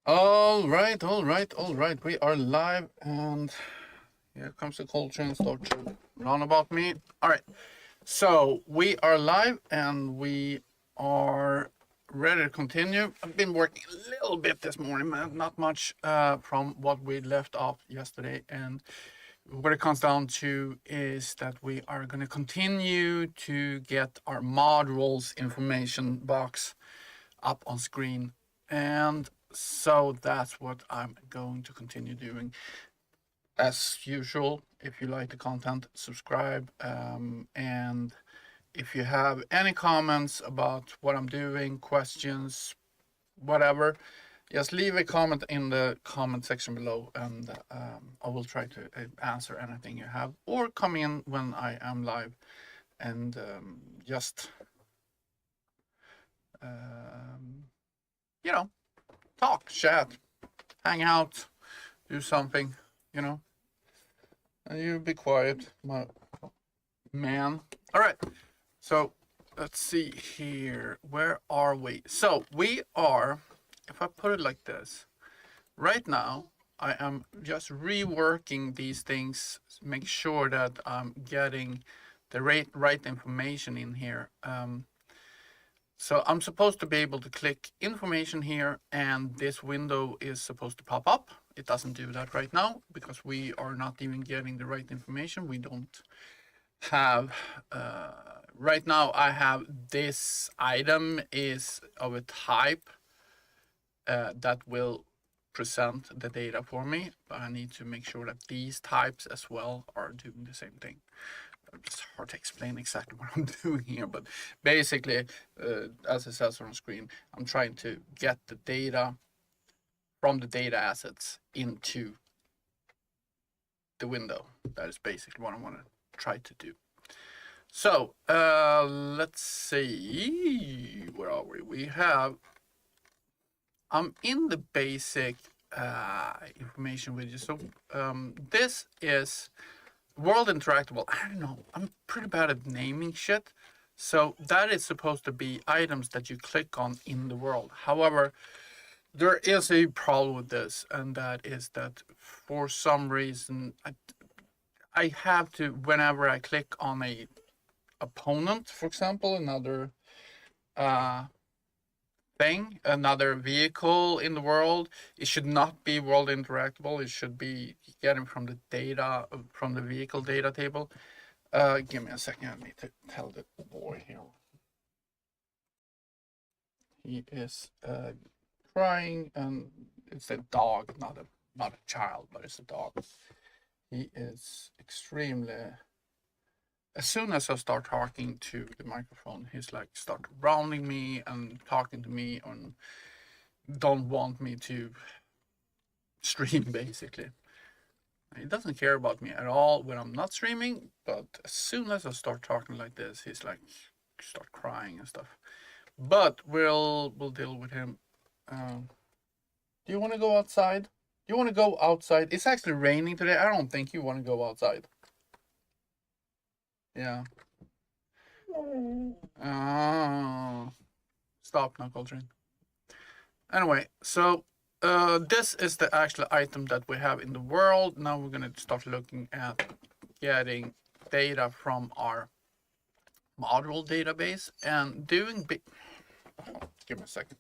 All right. We are live, and here comes the cold chain start to run about me. All right. So we are live, and we are ready to continue. I've been working a little bit this morning, man, not much from what we left off yesterday. And what it comes down to is that we are going to continue to get our modules information box up on screen. And so that's what I'm going to continue doing. As usual, if you like the content, subscribe. And if you have any comments about what I'm doing, questions, whatever, just leave a comment in the comment section below, and I will try to answer anything you have, or come in when I am live and just you know, talk, chat, hang out, do something, and you be quiet, my man. All right, so let's see here. Where are we? So we are, if I put it like this, right now I am just reworking these things, make sure that I'm getting the right information in here. So I'm supposed to be able to click information here, and this window is supposed to pop up. It doesn't do that right now because we are not even getting the right information. We don't have, right now I have this item is of a type that will present the data for me, but I need to make sure that these types as well are doing the same thing. It's hard to explain exactly what I'm doing here, but basically, as it says on screen, I'm trying to get the data from the data assets into the window. That is basically what I want to try to do. So let's see, where are we? I'm in the basic information widget. So this is World Interactable. I don't know. I'm pretty bad at naming shit. So that is supposed to be items that you click on in the world. However, there is a problem with this, and that is that for some reason I have to, whenever I click on a opponent, for example, another thing, another vehicle in the world, it should not be world interactable. It should be getting from the data, from the vehicle data table. Give me a second. I need to tell the boy here. He is crying, and it's a dog, not a child, but it's a dog. He is extremely. As soon as I start talking to the microphone, he's like start rounding me and talking to me and don't want me to stream, basically. He doesn't care about me at all when I'm not streaming, but as soon as I start talking like this, he's like start crying and stuff. But we'll deal with him. Do you want to go outside? Do you want to go outside? It's actually raining today. I don't think you want to go outside. Yeah. Stop now, Coltrane. Anyway, so this is the actual item that we have in the world. Now we're going to start looking at getting data from our module database and doing give me a second.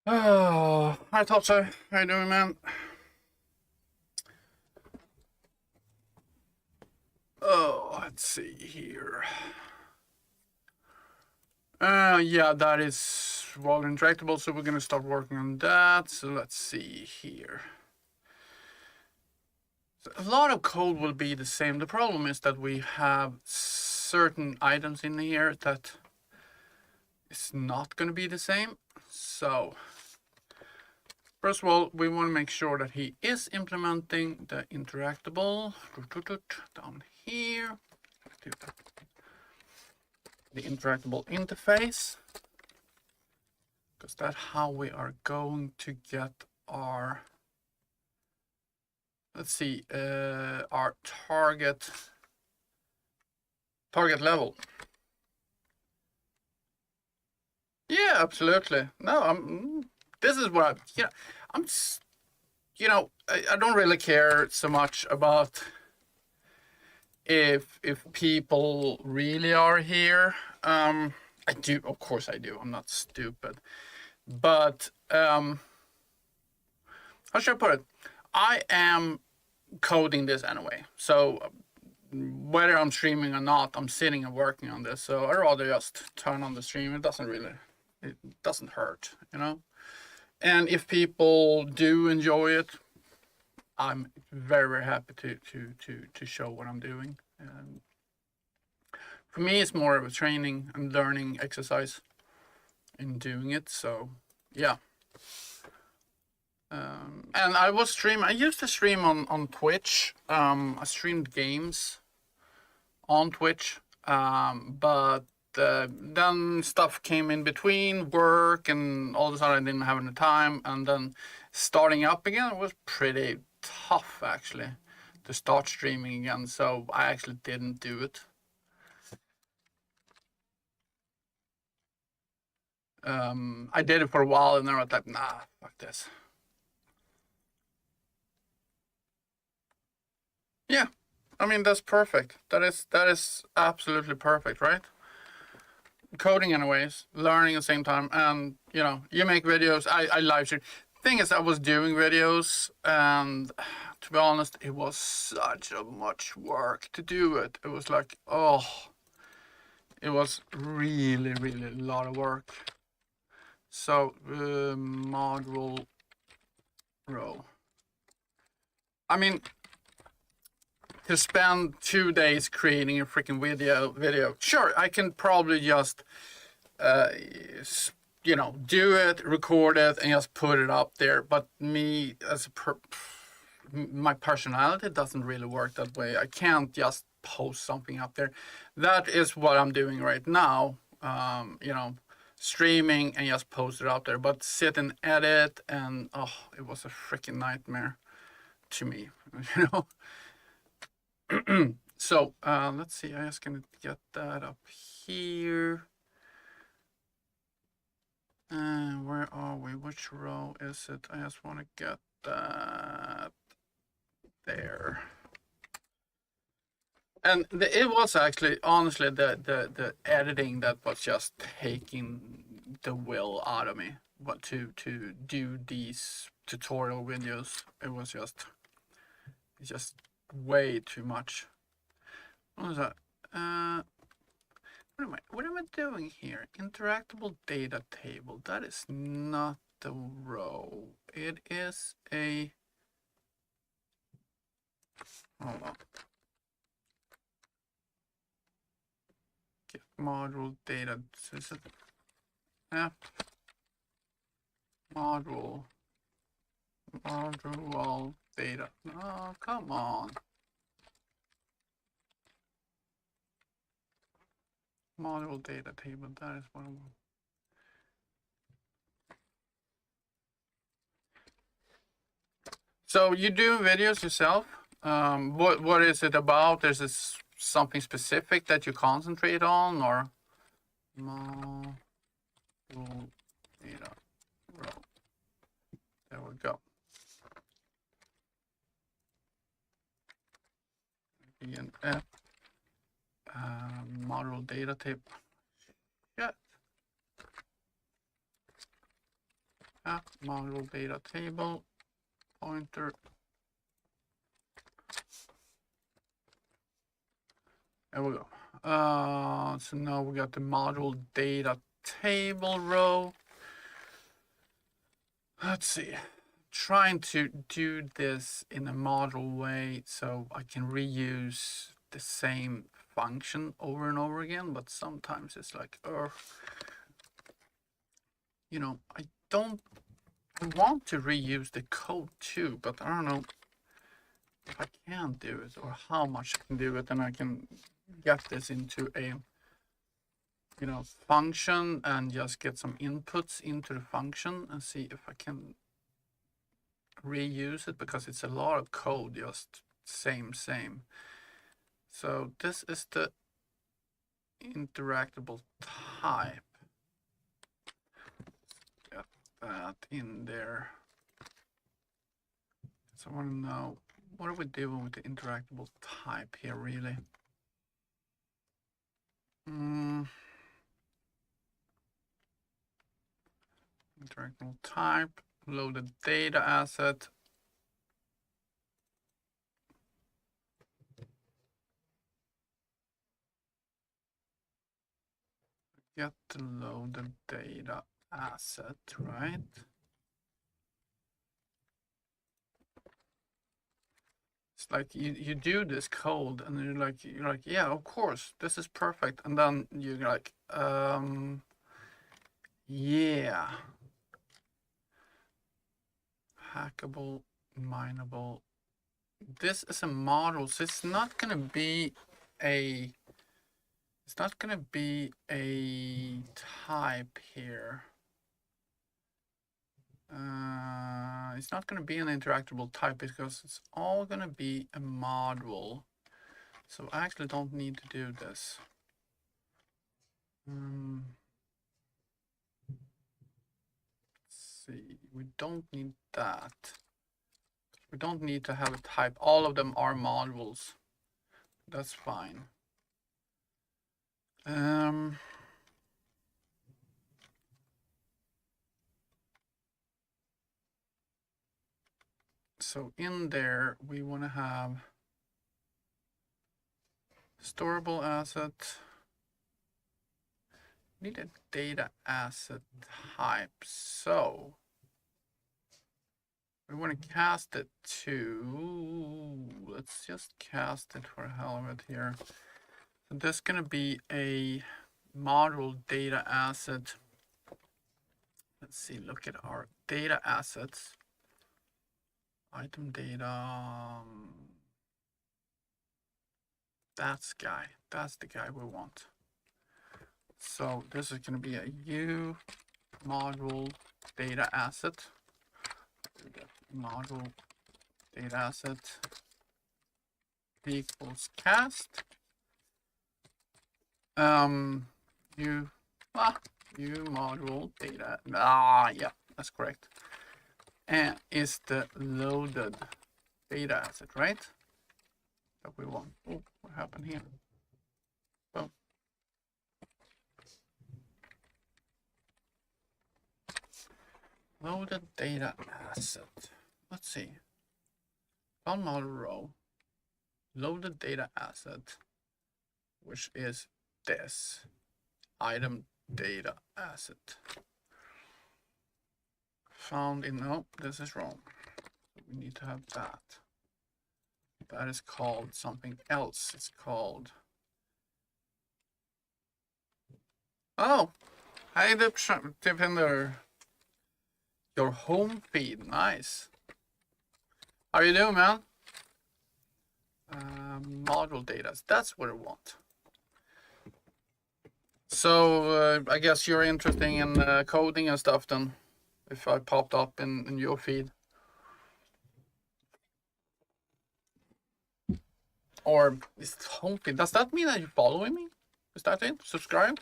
Oh, I thought so. How you doing, man? Oh, let's see here. Yeah, that is world interactable, so we're gonna start working on that. So let's see here. So a lot of code will be the same. The problem is that we have certain items in here that is not going to be the same. So first of all, we want to make sure that he is implementing the interactable down here. The interactable interface, because that's how we are going to get our, let's see, our target level. Yeah, absolutely. No, this is what I don't really care so much about if people really are here. I do, of course I do. I'm not stupid. But how should I put it? I am coding this anyway. So whether I'm streaming or not, I'm sitting and working on this. So I'd rather just turn on the stream. It doesn't hurt, you know? And if people do enjoy it, I'm very, very happy to show what I'm doing. For me, it's more of a training and learning exercise in doing it. So yeah. And I used to stream on Twitch. I streamed games on Twitch, but then stuff came in between work, and all of a sudden I didn't have any time. And then starting up again was pretty tough, actually, to start streaming again. So I actually didn't do it. I did it for a while, and then I was like, nah, fuck this. Yeah, I mean, that's perfect. That is absolutely perfect, right? Coding anyways, learning at the same time, and you make videos. I live stream. Thing is, I was doing videos, and to be honest, it was such a much work to do it. It was like, it was really, really a lot of work. So module row. I mean, to spend 2 days creating a freaking video. Sure, I can probably just, do it, record it, and just put it up there. But me, my personality doesn't really work that way. I can't just post something up there. That is what I'm doing right now. Streaming and just post it out there. But sit and edit, and it was a freaking nightmare to me. So let's see, I'm just gonna get that up here. Where are we? Which row is it? I just want to get that there. And it was actually, honestly, the editing that was just taking the will out of me. But to do these tutorial videos, it was just way too much. What is that? What am I doing here? Interactable data table. That is not the row. It is a. Hold on. Get module data. Is it? Yeah. Module data. Oh, come on. Module data table, that is what I want. So you do videos yourself? What is it about? Is this something specific that you concentrate on, or module data row? There we go. ENF. Module data table. Yeah. Module data table pointer. There we go. So now we got the module data table row. Let's see. Trying to do this in a module way so I can reuse the same function over and over again, but sometimes it's like, you know, I want to reuse the code too, but I don't know if I can do it or how much I can do it, and I can get this into a, you know, function and just get some inputs into the function and see if I can reuse it, because it's a lot of code, just same. So this is the interactable type. Get that in there. So I want to know, what are we doing with the interactable type here really? Interactable type, loaded data asset. Get the loaded data asset, right? It's like you do this code and you're like, yeah, of course, this is perfect. And then you're like, yeah. Hackable, mineable. This is a model, so it's not gonna be a type here. It's not going to be an interactable type because it's all going to be a module. So I actually don't need to do this. Let's see, we don't need that. We don't need to have a type. All of them are modules. That's fine. So in there, we want to have storable asset. Need a data asset type. So we want to cast it to, let's just cast it for the hell of it here. So this is going to be a module data asset. Let's see, look at our data assets. Item data. That's the guy we want. So this is going to be a U module data asset. Module data asset equals cast. U module data. Yeah, that's correct. And is the loaded data asset, right? That we want. Oh, what happened here? Oh. Loaded data asset. Let's see. On model row, loaded data asset, which is this item data asset. Found in, no, this is wrong. We need to have that. That is called something else. It's called, oh, hey, Tipinder. Your home feed, nice. How you doing, man? Module data, that's what I want. So I guess you're interested in coding and stuff then, if I popped up in your feed. Or is it home feed? Does that mean that you're following me? Is that it? Subscribe?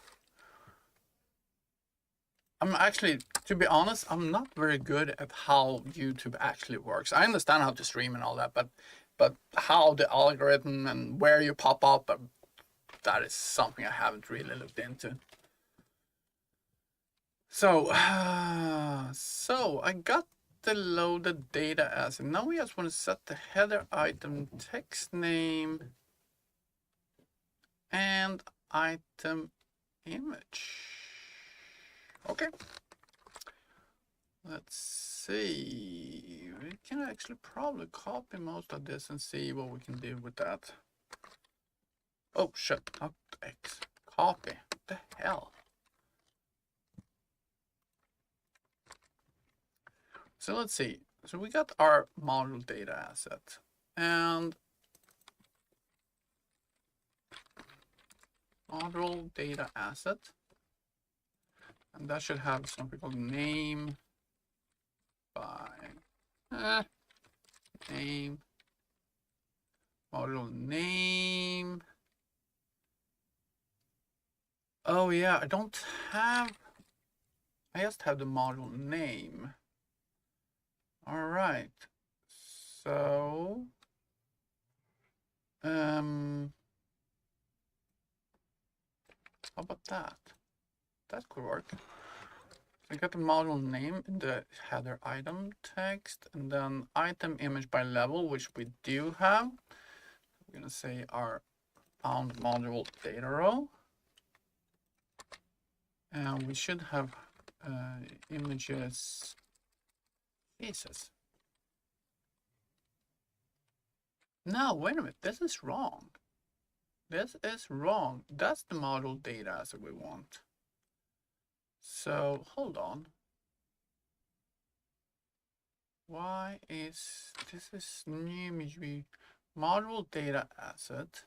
I'm actually, to be honest, I'm not very good at how YouTube actually works. I understand how to stream and all that, but how the algorithm and where you pop up, that is something I haven't really looked into. So I got the loaded data asset. Now we just want to set the header item text name and item image. Okay. Let's see. We can actually probably copy most of this and see what we can do with that. Oh shit, not X. Copy. What the hell? So let's see. So we got our module data asset, and module data asset, and that should have something called name by name, module name. Oh yeah, I don't have, I just have the module name. All right, so how about that? That could work. I got the module name in the header item text, and then item image by level, which we do have. We're gonna say our found module data row, and we should have images. Jesus. No, wait a minute. This is wrong. This is wrong. That's the module data that we want. So hold on. Why is this is new image module data asset?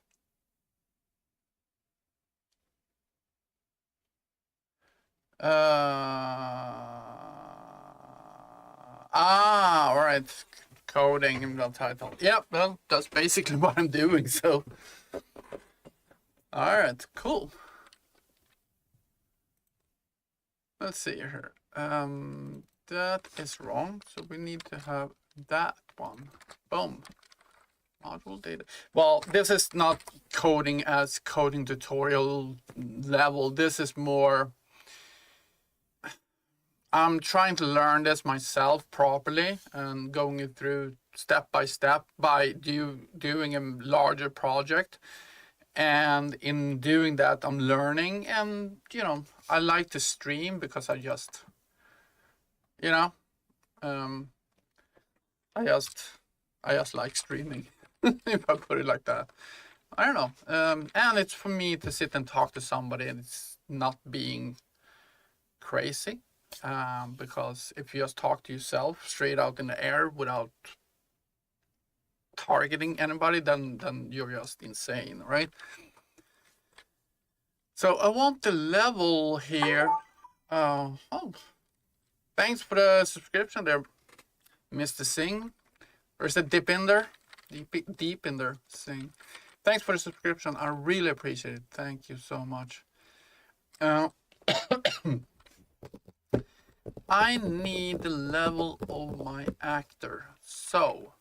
All right. Coding in the title. Yep, well, that's basically what I'm doing. So, all right, cool. Let's see here. That is wrong. So we need to have that one. Boom. Module data. Well, this is not coding as coding tutorial level. This is more, I'm trying to learn this myself properly and going it through step by step by doing a larger project. And in doing that, I'm learning, and you know, I like to stream because I just, you know, I just like streaming, if I put it like that. I don't know, and it's for me to sit and talk to somebody, and it's not being crazy, because if you just talk to yourself straight out in the air without targeting anybody, then you're just insane, right? So I want the level here. Oh, thanks for the subscription there, Mr. Singh. Or is it Deep in there? Deep in there, Singh. Thanks for the subscription. I really appreciate it. Thank you so much. I need the level of my actor. So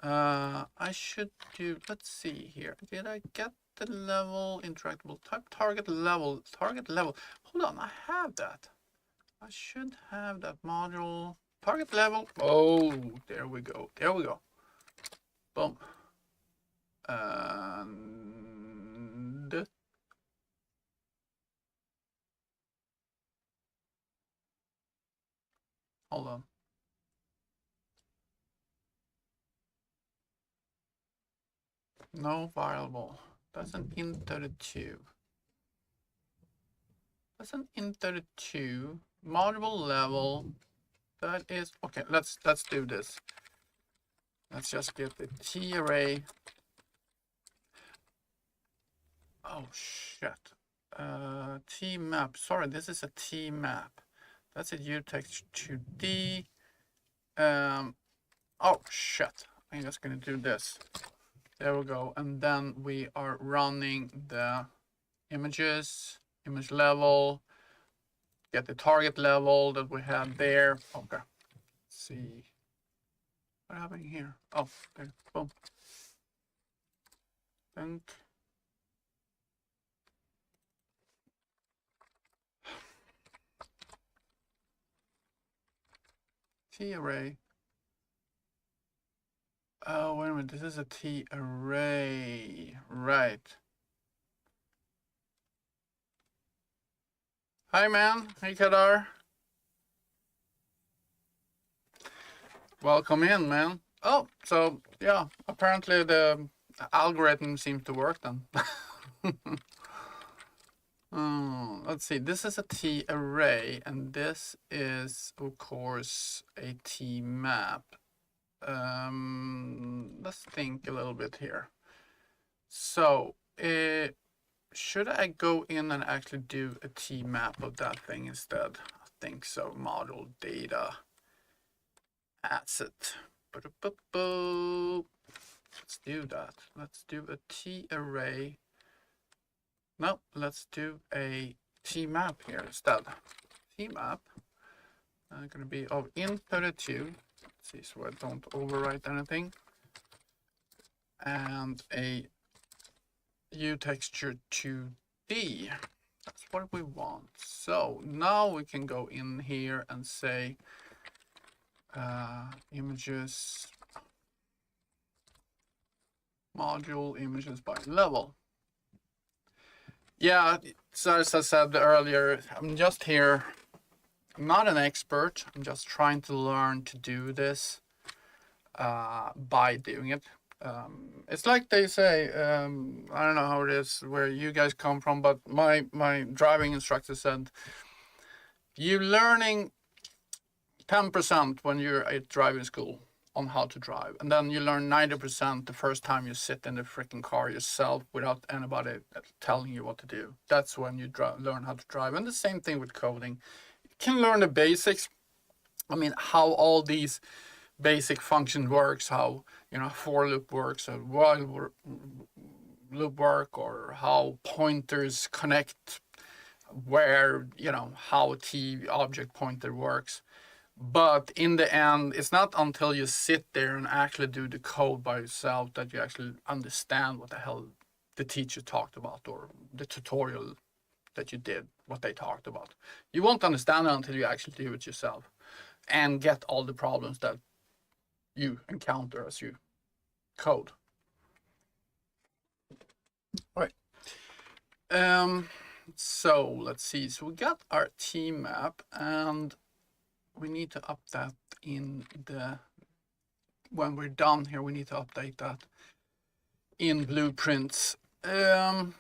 I should do, let's see here. Did I get the level interactable type target level? Hold on, I have that. I should have that module target level. Oh, there we go. Boom. And hold on. No variable. That's an int32. That's an int32 module level. That is okay. Let's do this. Let's just get the T array. Oh shit. T map. Sorry, this is a T map. That's a utext 2D. Oh shit. I'm just gonna do this. There we go. And then we are running the images, image level, get the target level that we had there. Okay. Let's see. What happened here? Oh, there. Boom. Think. T array. Oh, wait a minute. This is a T array. Right. Hi, man. Hey, Kadar. Welcome in, man. Oh, so yeah, apparently the The algorithm seems to work then. Let's see, this is a T array, and this is, of course, a T map. Let's think a little bit here. So, should I go in and actually do a T map of that thing instead? I think so. Model data asset. Let's do that. Let's do a T array. No, let's do a T map here instead. T map going to be of int32. Let's see, so I don't overwrite anything. And a U texture 2D. That's what we want. So now we can go in here and say images, module images by level. Yeah, so as I said earlier, I'm just here. I'm not an expert. I'm just trying to learn to do this by doing it. It's like they say, I don't know how it is where you guys come from, but my driving instructor said, you're learning 10% when you're at driving school on how to drive, and then you learn 90% the first time you sit in the freaking car yourself without anybody telling you what to do. That's when you learn how to drive. And the same thing with coding. You can learn the basics. I mean, how all these basic function works, how, you know, for loop works, or while loop work, or how pointers connect, where, you know, how T object pointer works. But in the end, it's not until you sit there and actually do the code by yourself that you actually understand what the hell the teacher talked about, or the tutorial that you did, what they talked about. You won't understand it until you actually do it yourself and get all the problems that you encounter as you code. All right. So let's see. So we got our T map, and we need to up that in the, when we're done here, we need to update that in blueprints. So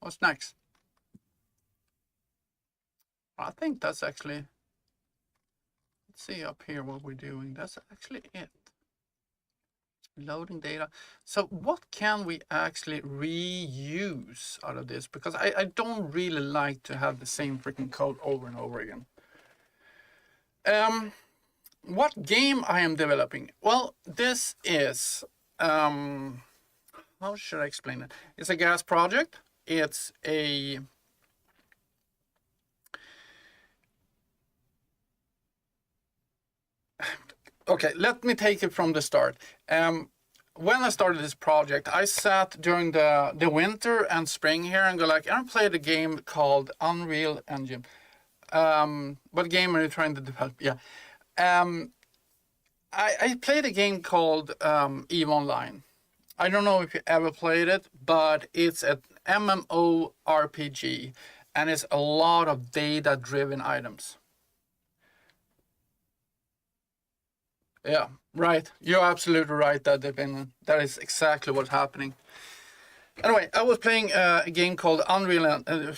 what's next? I think that's actually, let's see up here what we're doing. That's actually it. Loading data. So what can we actually reuse out of this? Because I don't really like to have the same freaking code over and over again. What game I am developing? Well, this is, how should I explain it? It's a gas project. It's a okay, let me take it from the start. When I started this project, I sat during the winter and spring here and go like, I played a game called Unreal Engine. What game are you trying to develop? Yeah. I played a game called EVE Online. I don't know if you ever played it, but it's an MMORPG, and it's a lot of data-driven items. Yeah, right. You're absolutely right, that is exactly what's happening. Anyway, I was playing a game called Unreal Engine,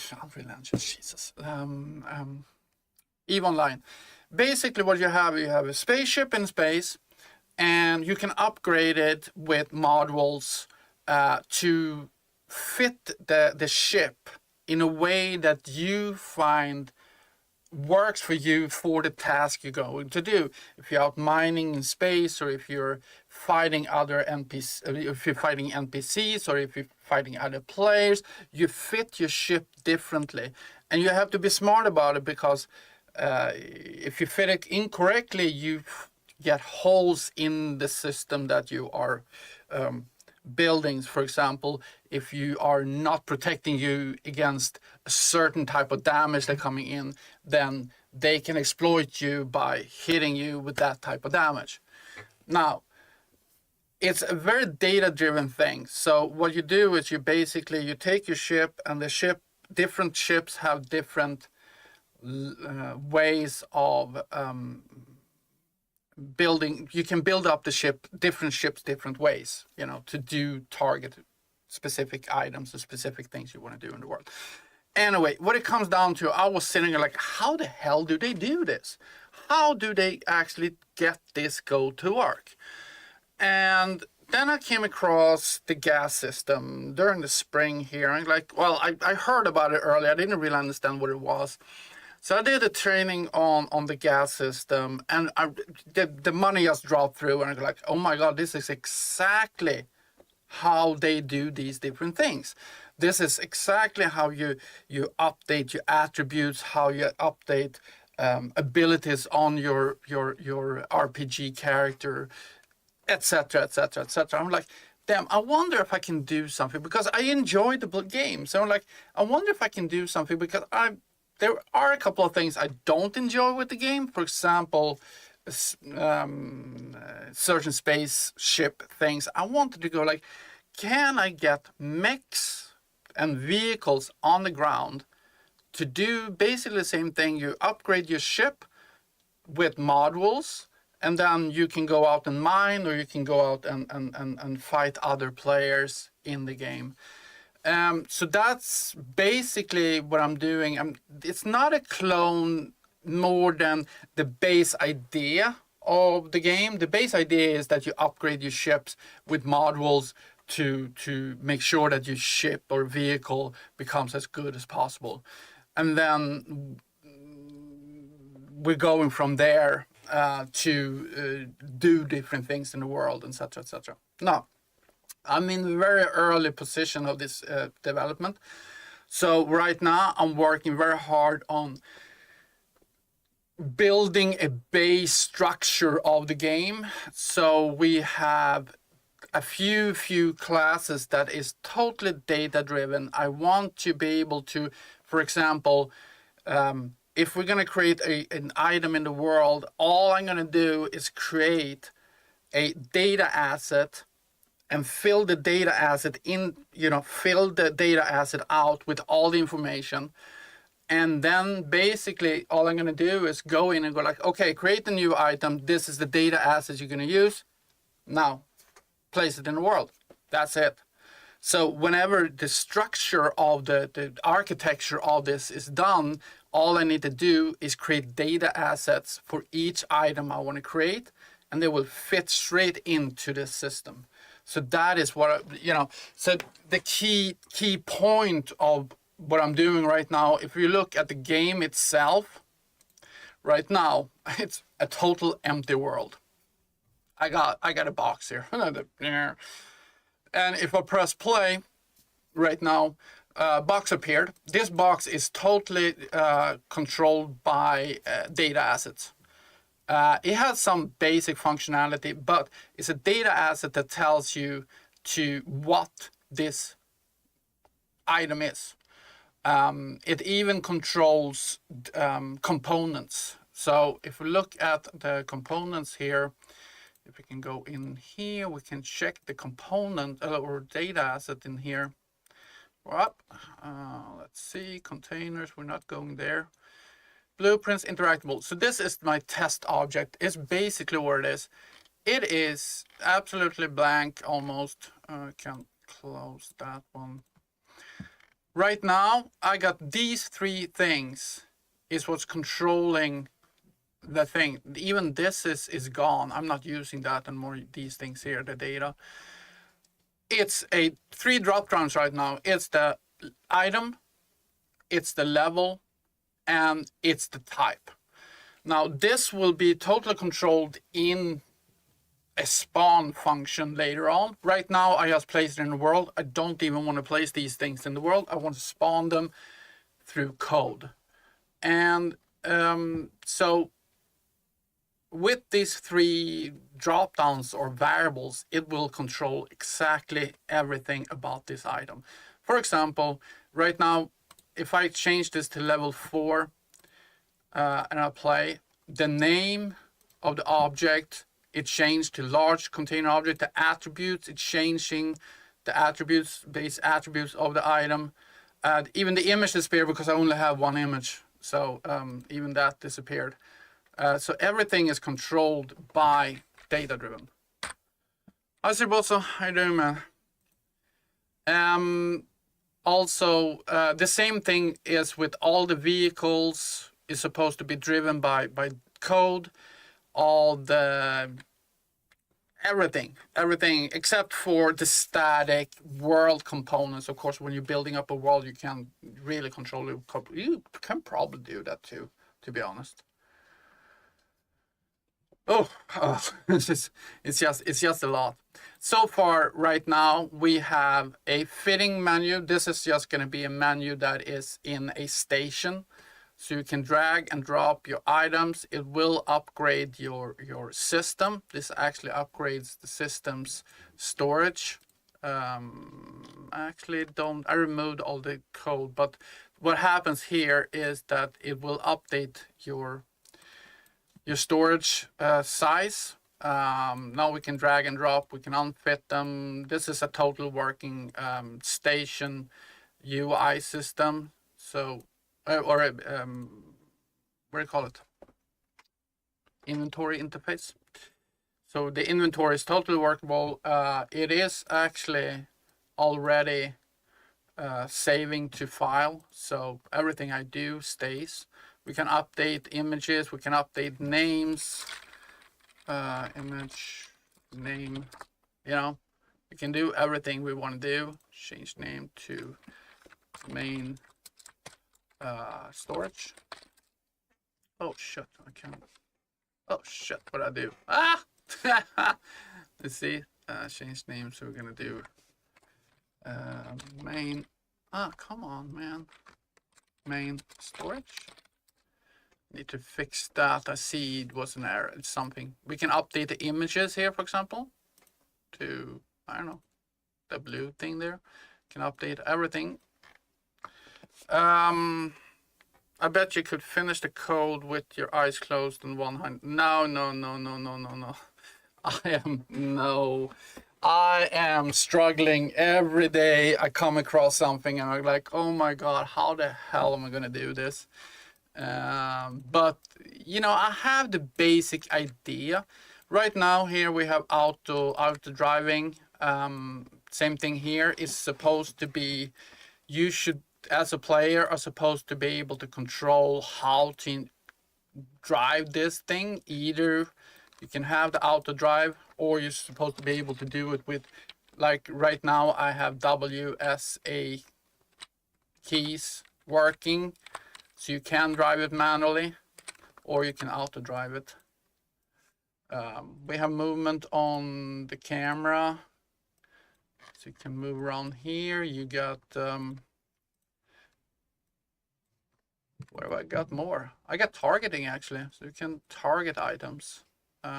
Jesus. EVE Online. Basically what you have a spaceship in space, and you can upgrade it with modules to fit the ship in a way that you find works for you for the task you're going to do. If you're out mining in space, or if you're fighting other NPCs, if you're fighting NPCs, or if you're fighting other players, you fit your ship differently, and you have to be smart about it, because if you fit it incorrectly, you get holes in the system that you are buildings. For example, if you are not protecting you against a certain type of damage that's coming in, then they can exploit you by hitting you with that type of damage. Now, it's a very data-driven thing. So what you do is you take your ship, and different ships have different ways of building, you can build up the ship, different ships, different ways, you know, to do target specific items or specific things you want to do in the world. Anyway, what it comes down to, I was sitting there like, how the hell do they do this? How do they actually get this code to work? And then I came across the gas system during the spring here. And like, well, I heard about it earlier. I didn't really understand what it was. So I did a training on the gas system, and the money just dropped through, and I was like, oh my God, this is exactly how they do these different things. This is exactly how you update your attributes, how you update abilities on your RPG character, etc., etc., etc. I'm like, damn, I wonder if I can do something, because I enjoy the game. So I'm like, I wonder if I can do something, because there are a couple of things I don't enjoy with the game. For example, certain spaceship things. I wanted to go like, can I get mechs and vehicles on the ground to do basically the same thing? You upgrade your ship with modules, and then you can go out and mine, or you can go out and fight other players in the game. So that's basically what I'm doing. It's not a clone more than the base idea of the game. The base idea is that you upgrade your ships with modules to make sure that your ship or vehicle becomes as good as possible. And then we're going from there to do different things in the world, etc., etc. Now, I'm in a very early position of this development. So right now I'm working very hard on building a base structure of the game. So we have a few classes that is totally data driven. I want to be able to, for example, if we're going to create an item in the world, all I'm going to do is create a data asset and fill the data asset in, fill the data asset out with all the information. And then basically all I'm going to do is go in and go like, okay, create a new item. This is the data asset you're going to use. Now, place it in the world. That's it. So whenever the structure of the architecture of this is done, all I need to do is create data assets for each item I want to create, and they will fit straight into the system. So that is what, so the key point of what I'm doing right now, if you look at the game itself, right now, it's a total empty world. I got a box here. And if I press play right now, box appeared. This box is totally controlled by data assets. It has some basic functionality, but it's a data asset that tells you to what this item is. It even controls components. So if we look at the components here, if we can go in here, we can check the component or data asset in here. Well, let's see, containers, we're not going there. Blueprints, interactable. So this is my test object. It's basically what it is. It is absolutely blank almost. I can close that one. Right now, I got these three things is what's controlling the thing. Even this is gone. I'm not using that anymore. These things here, the data. It's a 3 drop downs right now. It's the item, it's the level, and it's the type. Now this will be totally controlled in a spawn function later on. Right now I just place it in the world. I don't even want to place these things in the world. I want to spawn them through code. And so with these 3 drop downs or variables, it will control exactly everything about this item. For example, right now, if I change this to level 4 and I play, the name of the object, it changed to large container object. The attributes, it's changing the attributes, base attributes of the item. Even the image disappeared because I only have one image. So even that disappeared. So everything is controlled by data-driven. Hi, Sir Bosso. How you doing, man? Also, the same thing is with all the vehicles is supposed to be driven by code. All the everything except for the static world components. Of course, when you're building up a world, you can really control it. You can probably do that too, to be honest. Oh, it's just a lot. So far, right now, we have a fitting menu. This is just going to be a menu that is in a station. So you can drag and drop your items. It will upgrade your system. This actually upgrades the system's storage. Actually, I removed all the code, but what happens here is that it will update your storage size. Now we can drag and drop, we can unfit them. This is a total working station UI system. So, what do you call it? Inventory interface. So the inventory is totally workable. It is actually already saving to file. So everything I do stays. We can update images, we can update names, image, name, we can do everything we want to do. Change name to main storage. Oh shit, I can't. Oh shit, what I do? Ah! Let's see, change name, so we're gonna do main, come on, man. Main storage. Need to fix that. I see it was an error. It's something. We can update the images here, for example, to, I don't know, the blue thing there. Can update everything. I bet you could finish the code with your eyes closed and one hand. No. I am struggling every day. I come across something and I'm like, oh my God, how the hell am I going to do this? But I have the basic idea. Right now here we have auto driving. Same thing here is supposed to be, you should, as a player, are supposed to be able to control how to drive this thing. Either you can have the auto drive, or you're supposed to be able to do it with, like right now I have WSA keys working. So you can drive it manually, or you can auto drive it. We have movement on the camera, so you can move around here. You got, what have I got more? I got targeting actually, so you can target items. You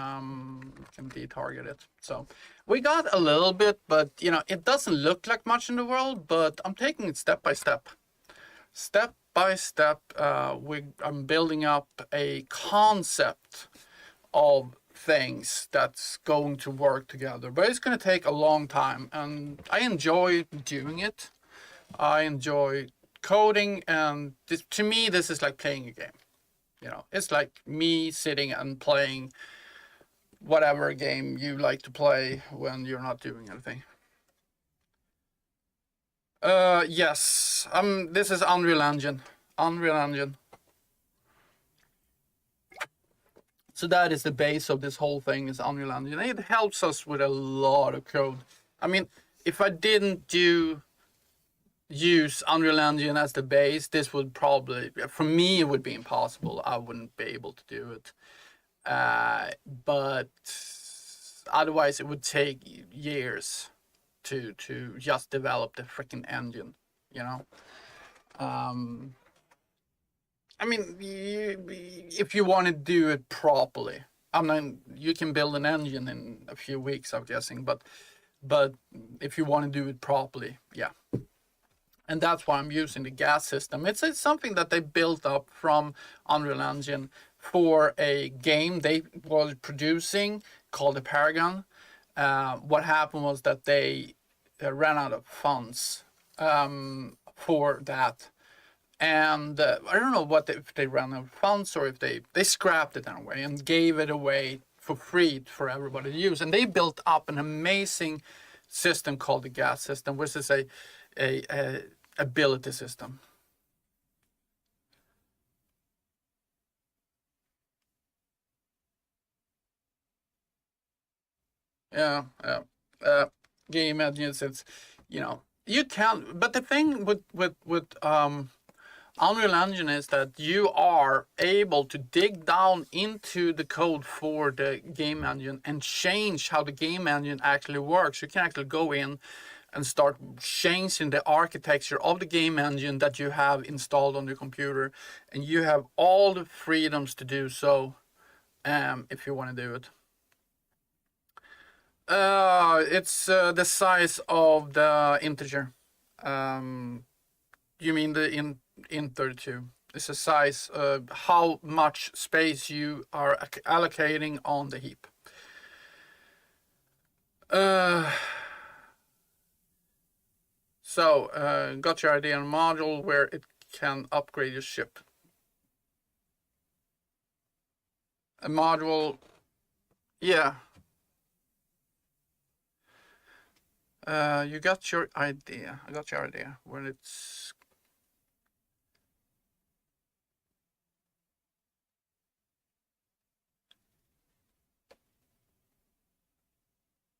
can detarget it. So we got a little bit, but it doesn't look like much in the world, but I'm taking it step by step. Step by step, I'm building up a concept of things that's going to work together, but it's going to take a long time, and I enjoy doing it. I enjoy coding, and to me this is like playing a game. It's like me sitting and playing whatever game you like to play when you're not doing anything. Yes. This is Unreal Engine. So that is the base of this whole thing, is Unreal Engine. It helps us with a lot of code. I mean, if I didn't use Unreal Engine as the base, this would probably, for me, it would be impossible. I wouldn't be able to do it. But otherwise, it would take years to just develop the freaking engine, I mean, if you want to do it properly, I mean, you can build an engine in a few weeks, I'm guessing, but if you want to do it properly, yeah. And that's why I'm using the gas system. It's something that they built up from Unreal Engine for a game they were producing called the Paragon. What happened was that they ran out of funds for that, And I don't know if they ran out of funds or if they scrapped it anyway and gave it away for free for everybody to use. And they built up an amazing system called the gas system, which is a ability system. Yeah, game engines. It's you can, but the thing with Unreal Engine is that you are able to dig down into the code for the game engine and change how the game engine actually works. You can actually go in and start changing the architecture of the game engine that you have installed on your computer, and you have all the freedoms to do so if you want to do it. It's the size of the integer. You mean the int32? It's the size of how much space you are allocating on the heap. So got your idea on module where it can upgrade your ship. A module, yeah. You got your idea. I got your idea when it's.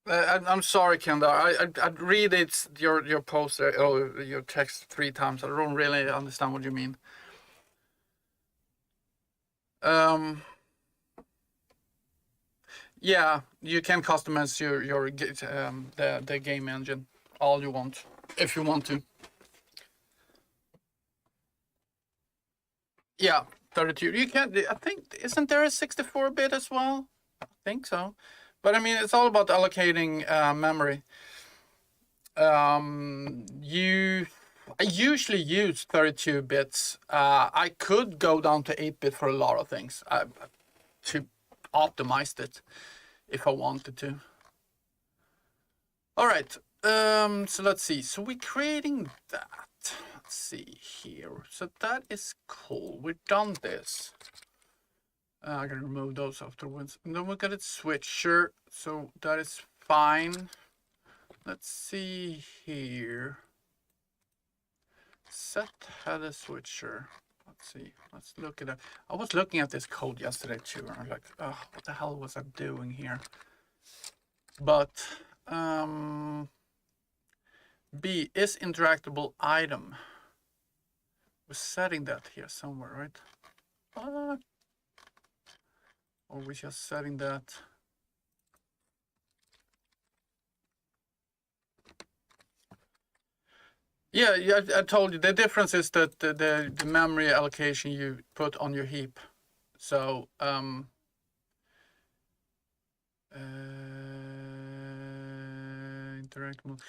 I'm sorry, Kendar. I read your post or your text 3 times. I don't really understand what you mean. Yeah, you can customize your the game engine all you want if you want to. Yeah, 32. You can. I think isn't there a 64-bit as well? I think so. But I mean, it's all about allocating memory. I usually use 32 bits. I could go down to 8-bit for a lot of things to optimize it if I wanted to. All right. So let's see. So we're creating that. Let's see here. So that is cool. We've done this. I gotta remove those afterwards. And then we got it switcher. So that is fine. Let's see here. Set header switcher. Let's see. Let's look at it. I was looking at this code yesterday too, and I was like, oh, what the hell was I doing here? But B is interactable item. We're setting that here somewhere, right? Or we're just setting that. Yeah, I told you the difference is that the memory allocation you put on your heap. So interactable.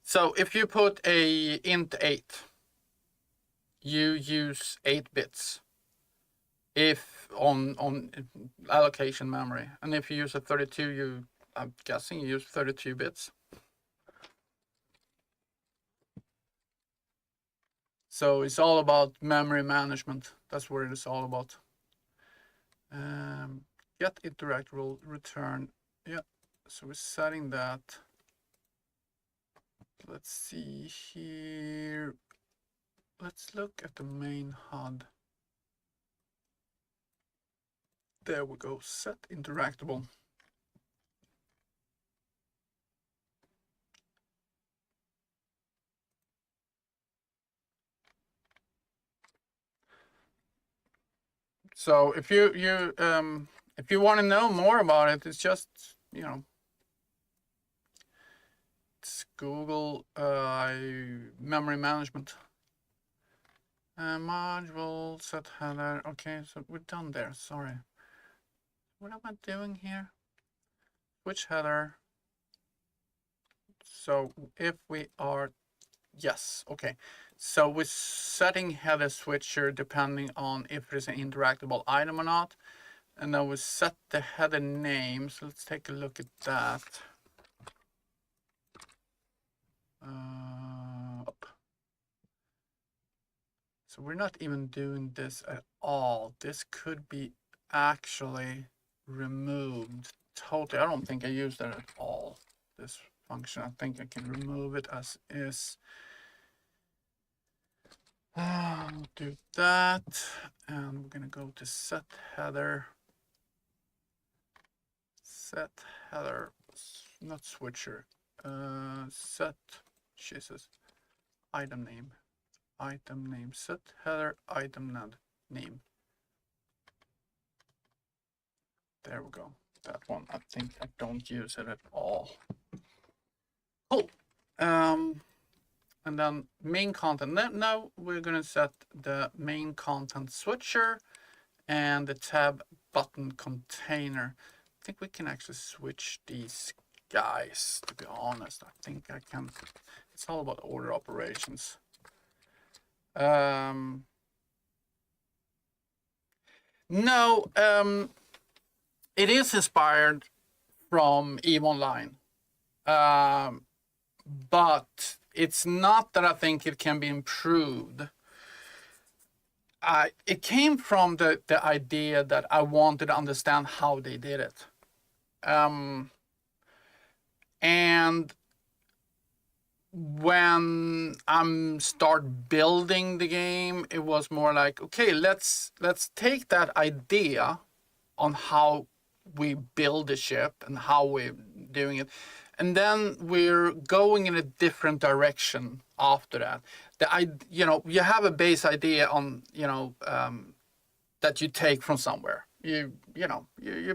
So if you put a int 8, you use 8 bits. If on allocation memory, and if you use a 32, I'm guessing you use 32 bits. So it's all about memory management. That's what it is all about. Get interactable return. Yeah, so we're setting that. Let's see here. Let's look at the main HUD. There we go. Set interactable. So if you want to know more about it, it's just it's Google memory management module set header. Okay, so we're done there. Sorry, what am I doing here? Which header? So if we are yes, okay. So we're setting header switcher depending on if it's an interactable item or not. And then we set the header name. So let's take a look at that. So we're not even doing this at all. This could be actually removed totally. I don't think I used that at all, this function. I think I can remove it as is. Do that, and we're gonna go to set header, not switcher, set, Jesus, item name, set header, item name. There we go. That one, I think I don't use it at all. Cool. And then main content. Now we're gonna set the main content switcher and the tab button container. I think we can actually switch these guys, to be honest. I think I can. It's all about order operations. No, it is inspired from EVE Online. But it's not that I think it can be improved. It came from the idea that I wanted to understand how they did it. And when I start building the game, it was more like, okay, let's take that idea on how we build the ship and how we're doing it, and then we're going in a different direction after that. You have a base idea on, that you take from somewhere. You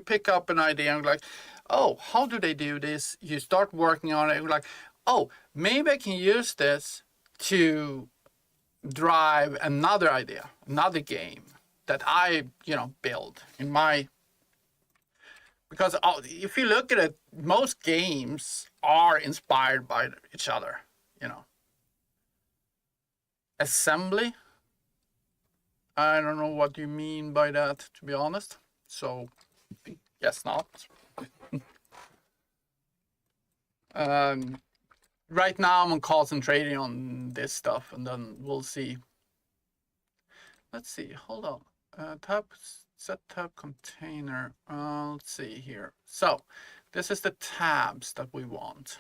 pick up an idea and like, oh, how do they do this? You start working on it. You're like, oh, maybe I can use this to drive another idea, another game that I, build in my. Because if you look at it, most games are inspired by each other, Assembly? I don't know what you mean by that, to be honest. So, guess not. Right now, I'm concentrating on this stuff, and then we'll see. Let's see. Hold on. Set tab container. Let's see here. So, this is the tabs that we want.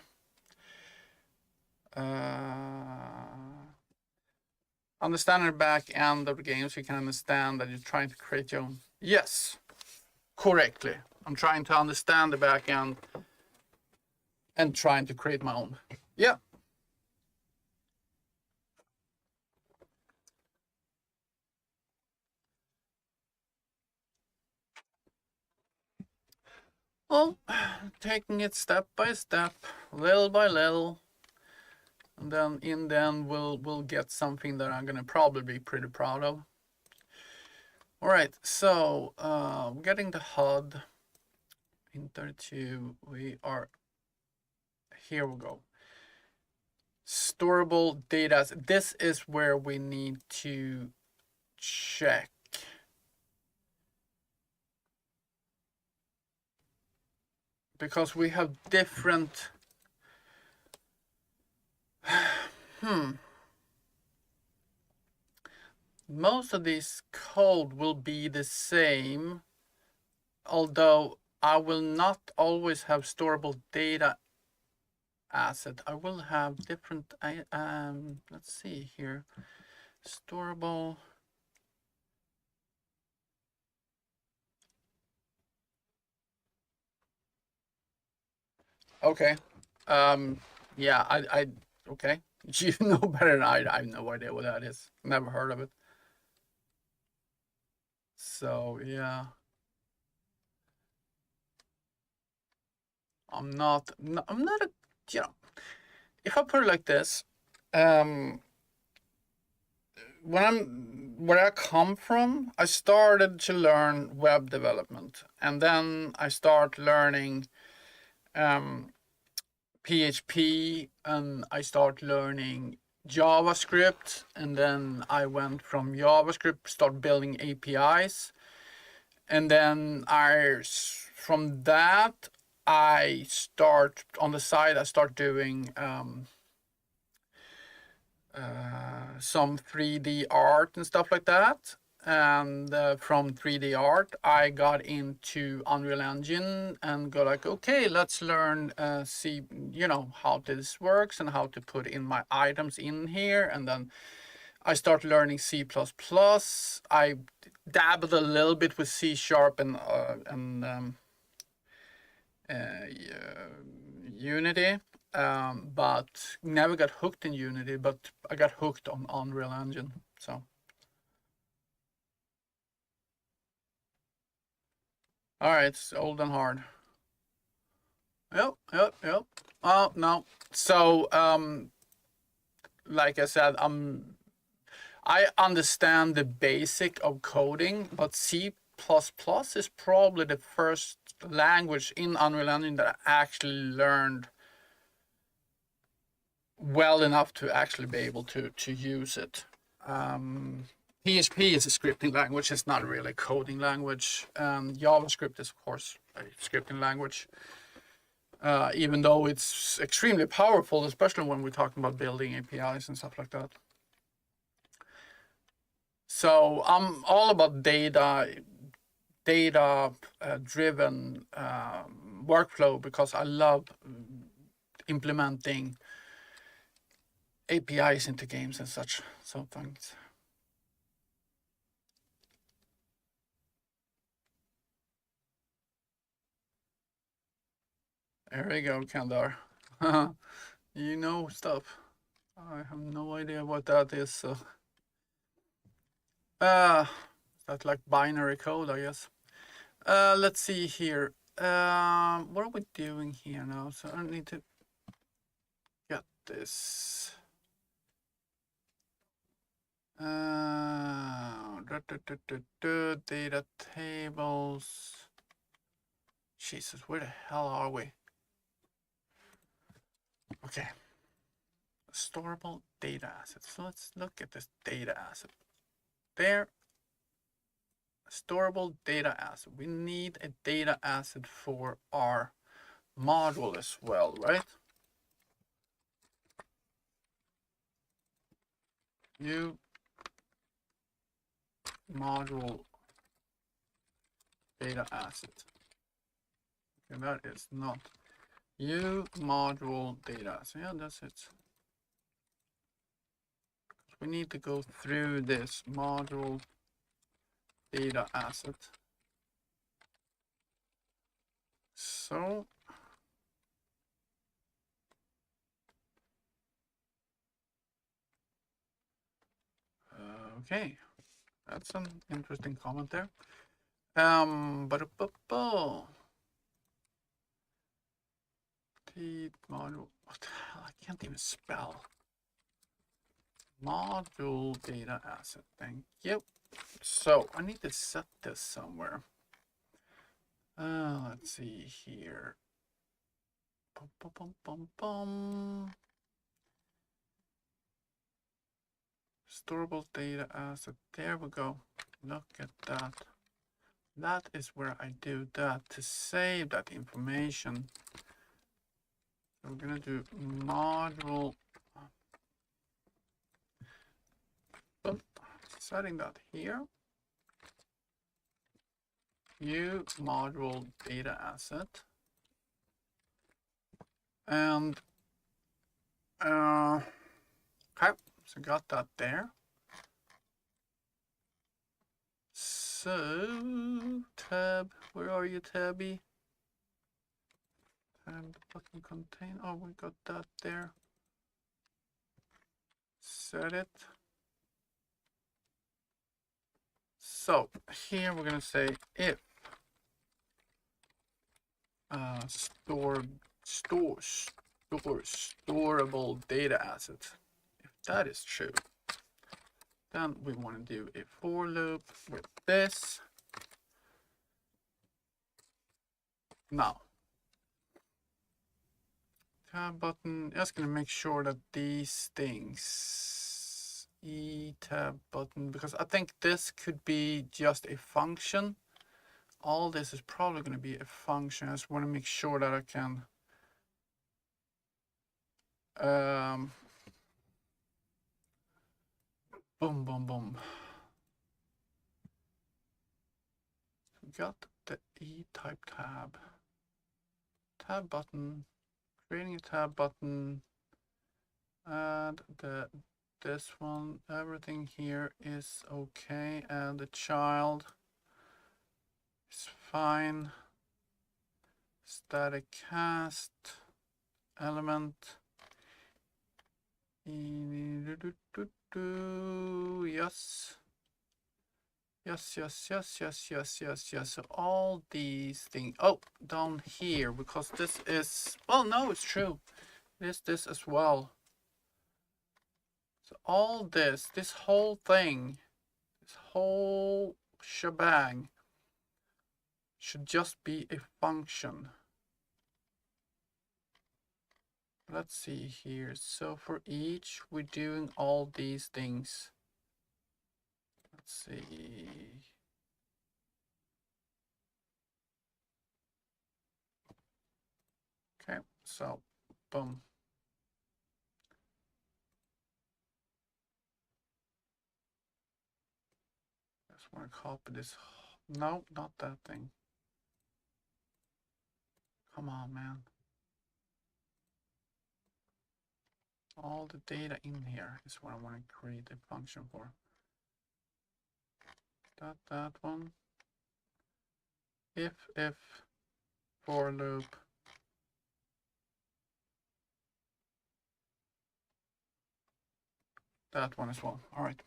Understanding the back end of the games, you can understand that you're trying to create your own. Yes, correctly. I'm trying to understand the back end and trying to create my own. Yeah. Well, taking it step by step, little by little, and then in the end we'll get something that I'm gonna probably be pretty proud of. All right, so getting the HUD in 32, we are, here we go. Storable data. This is where we need to check. Because we have different. Most of these code will be the same, although I will not always have storable data asset. I will have different. Let's see here. Storable. Okay. Yeah, I okay. You know better than I have no idea what that is. Never heard of it. So yeah. I'm not a, if I put it like this, where I come from, I started to learn web development, and then I start learning PHP, and I start learning JavaScript, and then I went from JavaScript, start building APIs, and then from that I start on the side. I start doing some 3D art and stuff like that. And from 3D art, I got into Unreal Engine and go like, okay, let's learn, see, how this works and how to put in my items in here. And then I started learning C++. I dabbled a little bit with C# and Unity, but never got hooked in Unity. But I got hooked on Unreal Engine. So, all right, it's old and hard. Yep. Oh no. So, like I said, I understand the basic of coding, but C++ is probably the first language in Unreal Engine that I actually learned well enough to actually be able to use it. PHP is a scripting language. It's not really a coding language. JavaScript is, of course, a scripting language. Even though it's extremely powerful, especially when we're talking about building APIs and stuff like that. So I'm all about data-driven workflow because I love implementing APIs into games and such. So things. There we go, Kandar. You know stuff. I have no idea what that is. So. That's like binary code, I guess. Let's see here. What are we doing here now? So I need to get this. Data tables. Jesus, where the hell are we? Okay. Storable data assets. So let's look at this data asset. There. Storable data asset. We need a data asset for our module as well, right? New module data asset. Okay, that is not new module data. So yeah, that's it. We need to go through this module data asset. So okay, that's an interesting comment there. But the module, what the hell? I can't even spell. Module data asset. Thank you. So I need to set this somewhere. Let's see here. Storable data asset. There we go. Look at that. That is where I do that to save that information. So we're gonna do module. Setting that here. New module data asset. And okay, so got that there. So tab, where are you, Tabby? Tab button contain. Oh, we got that there. Set it. So here we're gonna say if storable data asset. If that is true, then we want to do a for loop with this. Now, tab button, just gonna make sure that these things, tab button, because I think this could be just a function. All this is probably going to be a function. I just want to make sure that I can Boom, boom, boom. We got the E-type tab. Tab button. Creating a tab button. And this one. Everything here is okay. And the child is fine. Static cast. Element. Yes. Yes. So all these things. Oh, down here, because this is, well, no, it's true. It is this as well. So all this whole thing, this whole shebang should just be a function. Let's see here. So for each, we're doing all these things. Let's see. Okay, so boom. Just want to copy this. No, not that thing. Come on, man. All the data in here is what I want to create a function for. That one. If for loop. That one as well. All right.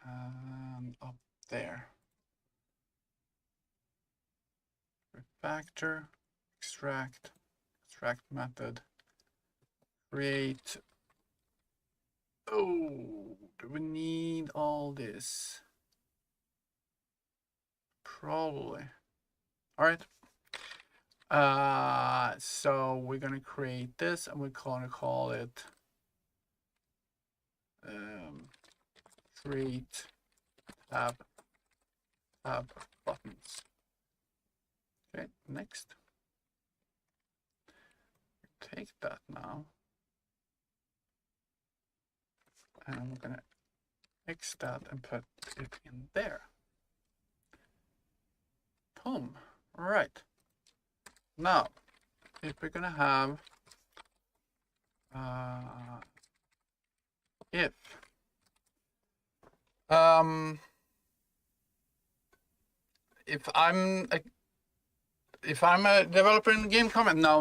And up there. Refactor, extract method, create. Oh, do we need all this? Probably. All right. So we're gonna create this, and we're gonna call it create tab buttons. Okay, next. Take that now, and I'm gonna X that and put it in there. Boom. All right. Now, if we're gonna have if I'm a developer in the game comment, no.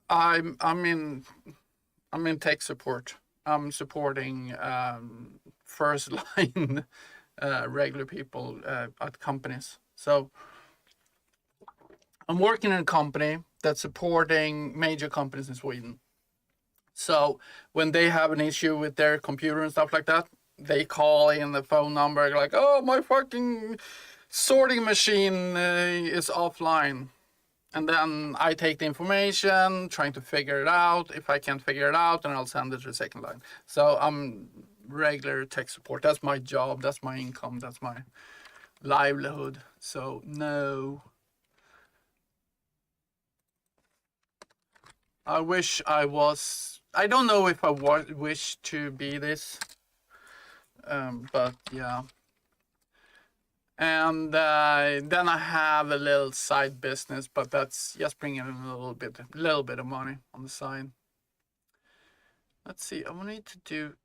I'm in tech support. I'm supporting first line regular people at companies. So I'm working in a company that's supporting major companies in Sweden. So when they have an issue with their computer and stuff like that, they call in the phone number like, oh, my fucking sorting machine is offline. And then I take the information, trying to figure it out. If I can't figure it out, then I'll send it to the second line. So I'm regular tech support. That's my job. That's my income. That's my livelihood. So no. I wish I was. I don't know if I wish to be this. But yeah. And then I have a little side business, but that's just bringing in a little bit of money on the side. Let's see. I need to do.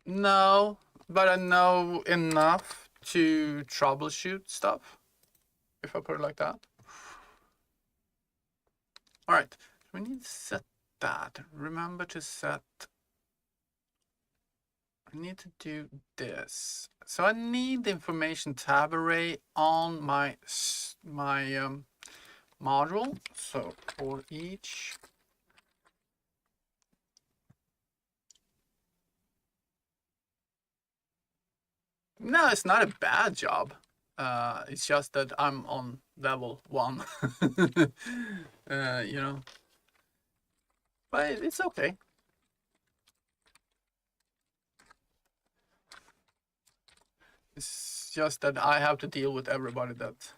No, but I know enough to troubleshoot stuff, if I put it like that. All right, we need to set that. Remember to set. I need to do this. So I need the information tab array on my module. So for each. No, it's not a bad job. It's just that I'm on level 1. You know. But it's okay. It's just that I have to deal with everybody that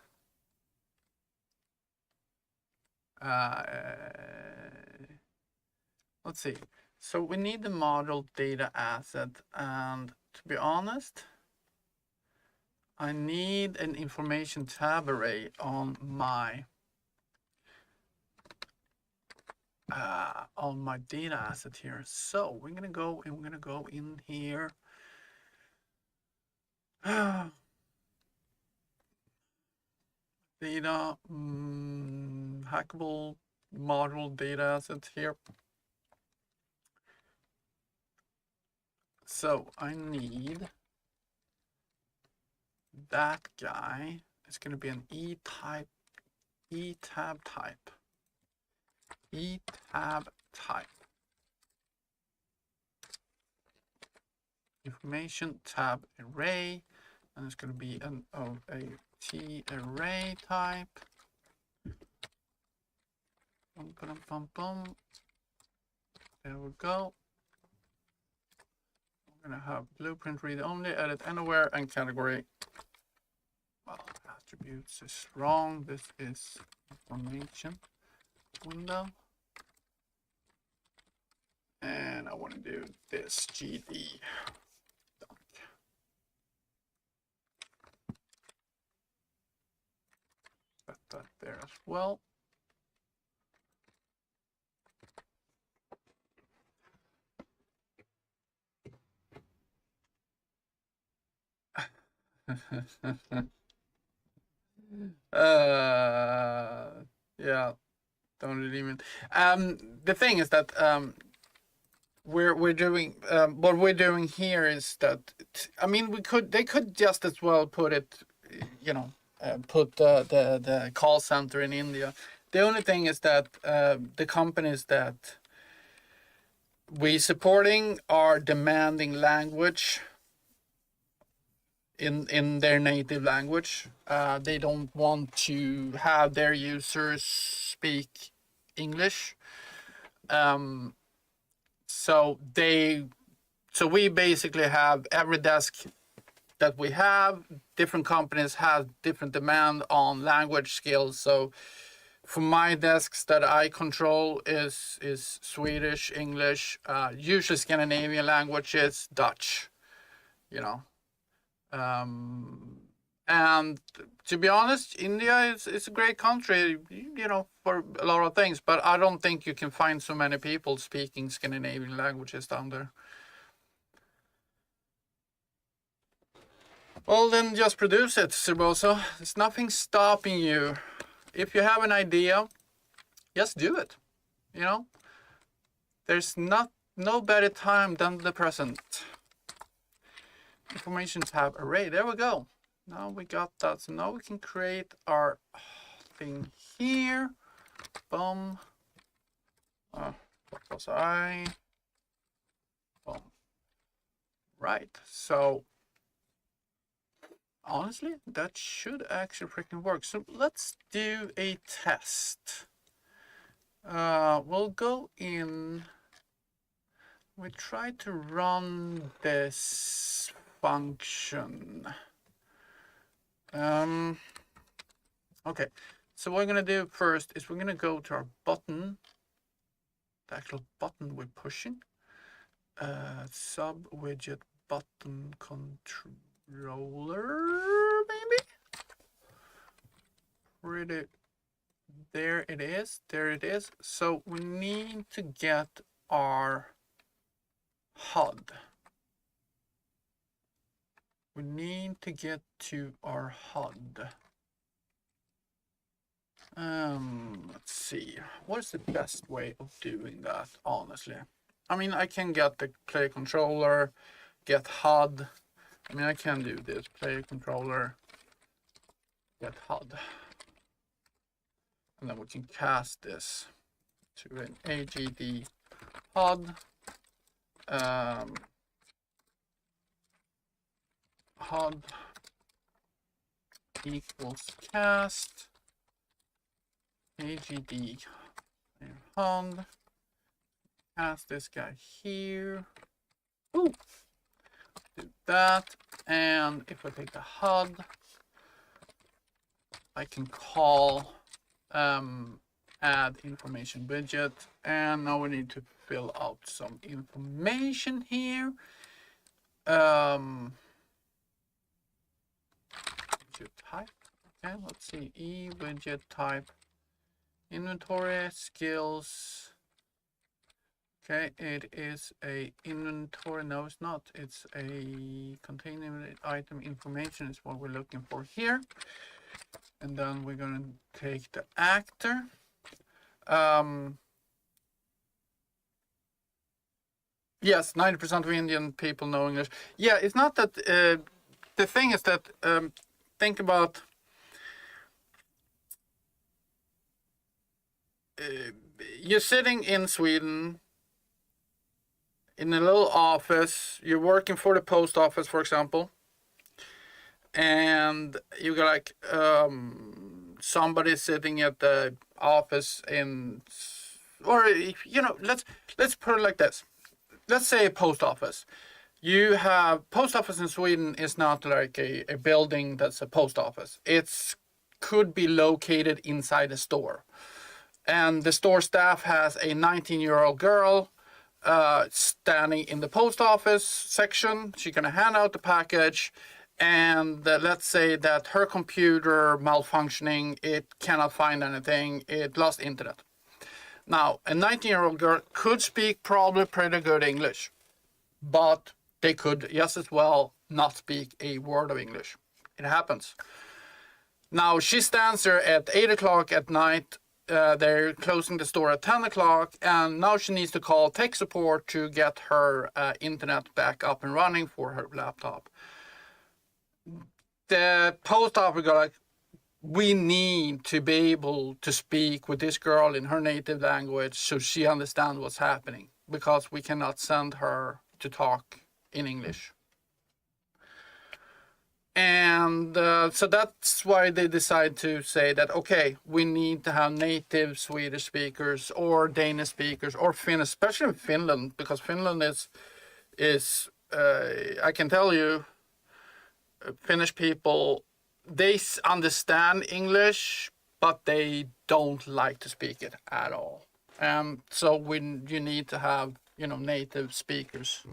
let's see. So we need the module data asset, and to be honest, I need an information tab array on my data asset here. So we're gonna go in here. Data hackable module data asset here. So I need that guy. It's going to be an E-tab type. E-tab type. Information tab array, and it's going to be a T array type. There we go. We're going to have blueprint read only, edit anywhere, and category. Well, attributes is wrong. This is information window. And I want to do this GD. Put that there as well. Yeah, don't really even. The thing is that we're doing what we're doing here is that I mean they could just as well put it, you know, put the call center in India. The only thing is that the companies that we supporting are demanding language in their native language. They don't want to have their users speak English. So we basically have every desk that we have, different companies have different demand on language skills. So for my desks that I control is Swedish, English, usually Scandinavian languages, Dutch, you know. And to be honest, India is a great country, you know, for a lot of things, but I don't think you can find so many people speaking Scandinavian languages down there. Well, then just produce it, Sirboso. There's nothing stopping you. If you have an idea, just do it, you know. There's no better time than the present. Information tab array, there we go. Now we got that, so now we can create our thing here. Boom. What was I? Boom. Right, so honestly, that should actually freaking work. So let's do a test. We'll go in. We try to run this function. Okay, so what we're gonna do first is we're gonna go to our button, the actual button we're pushing, sub widget button controller, maybe. Pretty. There it is. There it is. So we need to get our HUD. We need to get to our HUD. Let's see. What's the best way of doing that, honestly? I mean, I can get the player controller, get HUD. I mean, I can do this. Player controller, get HUD. And then we can cast this to an AGD HUD. HUD equals cast AGD HUD. Cast this guy here. Ooh. Do that. And if I take the HUD, I can call add information widget, and now we need to fill out some information here. Widget type. Okay, let's see. Widget type. Inventory skills. Okay, it is a inventory. No, it's not. It's a container item information is what we're looking for here. And then we're going to take the actor. Yes, 90% of Indian people know English. Yeah, it's not that. The thing is that think about you're sitting in Sweden in a little office. You're working for the post office, for example, and you got like somebody sitting at the office in, or you know, let's put it like this. Let's say a post office. You have post office in Sweden is not like a building that's a post office. It's could be located inside a store. And the store staff has a 19-year-old girl standing in the post office section. She's going to hand out the package. And let's say that her computer malfunctioning, it cannot find anything, it lost internet. Now, a 19-year-old girl could speak probably pretty good English, but they could just as well not speak a word of English. It happens. Now, she stands there at 8 o'clock at night. They're closing the store at 10 o'clock, and now she needs to call tech support to get her internet back up and running for her laptop. The post office got like, we need to be able to speak with this girl in her native language so she understands what's happening, because we cannot send her to talk in English. And so that's why they decide to say that, okay, we need to have native Swedish speakers or Danish speakers or Finnish, especially in Finland, because Finland is I can tell you, Finnish people, they understand English, but they don't like to speak it at all. So you need to have, you know, native speakers.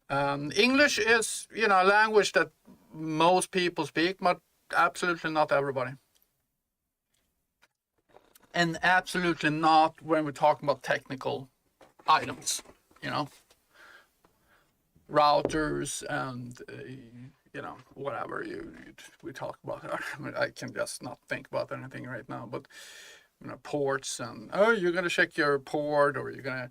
English is, you know, a language that most people speak, but absolutely not everybody. And absolutely not when we're talking about technical items, you know, routers and you know, whatever we talk about. I mean, I can just not think about anything right now, but you know, ports and you're gonna check your port, or you're gonna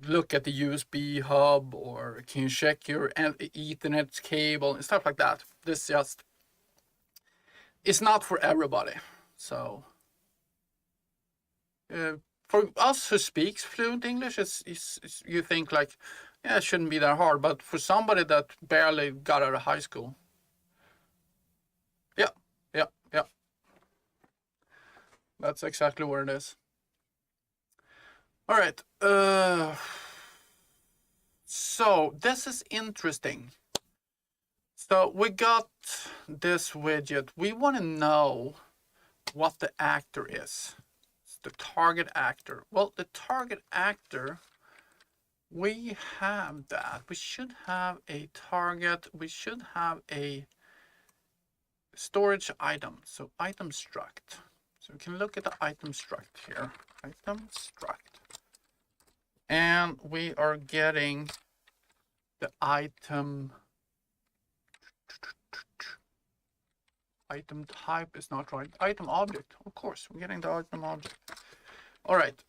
look at the USB hub, or can you check your Ethernet cable and stuff like that. This just it's not for everybody. So for us who speaks fluent English, it's you think like, yeah, it shouldn't be that hard, but for somebody that barely got out of high school, yeah, that's exactly what it is. All right. So this is interesting. So we got this widget. We want to know what the actor is. It's the target actor. Well, the target actor, we have that. We should have a target. We should have a storage item. So item struct. So we can look at the item struct here. Item struct. And we are getting the item type is not right. Item object, of course, we're getting the item object. All right,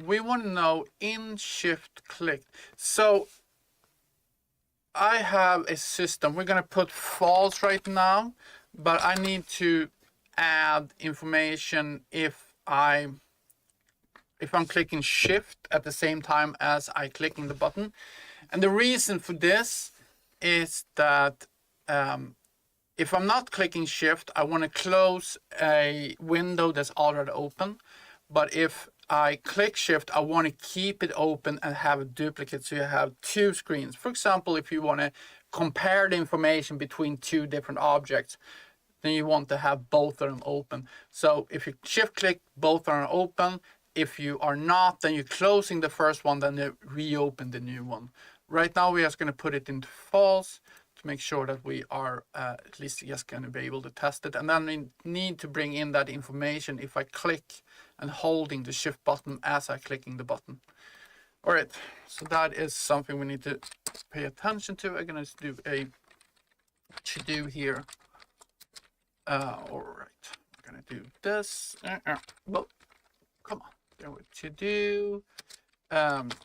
we want to know in shift click. So I have a system. We're going to put false right now, but I need to add information if I'm clicking shift at the same time as I clicking the button. And the reason for this is that if I'm not clicking shift, I want to close a window that's already open. But if I click shift, I want to keep it open and have a duplicate, so you have two screens. For example, if you want to compare the information between two different objects, then you want to have both of them open. So if you shift click, both are open. If you are not, then you're closing the first one, then you reopen the new one. Right now we're just going to put it into false to make sure that we are at least just going to be able to test it. And then we need to bring in that information if I click and holding the shift button as I clicking the button. All right, so that is something we need to pay attention to. I'm going to do a to do here. All right, I'm going to do this. Well, come on. There we to do.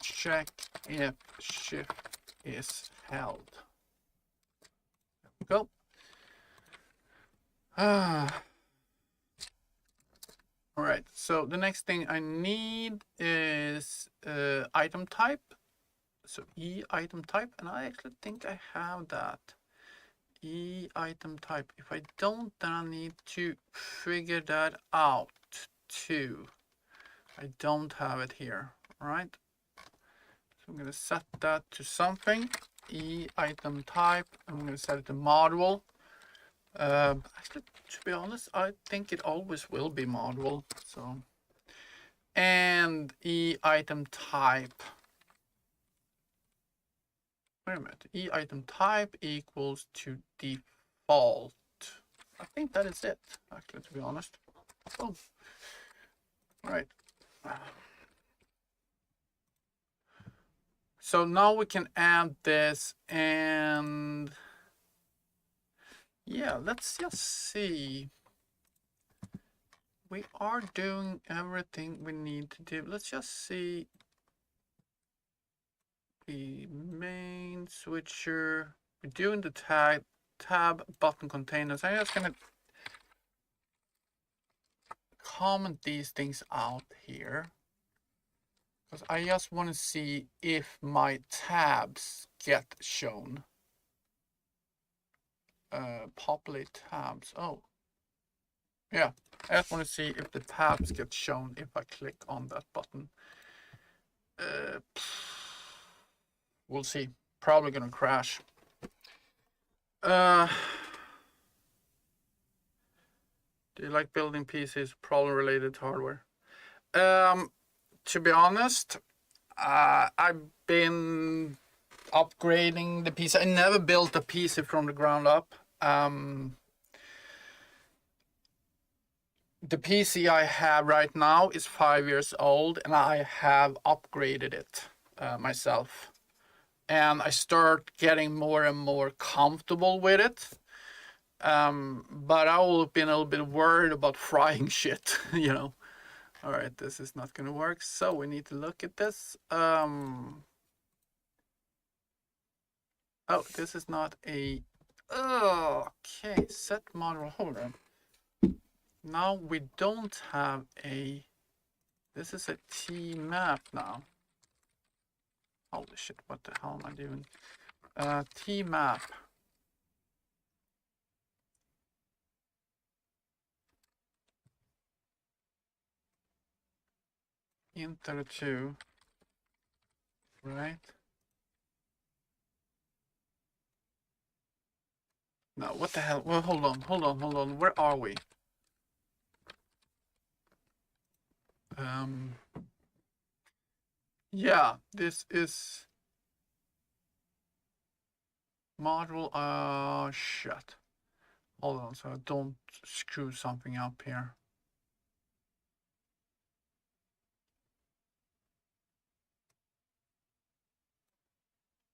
Check if shift is held. There we go. All right, so the next thing I need is item type. So E item type, and I actually think I have that. E item type. If I don't, then I need to figure that out too. I don't have it here, all right? So I'm going to set that to something. E item type. I'm going to set it to module. Actually, to be honest, I think it always will be module. So, and E item type. Wait a minute. E item type equals to default. I think that is it, actually, to be honest. Oh, all right. So now we can add this, and yeah, let's just see. We are doing everything we need to do. Let's just see the main switcher. We're doing the tab button containers. I'm just gonna comment these things out here, because I just want to see if my tabs get shown. Populate tabs. Oh, yeah. I just want to see if the tabs get shown if I click on that button. We'll see. Probably gonna crash. Do you like building PCs? Problem related to hardware. To be honest, I've been upgrading the PC. I never built a PC from the ground up. The PC I have right now is 5 years old, and I have upgraded it myself. And I start getting more and more comfortable with it. But I will have been a little bit worried about frying shit, you know. All right, this is not going to work. So we need to look at this. Oh, this is not a... Okay, set model. Hold on. Now we don't have a... This is a T map now. Holy shit, what the hell am I doing? T map. Enter 2. Right? No, what the hell? Well, hold on. Where are we? Yeah, this is module. Shit. Hold on, so I don't screw something up here.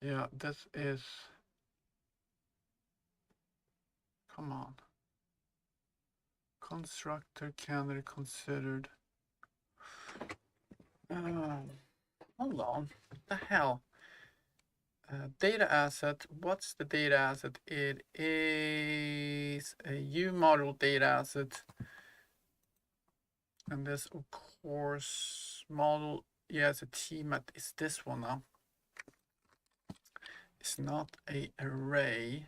Yeah, this is. Come on. Constructor candidate considered. Hold on. What the hell? Data asset. What's the data asset? It is a U module data asset. And this, of course, model. Yeah, it's a TMAT. It's this one now. It's not a array.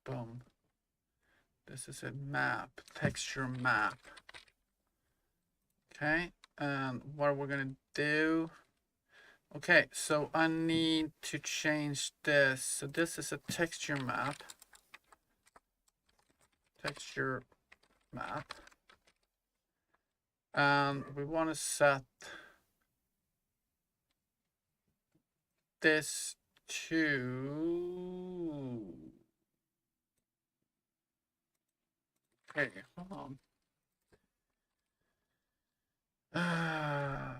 Boom. This is a map, texture map. Okay, and what we're gonna do. Okay, so I need to change this. So this is a texture map. texture map. And we want to set this to... Okay, hold on. I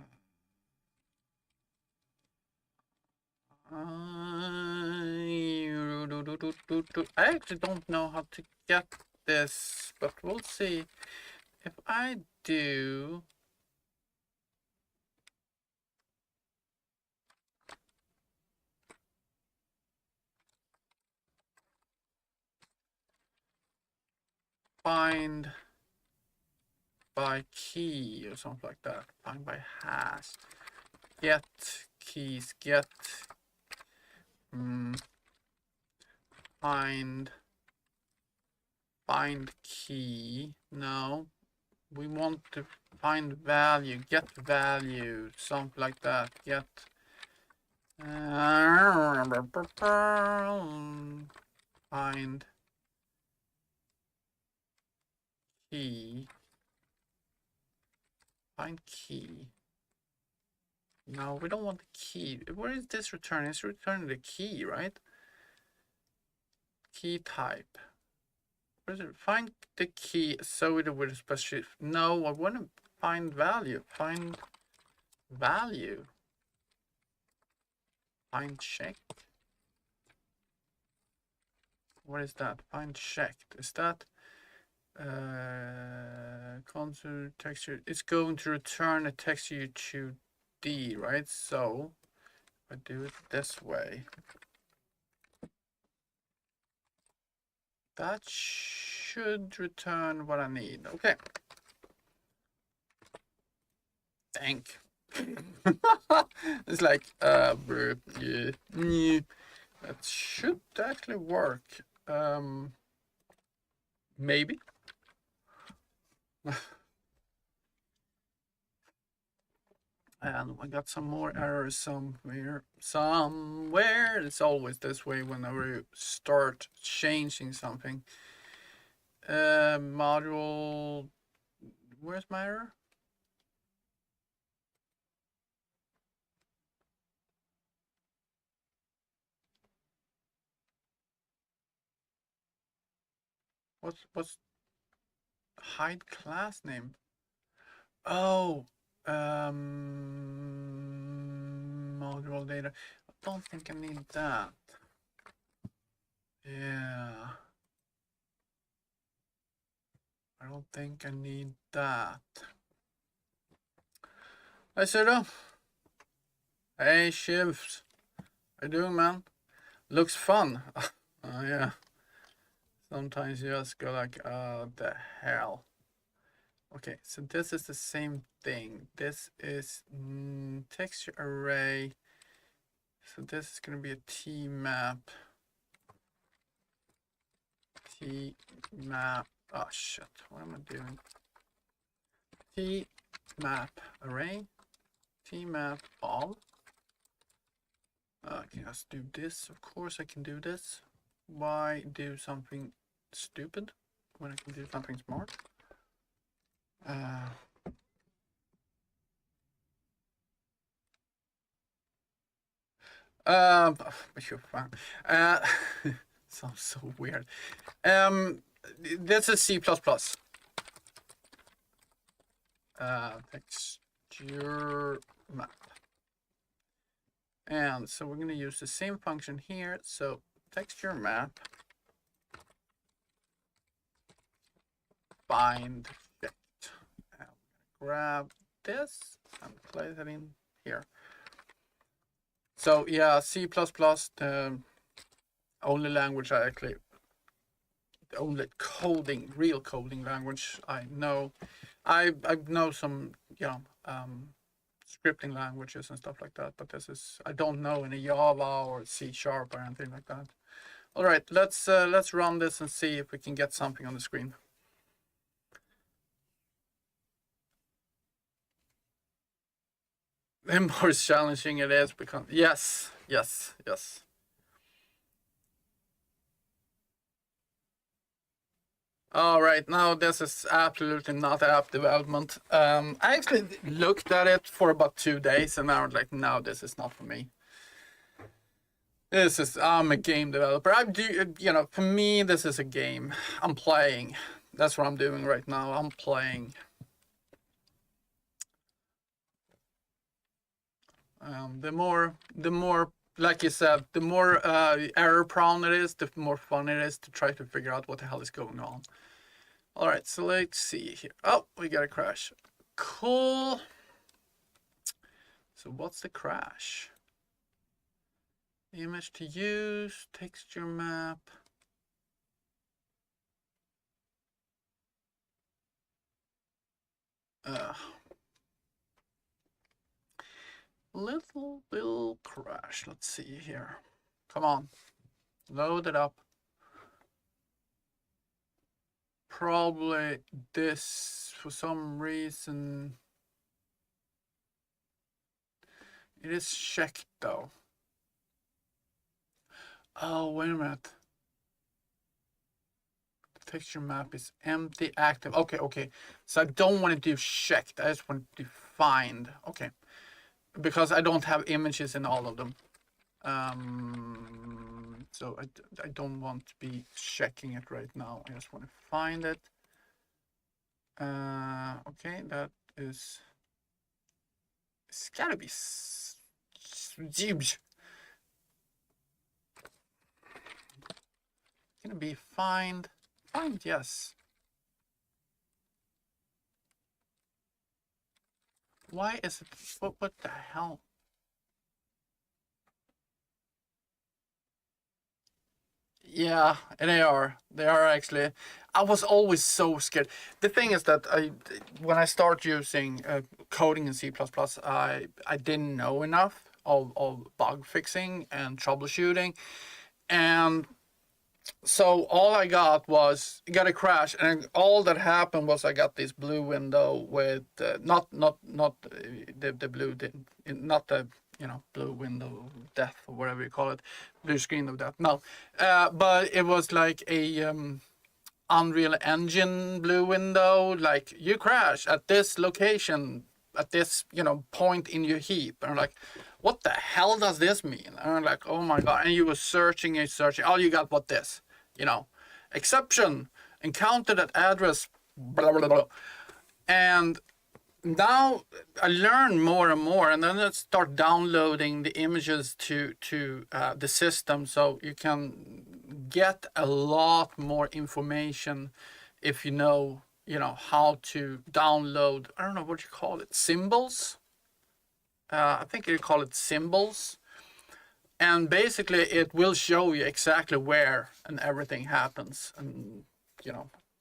actually don't know how to get this, but we'll see. If I do find by key or something like that, find by hash, get keys, get find key. No, we want to find value, get value, something like that. Get find key. Find key. No, we don't want the key. Where is this return? It's returning the key, right? Key type. Where is it? Find the key associated with a specific. No, I want to find value. Find value. Find checked. What is that? Find checked. Is that contour texture? It's going to return a texture you choose D, right? So if I do it this way, that should return what I need. Okay. Thank. It's like yeah. That should actually work. Maybe. And I got some more errors somewhere. It's always this way whenever you start changing something. Module. Where's my error? What's hide class name? Oh, module data. I don't think I need that. Yeah. I don't think I need that. Hi, Sudo. Hey, Shivs. How you doing, man? Looks fun. Oh, yeah. Sometimes you just go like, the hell. Okay, so this is the same thing. This is texture array. So this is going to be a T map. T map. Oh shit, what am I doing? T map array. T map all. Okay, let's do this. Of course I can do this. Why do something stupid when I can do something smart? You're fine. Sounds so weird. This is C++. Texture map. And so we're going to use the same function here. So texture map find checked. And we're going to grab this and place it in here. So yeah, C++, the only language I actually, the only coding, real coding language I know. I know some, you know, scripting languages and stuff like that, but this is, I don't know any Java or C# or anything like that. All right, let's run this and see if we can get something on the screen. The more challenging it is, because yes. All right, now this is absolutely not app development. I actually looked at it for about 2 days, and I was like, no, this is not for me. I'm a game developer. I do, for me, this is a game. I'm playing. That's what I'm doing right now. I'm playing. The more, like you said, the more error prone it is, the more fun it is to try to figure out what the hell is going on. All right, so let's see here. Oh, we got a crash. Cool. So what's the crash? Image to use, texture map. Little crash. Let's see here. Come on, load it up. Probably this, for some reason. It is checked though. Oh, wait a minute. The texture map is empty, active. Okay. So I don't want to do checked. I just want to find. Okay. Because I don't have images in all of them. So I don't want to be checking it right now. I just want to find it. Okay, that is. It's gotta be. Gonna be find. Find, yes. Why is it? What the hell? Yeah, they are. They are actually. I was always so scared. The thing is that when I start using coding in C++, I didn't know enough of bug fixing and troubleshooting, and so all I got was got a crash, and all that happened was I got this blue window with not the blue, not the blue window of death or whatever you call it, blue screen of death. No, but it was like a Unreal Engine blue window, like you crash at this location at this point in your heap, and I'm like, what the hell does this mean? And I'm like, oh my god. And you were searching and searching, all you got was this, exception encountered at address blah blah blah. And now I learn more and more, and then I start downloading the images to the system, so you can get a lot more information if you know how to download. I don't know what you call it, symbols. I think you call it symbols, and basically it will show you exactly where and everything happens. And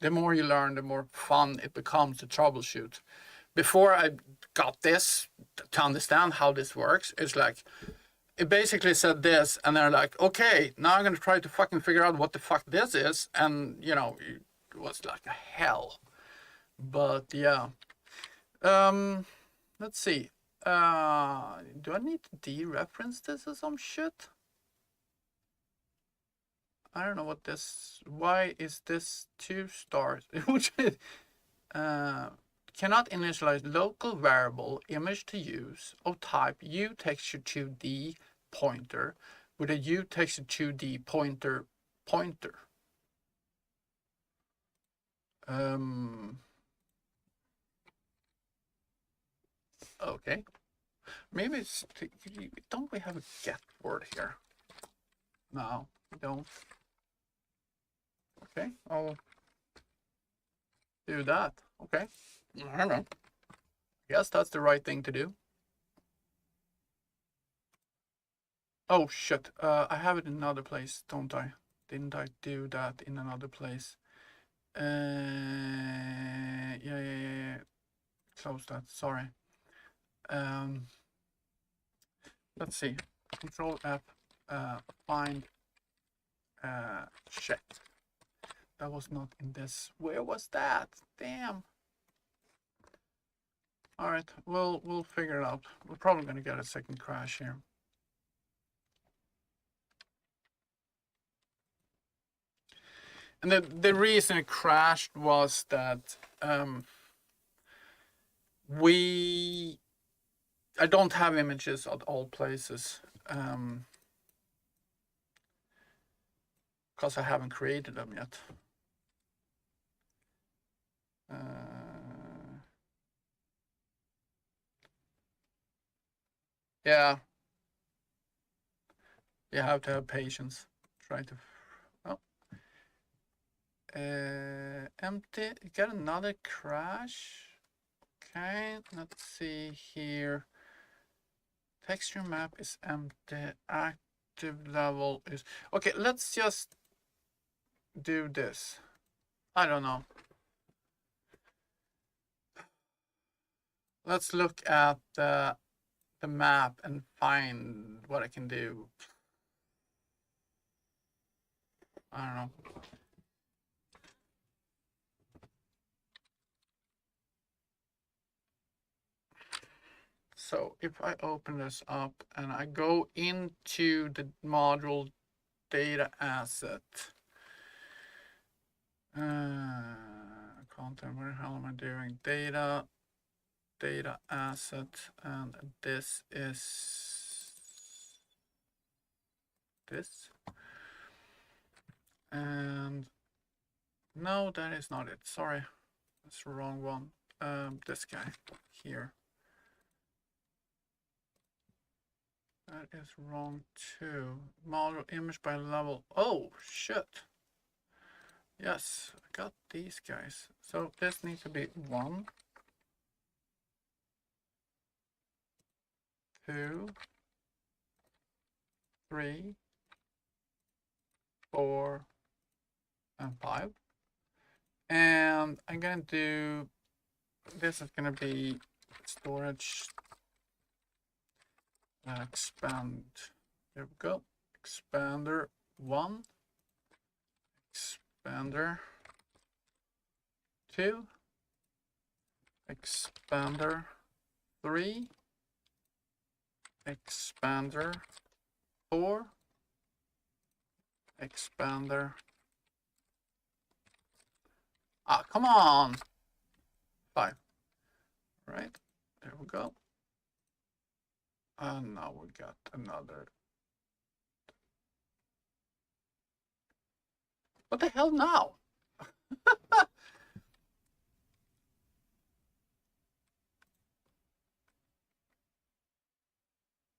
the more you learn, the more fun it becomes to troubleshoot. Before I got this to understand how this works, it's like it basically said this, and they're like, okay, now I'm gonna try to fucking figure out what the fuck this is, and it was like a hell. But yeah, let's see. Do I need to dereference this or some shit? I don't know what this. Why is this 2 stars? Which cannot initialize local variable image to use of type uTexture2D pointer with a uTexture2D pointer. Okay. Maybe it's. Don't we have a get word here? No, we don't. Okay, I'll do that. Okay. I don't know. I guess that's the right thing to do. Oh shit. I have it in another place, don't I? Didn't I do that in another place? Yeah. Close that. Sorry. Let's see. Control F. Find. Check. That was not in this. Where was that? Damn. All right. We'll figure it out. We're probably gonna get a second crash here. And the reason it crashed was that I don't have images at all places because I haven't created them yet. Yeah, you have to have patience. Try to. Oh, empty. You got another crash. Okay, let's see here. Texture map is empty. Active level is okay. Let's just do this. I don't know. Let's look at the map and find what I can do. I don't know. So if I open this up and I go into the module data asset, content, where the hell am I doing? Data asset, and this is this. And no, that is not it. Sorry, that's the wrong one. This guy here. That is wrong too. Model image by level. Oh, shit. Yes, I got these guys. So this needs to be 1, 2, 3, 4, and 5. And I'm gonna do, this is gonna be storage expand. There we go. Expander 1. Expander 2. Expander 3. Expander 4. Expander. Ah, come on. 5. Right. There we go. And now we got another. What the hell now?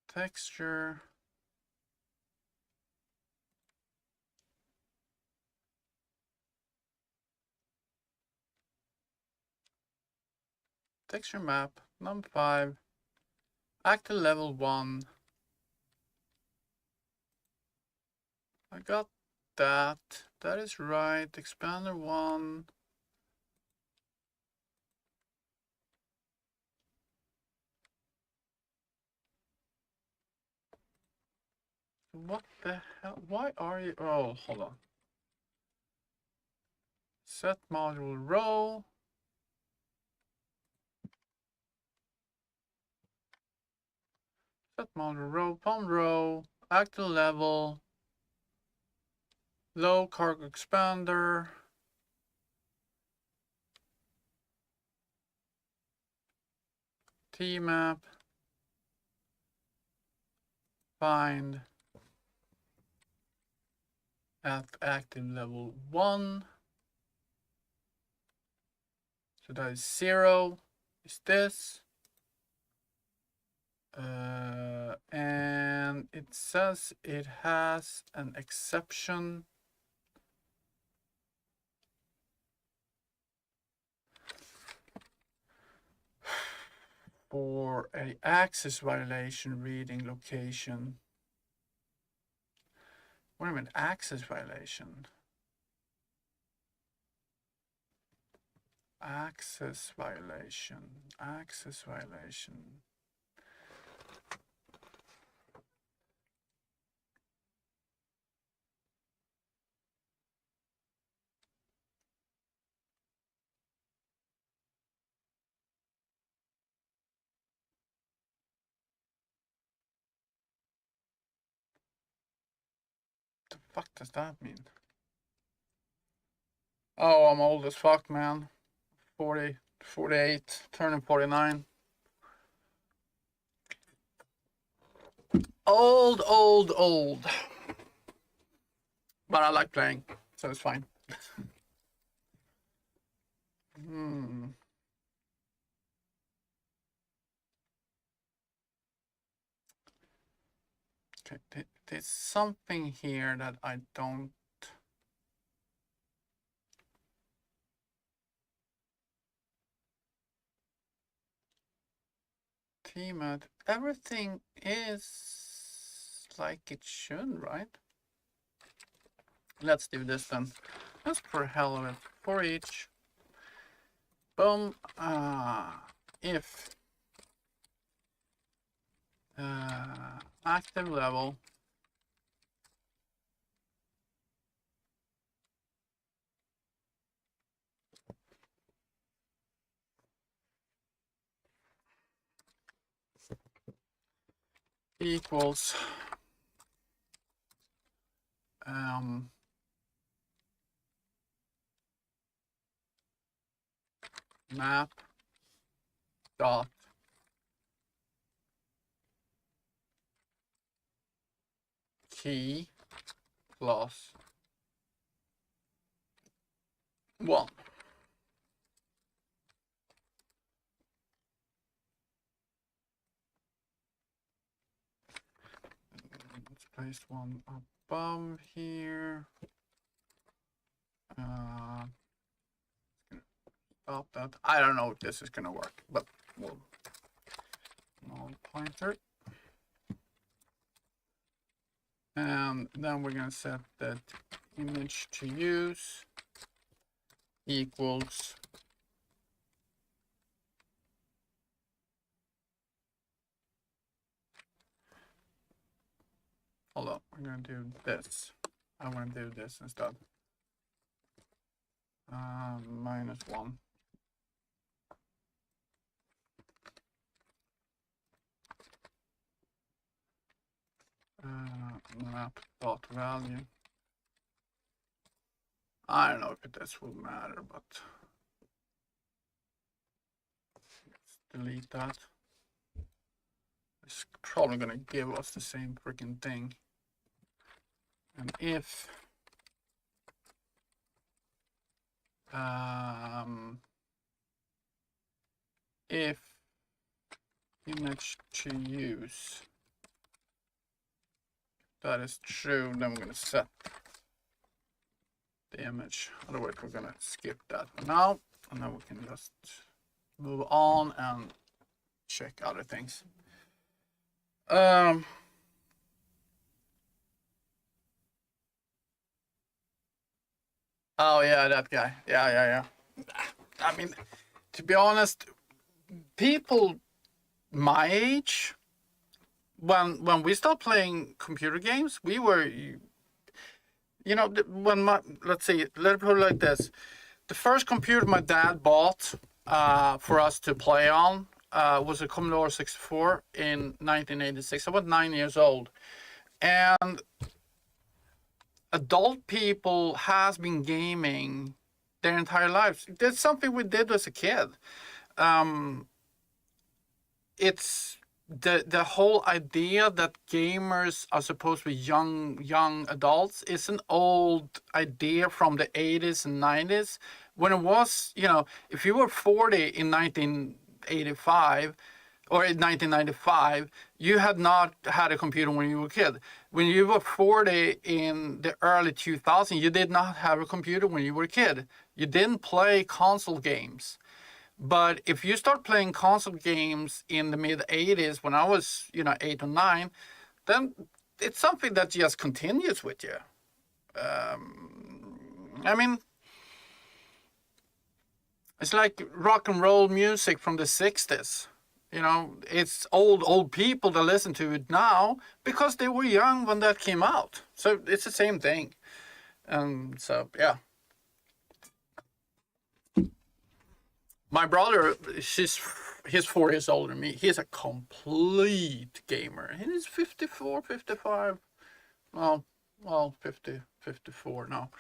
Texture. Texture map, num5, actor level 1. I got that. That is right. Expander 1. What the hell? Why are you? Oh, hold on. Set module row. Set module row, POM row, actor level, low cargo expander. Tmap. Find at active level 1. So that is 0. Is this. And it says it has an exception for a access violation reading location. Wait a minute, access violation. Access violation. Access violation. What the fuck does that mean? Oh, I'm old as fuck, man. 40, 48, turning 49. Old, old, old. But I like playing, so it's fine. Hmm. Okay, there's something here that I don't. Team, everything is like it should, right? Let's do this then. Just for hell of it. For each. Boom. If active level equals map dot key plus 1. Let's place one above here. Stop that. I don't know if this is gonna work, but we'll null pointer. And then we're gonna set that image to use equals hold on, we're gonna do this. I want to do this instead. -1. Map dot value. I don't know if this will matter, but let's delete that. It's probably gonna give us the same freaking thing. And if image to use that is true, then we're gonna set the image. Otherwise, we're gonna skip that for now, and then we can just move on and check other things. Oh yeah, that guy. Yeah. I mean, to be honest, people my age, when we started playing computer games, we were, when let's put it like this, the first computer my dad bought for us to play on was a Commodore 64 in 1986. I was 9 years old, and adult people has been gaming their entire lives. That's something we did as a kid. It's the whole idea that gamers are supposed to be young adults is an old idea from the 80s and 90s, when it was, if you were 40 in 1985 or in 1995, you had not had a computer when you were a kid. When you were 40 in the early 2000s, you did not have a computer when you were a kid. You didn't play console games. But if you start playing console games in the mid 80s, when I was, 8 or 9, then it's something that just continues with you. I mean, it's like rock and roll music from the 60s. It's old people that listen to it now because they were young when that came out. So it's the same thing. So, yeah. My brother, he's 4 years older than me. He's a complete gamer. He's 54, 55. Well, 50, 54 now.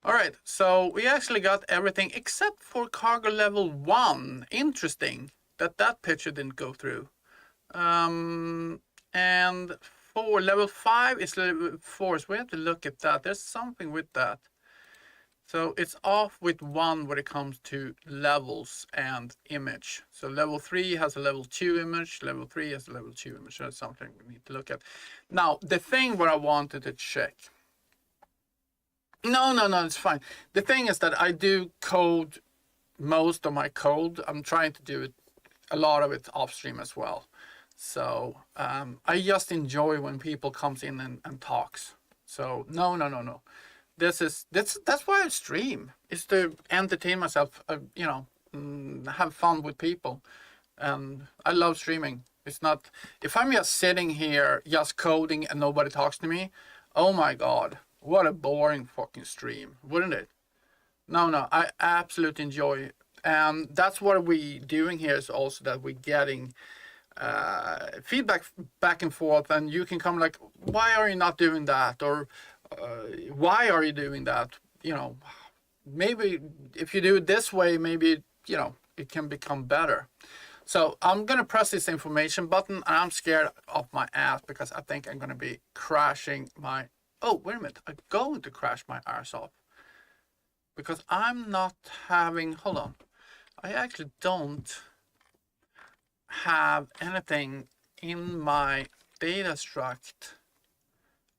All right, so we actually got everything except for cargo level 1. Interesting that that picture didn't go through. And for level 5 is level 4, so we have to look at that. There's something with that. So it's off with 1 when it comes to levels and image. So level 3 has a level 2 image, level 3 has a level 2 image. So that's something we need to look at. Now, the thing what I wanted to check. No, it's fine. The thing is that I do code most of my code. I'm trying to do it, a lot of it off stream as well. So I just enjoy when people comes in and talks. So no. That's why I stream, is to entertain myself, have fun with people. And I love streaming. It's not, if I'm just sitting here just coding and nobody talks to me, oh my god, what a boring fucking stream, wouldn't it? No, I absolutely enjoy it. And that's what we doing here, is also that we're getting feedback back and forth, and you can come like, why are you not doing that, or why are you doing that, maybe if you do it this way, maybe it can become better. So I'm gonna press this information button, and I'm scared of my ass because I think I'm gonna be crashing my, oh wait a minute, I'm going to crash my arse off because I'm not having, hold on, I actually don't have anything in my data struct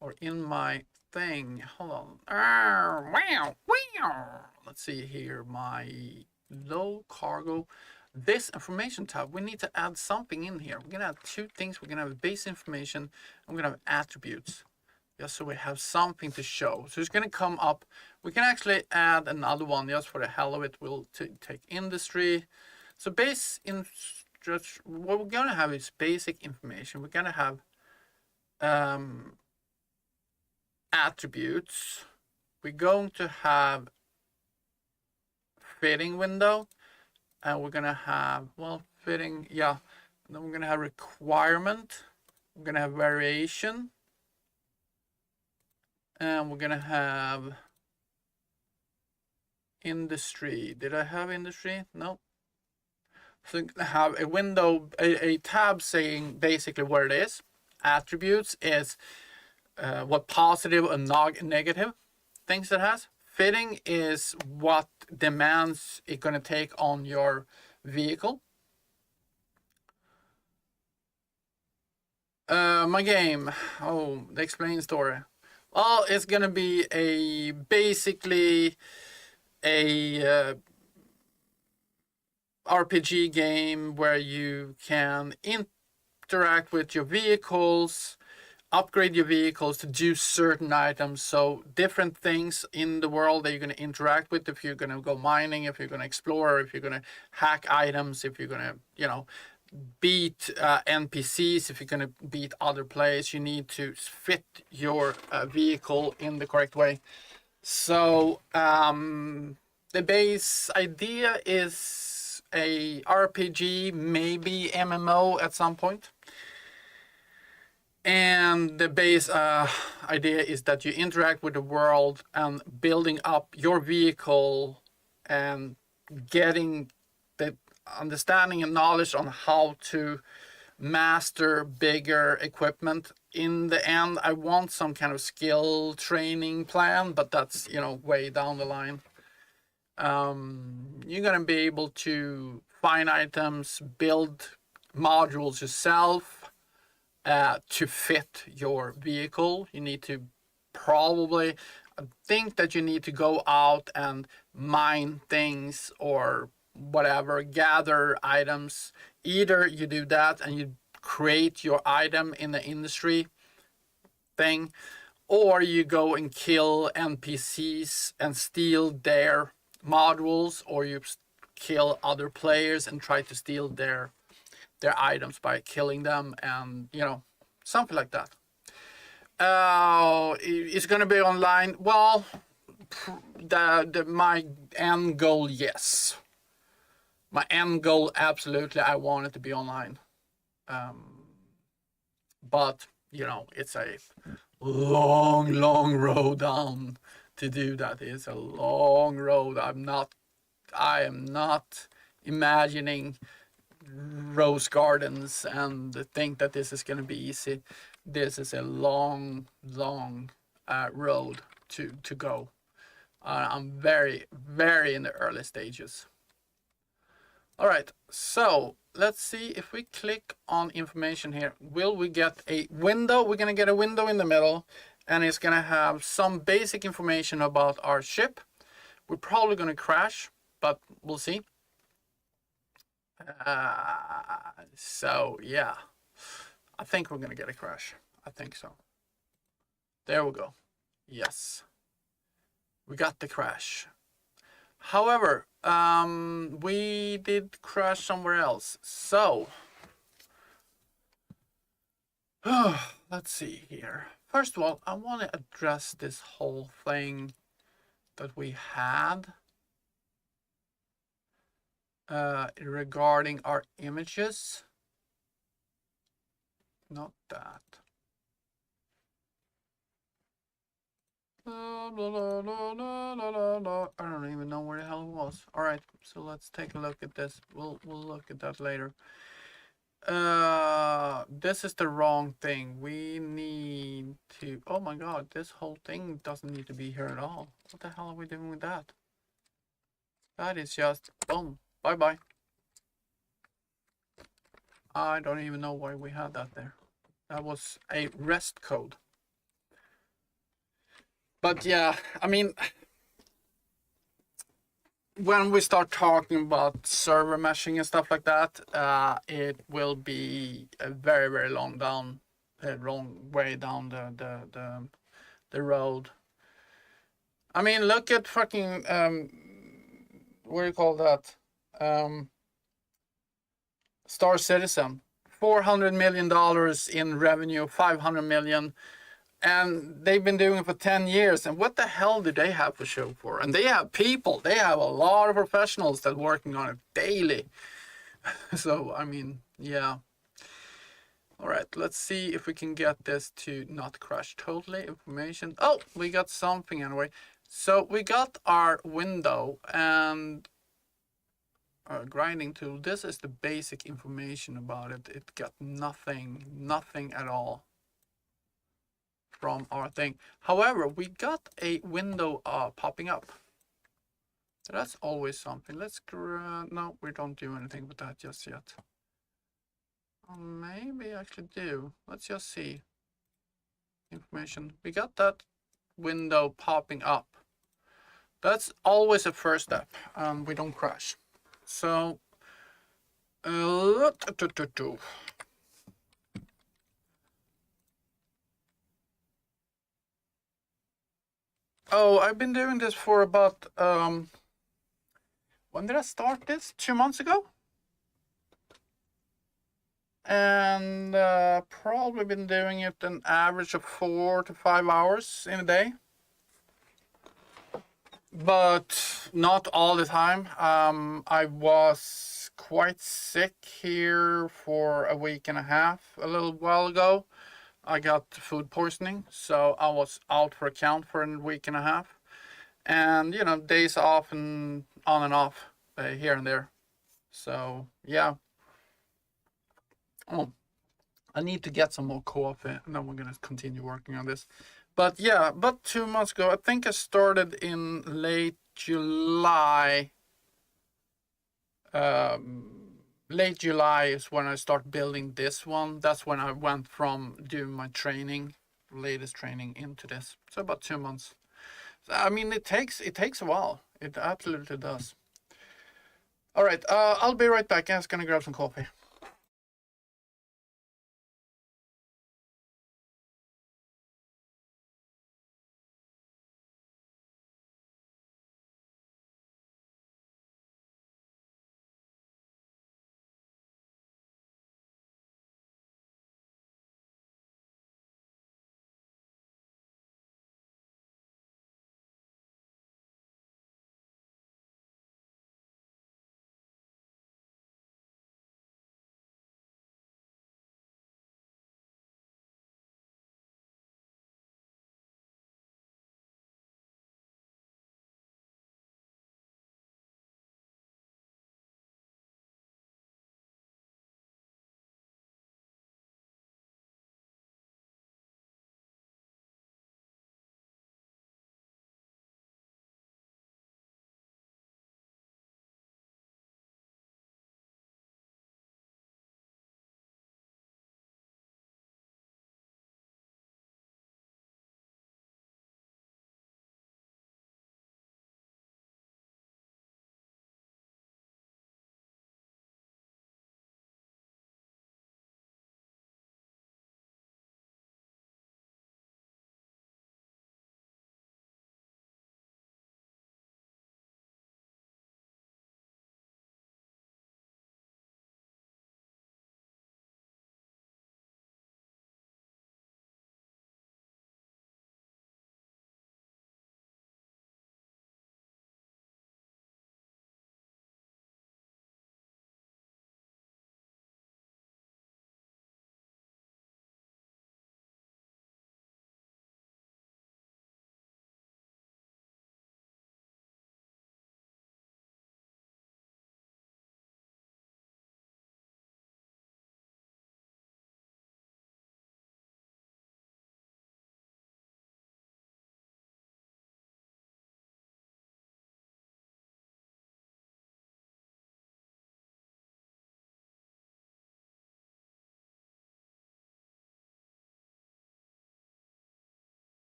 or in my thing. Hold on. Wow. Let's see here. My low cargo. This information tab. We need to add something in here. We're gonna have 2 things. We're gonna have base information. I'm gonna have attributes. Just so we have something to show. So it's gonna come up. We can actually add another one just for the hell of it. We'll take industry. So base in what we're gonna have is basic information. We're gonna have attributes. We're going to have fitting window, and we're gonna have, well, fitting, yeah. And then we're gonna have requirement. We're gonna have variation, and we're gonna have industry. Did I have industry? No. So I have a window, a tab saying basically what it is. Attributes is what positive and negative things it has. Fitting is what demands it's going to take on your vehicle. My game, the explain story. Well, it's going to be basically a RPG game where you can interact with your vehicles, upgrade your vehicles to do certain items. So different things in the world that you're going to interact with. If you're going to go mining, if you're going to explore, if you're going to hack items, if you're going to, beat NPCs, if you're going to beat other players, you need to fit your vehicle in the correct way. So the base idea is a RPG, maybe MMO at some point. And the base idea is that you interact with the world and building up your vehicle and getting the understanding and knowledge on how to master bigger equipment. In the end, I want some kind of skill training plan, but that's, way down the line. You're going to be able to find items, build modules yourself, to fit your vehicle. You need to probably, I think that you need to go out and mine things or whatever, gather items. Either you do that and you create your item in the industry thing, or you go and kill NPCs and steal their modules, or you kill other players and try to steal their items by killing them, and something like that. It's gonna be online. Well, my end goal, yes. My end goal, absolutely, I want it to be online. But it's a long road down to do that. It's a long road. I am not imagining rose gardens and think that this is going to be easy. This is a long, long road to go. I'm very, very in the early stages. All right, so let's see if we click on information here. Will we get a window? We're going to get a window in the middle, and it's going to have some basic information about our ship. We're probably going to crash, but we'll see. So yeah, I think we're going to get a crash. I think so. There we go. Yes, we got the crash. However, we did crash somewhere else. So, let's see here. First of all, I want to address this whole thing that we had regarding our images. Not that. I don't even know where the hell it was. All right, so let's take a look at this. We'll look at that later. This is the wrong thing. We need to. Oh my God, this whole thing doesn't need to be here at all. What the hell are we doing with that? That is just boom. Bye bye. I don't even know why we had that there. That was a REST code. But yeah, I mean, when we start talking about server meshing and stuff like that, it will be a very, very long way down the road. I mean, look at fucking what do you call that? Star Citizen, $400 million in revenue, 500 million. And they've been doing it for 10 years. And what the hell do they have to show for? And they have people. They have a lot of professionals that are working on it daily. So, I mean, yeah. All right, let's see if we can get this to not crash totally. Information. Oh, we got something anyway. So we got our window and grinding tool. This is the basic information about it. It got nothing at all from our thing. However, we got a window popping up. So that's always something. Let's no, we don't do anything with that just yet. Maybe I should do. Let's just see. Information. We got that window popping up. That's always a first step. We don't crash. So oh, I've been doing this for about when did I start this? 2 months ago? And probably been doing it an average of 4 to 5 hours in a day. But not all the time. I was quite sick here for a week and a half a little while ago. I got food poisoning, so I was out for account for a week and a half. And, you know, days off and on and off here and there. So, yeah. Oh, I need to get some more coffee, and then we're going to continue working on this. But yeah, about 2 months ago, I think I started in late July. Late July is when I start building this one. That's when I went from doing my training, latest training, into this. So about 2 months. So, I mean, it takes a while. It absolutely does. All right, I'll be right back. I'm just gonna grab some coffee.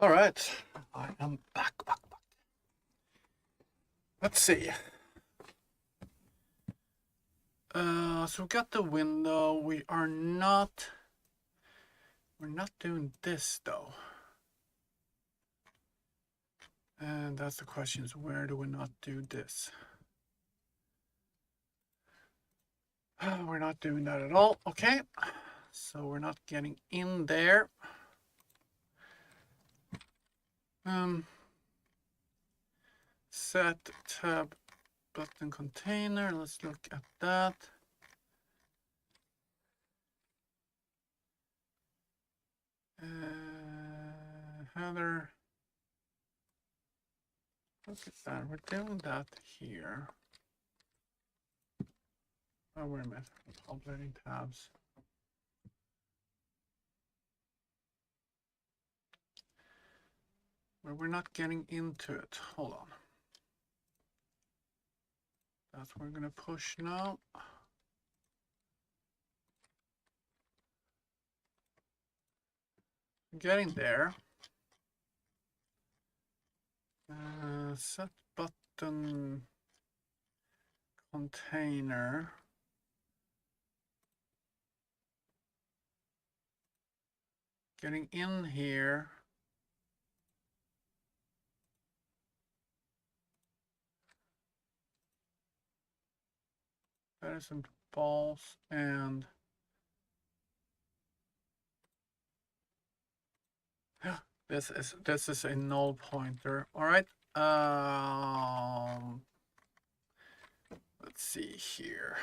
All right, I am back. Let's see. So we got the window. We're not doing this though. And that's the question, is where do we not do this? We're not doing that at all. Okay, so we're not getting in there. Set tab button container. Let's look at that. Header. Look at that. We're doing that here. Oh, wait a minute. Uploading tabs. Where we're not getting into it. Hold on. That's what we're going to push now. Getting there. Set button container. Getting in here. That isn't false, and this is a null pointer. All right. Let's see here.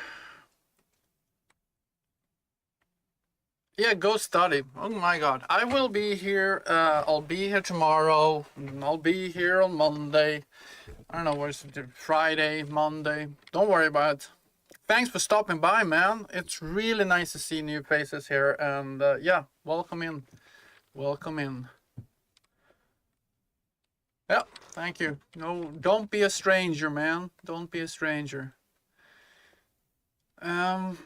Yeah, go study. Oh my God, I will be here. I'll be here tomorrow. I'll be here on Monday. I don't know what's Friday, Monday. Don't worry about it. Thanks for stopping by, man. It's really nice to see new faces here, and yeah, welcome in. Welcome in. Yeah, thank you. No, don't be a stranger, man. Don't be a stranger. So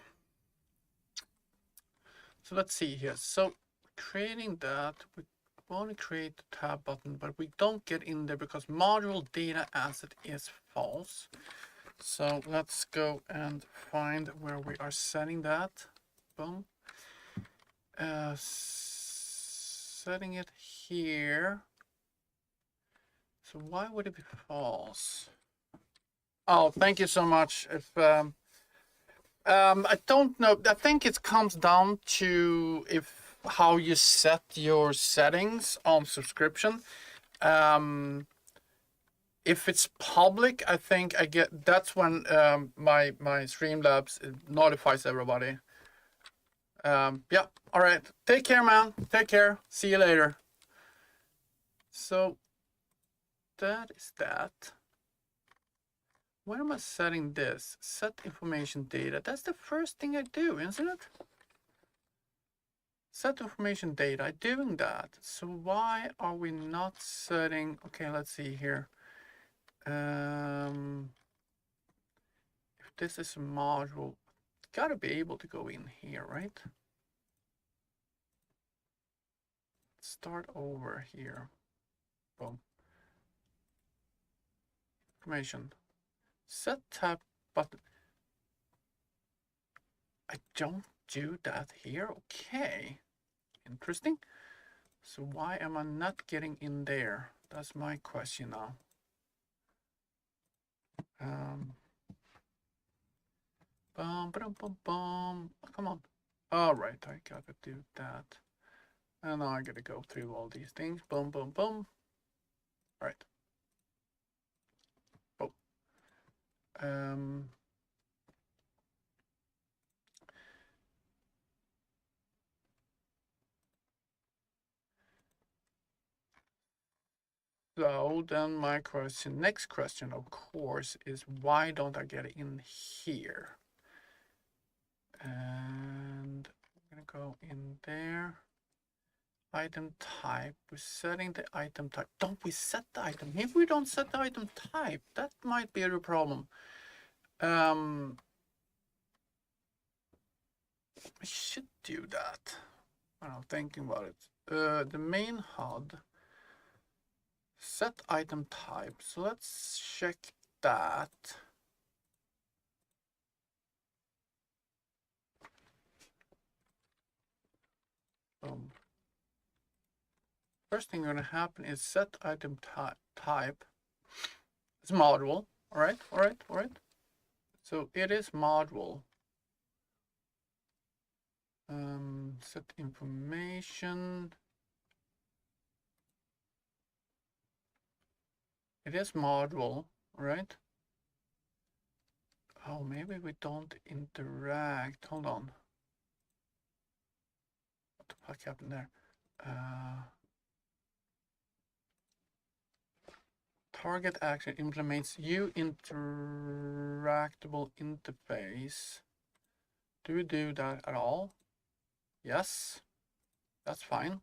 let's see here. So creating that, we want to create the tab button, but we don't get in there because module data asset is false. So let's go and find where we are setting that. Boom. Setting it here. So why would it be false? Oh, thank you so much. If I don't know. I think it comes down to how you set your settings on subscription. If it's public, I think that's when my Streamlabs notifies everybody. Yeah. All right. Take care, man. Take care. See you later. So that is that. Where am I setting this? Set information data. That's the first thing I do, isn't it? Set information data. I'm doing that. So why are we not setting? Okay, let's see here. If this is a module, gotta be able to go in here, right? Start over here. Boom. Information. Set tab button. I don't do that here. Okay. Interesting. So why am I not getting in there? That's my question now. Come on. All right, I gotta do that. And now I gotta go through all these things. Boom. All right. Boom. So then my question, next question, of course, is why don't I get in here? And I'm gonna go in there. Item type. We're setting the item type. Don't we set the item? If we don't set the item type, that might be a problem. I should do that. I'm thinking about it. The main HUD. Set item type. So let's check that. First thing going to happen is set item type. It's module. All right. So it is module. Set information. It is module, right? Oh, maybe we don't interact. Hold on. What the fuck happened there? Target action implements U interactable interface. Do we do that at all? Yes, that's fine.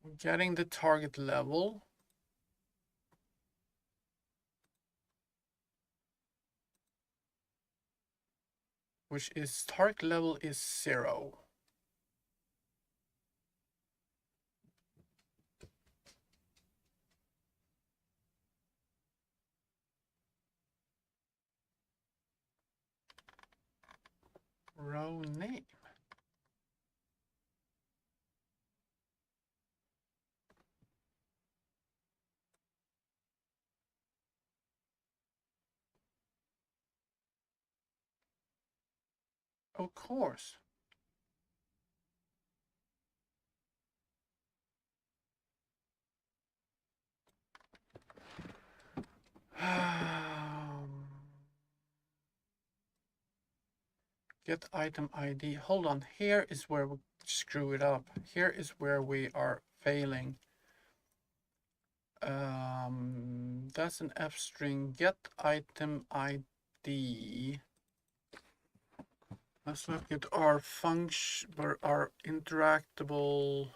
We're getting the target level. Which is target level is 0. Row name. Of course. Get item ID. Hold on. Here is where we screw it up. Here is where we are failing. That's an F string. Get item ID. Let's look at our function, our interactable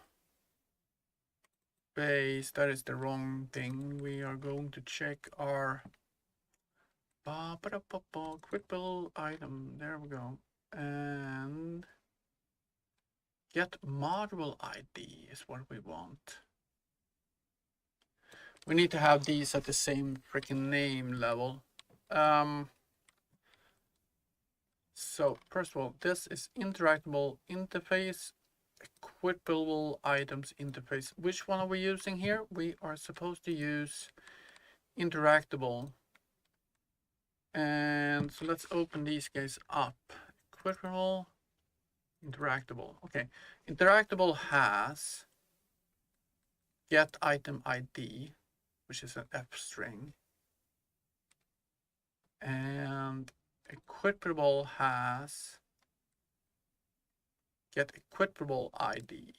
base. That is the wrong thing. We are going to check our critical item. There we go. And get module ID is what we want. We need to have these at the same freaking name level. So first of all, this is interactable interface, equipable items interface. Which one are we using here? We are supposed to use interactable. And so let's open these guys up. Equipable, interactable. Okay, interactable has get item ID, which is an F string. And equipable has get equipable ID.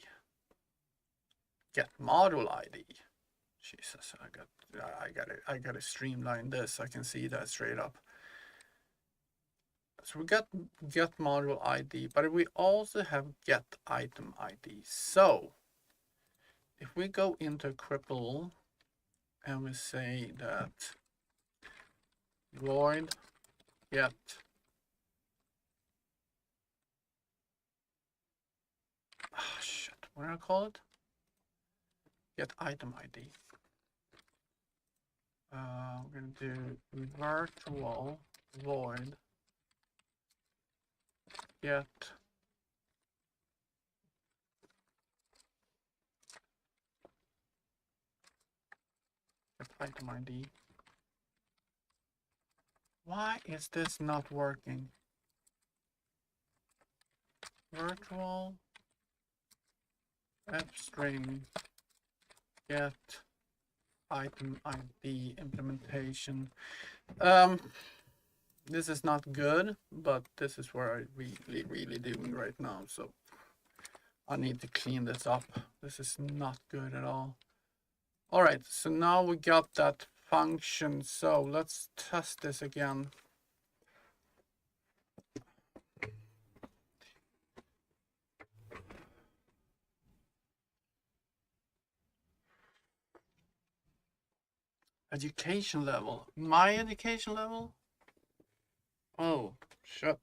Get module ID. Jesus, I gotta streamline this. I can see that straight up. So we got get module ID, but we also have get item ID. So if we go into equipable and we say that void get shit, what do I call it? Get item ID. We're gonna do virtual void get item ID. Why is this not working? Virtual F string get item ID implementation. This is not good, but this is where I really doing right now. So I need to clean this up. This is not good at all. All right, so now we got that function. So let's test this again. Education level. My education level? Oh, shit.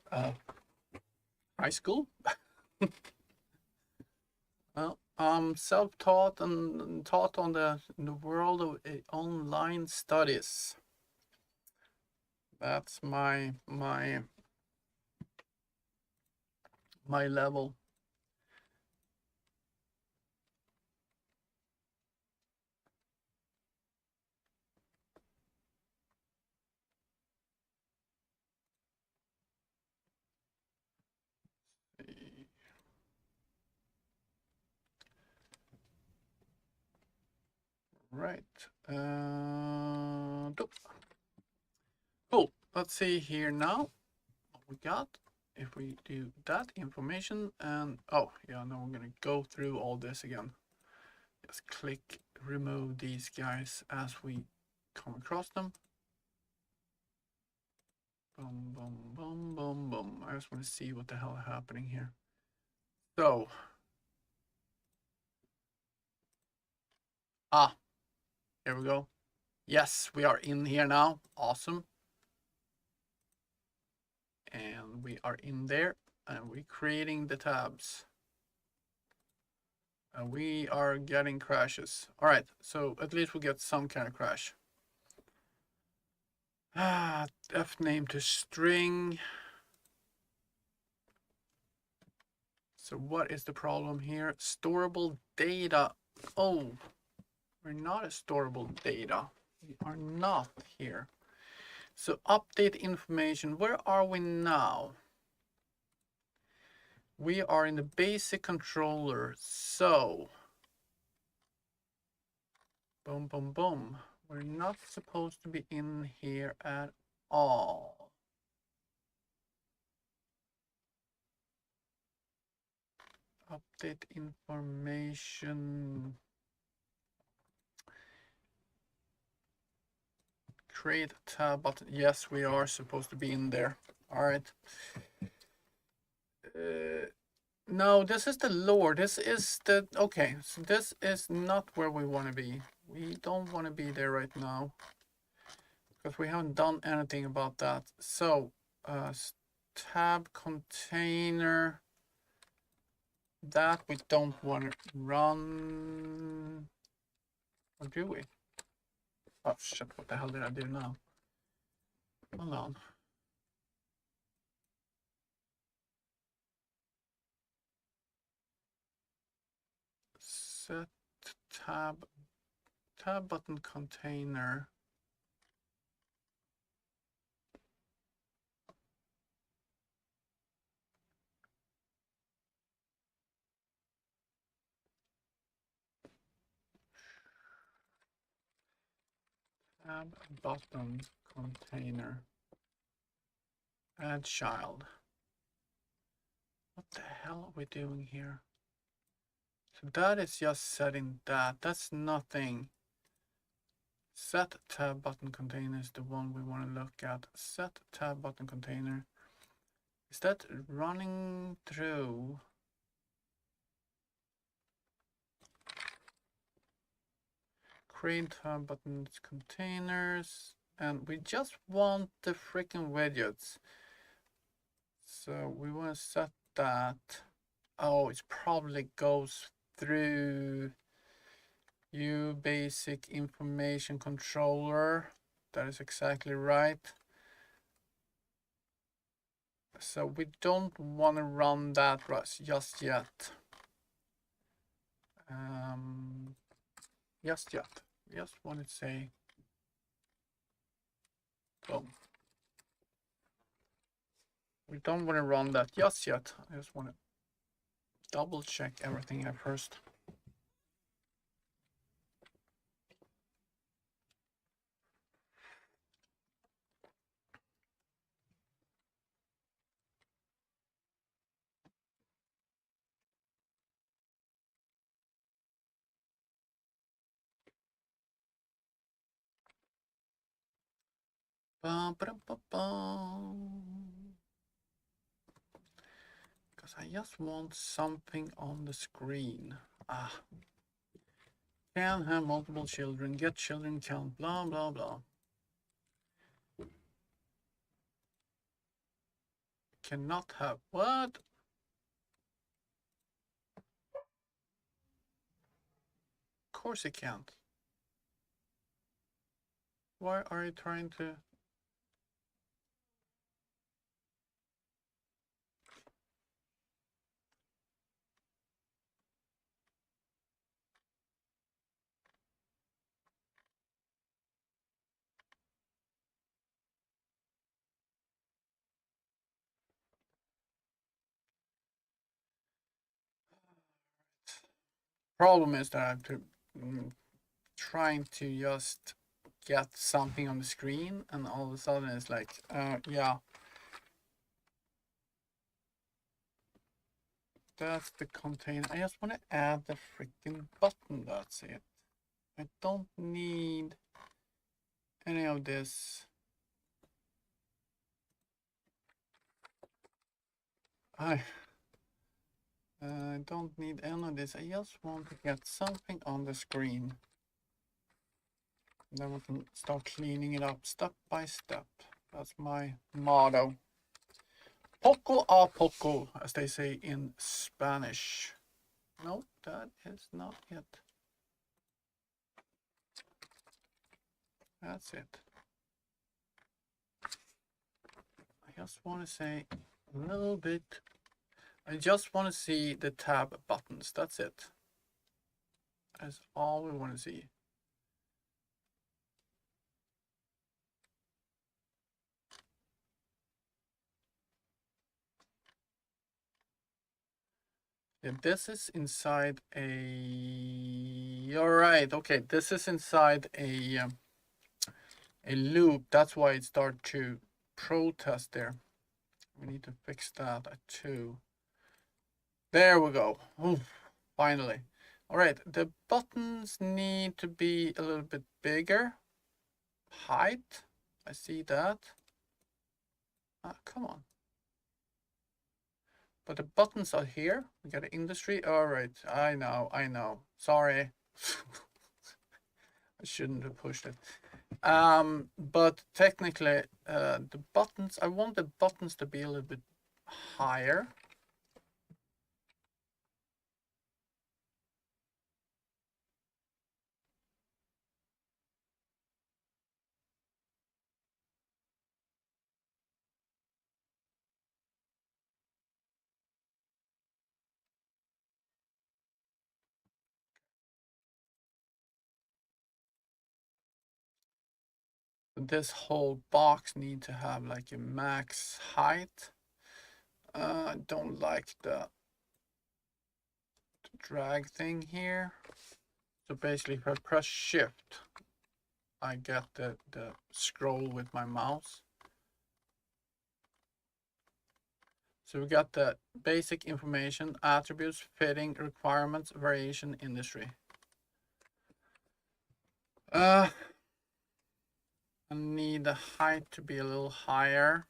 High school? Well, self-taught and taught on in the world of online studies. That's my level. Right. Cool. Let's see here now what we got. If we do that information and oh yeah, now we're gonna go through all this again. Just click remove these guys as we come across them. Boom, boom, boom, boom, boom. I just want to see what the hell is happening here. So, here we go. Yes, we are in here now. Awesome. And we are in there and we're creating the tabs. And we are getting crashes. All right, so at least we get some kind of crash. F name to string. So what is the problem here? Storable data. Oh, we're not a storable data. We are not here. So update information. Where are we now? We are in the basic controller. So boom, boom, boom. We're not supposed to be in here at all. Update information. Create a tab button. Yes, we are supposed to be in there. All right. No, this is the lore. This is the, okay. So this is not where we want to be. We don't want to be there right now because we haven't done anything about that. So, tab container. That we don't want to run. Or do we? Oh shit, what the hell did I do now? Hold on. Set tab button container. Tab button container. Add child. What the hell are we doing here? So that is just setting that. That's nothing. Set tab button container is the one we want to look at. Set tab button container. Is that running through? Create tab buttons containers. And we just want the freaking widgets. So we want to set that. Oh, it probably goes through U basic information controller. That is exactly right. So we don't want to run that just yet. Just yet. Just want to say, boom. We don't want to run that just yet. I just want to double check everything here first. Because I just want something on the screen. Can have multiple children, get children count, blah, blah, blah. Cannot have, what? course he can't. Why are you trying to? Problem is that I have to trying to just get something on the screen, and all of a sudden it's like, yeah, that's the container. I just want to add the freaking button. That's it. I don't need any of this. I don't need any of this. I just want to get something on the screen. Then we can start cleaning it up step by step. That's my motto. Poco a poco, as they say in Spanish. No, that is not it. That's it. I just want to say a little bit. I just want to see the tab buttons. That's it. That's all we want to see. Yeah, this is inside a. All right. Okay, this is inside a loop. That's why it started to protest there. We need to fix that too. There we go. Oof, finally. All right, the buttons need to be a little bit bigger. Height, I see that. Come on. But the buttons are here. We got an industry. All right, I know. Sorry. I shouldn't have pushed it. But technically, the buttons, I want the buttons to be a little bit higher. This whole box needs to have like a max height. I don't like the drag thing here. So basically, if I press shift, I get the scroll with my mouse. So we got the basic information, attributes, fitting, requirements, variation, industry. I need the height to be a little higher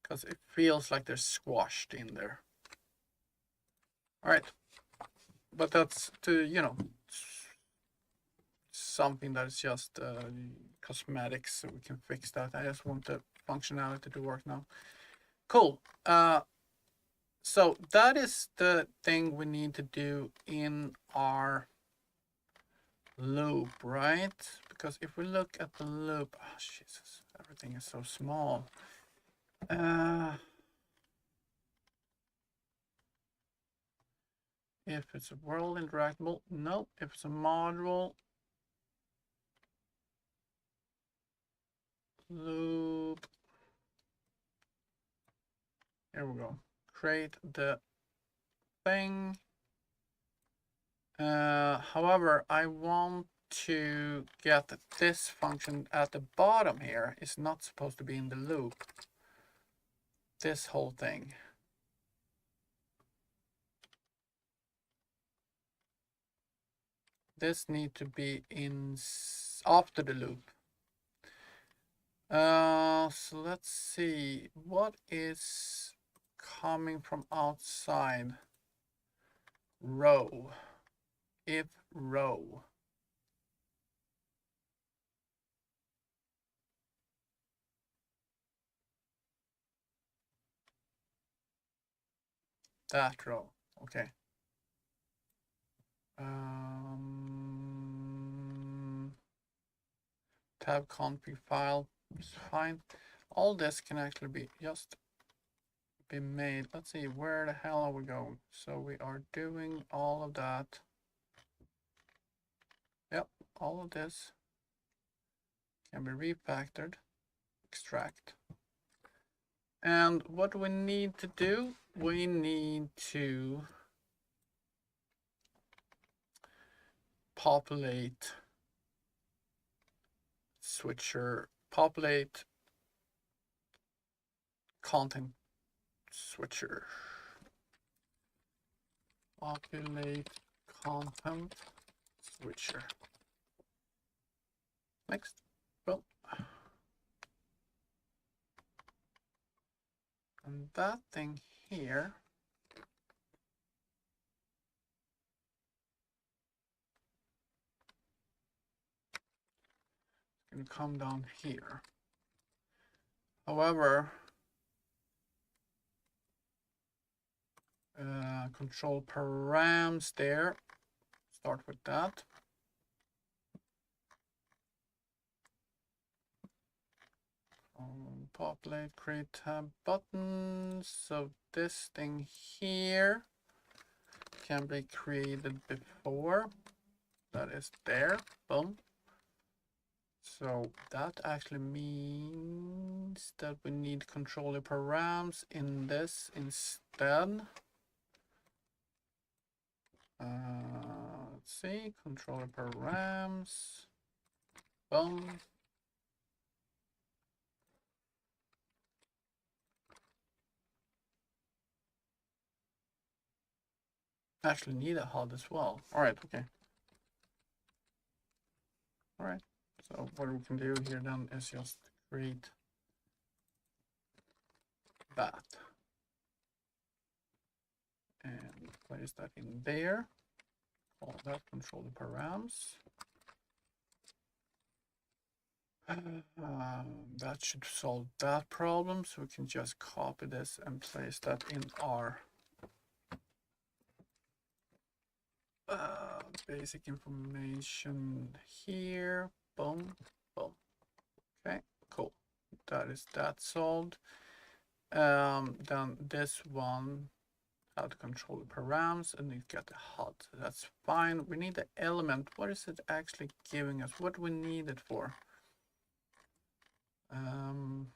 because it feels like they're squashed in there. All right, but that's to, you know, something that's just cosmetics, so we can fix that. I just want the functionality to work now. Cool. So that is the thing we need to do in our loop, right? Because if we look at the loop, oh Jesus, everything is so small. If it's a world interactable, no. If it's a module, loop, here we go. Create the thing. However, I want to get this function at the bottom here. It's not supposed to be in the loop. This whole thing. This need to be in after the loop. So let's see what is coming from outside. Row. If row. That row. Okay. tab config file. It's fine. All this can actually be just be made. Let's see, where the hell are we going? So we are doing all of that. Yep, all of this can be refactored, extract. And what we need to do, we need to populate switcher, populate content switcher, populate content switcher. Next. Well, and that thing here can come down here. However, control params there. Start with that. Populate, create tab buttons. So this thing here can be created before. That is there. Boom. So that actually means that we need controller params in this instead. Let's see, controller params. Boom. Actually need a HUD as well. All right, okay. All right, so what we can do here then is just create that and place that in there. Call that controller params. That should solve that problem. So we can just copy this and place that in our basic information here. Boom, boom. Okay, cool. That is that solved. Then this one, how to control the params, and you get the HUD. So that's fine. We need the element. What is it actually giving us? What do we need it for? You're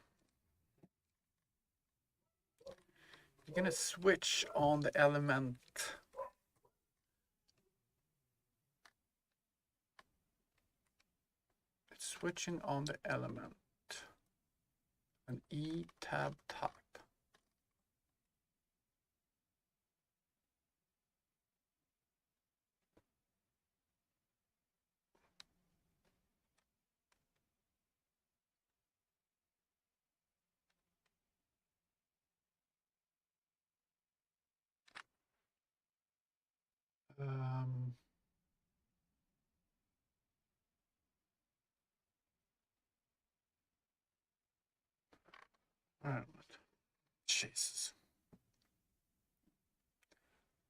gonna switch on the element. It's switching on the element. An E tab type. Jesus.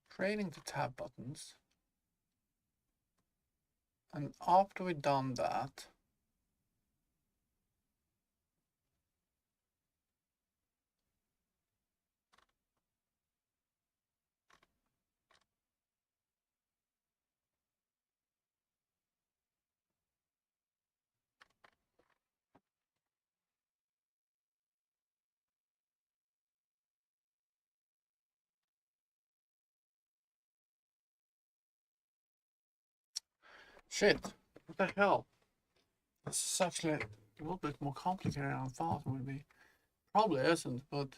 Creating the tab buttons. And after we've done that, shit, what the hell? This is actually a little bit more complicated than I thought it would be. Probably isn't, but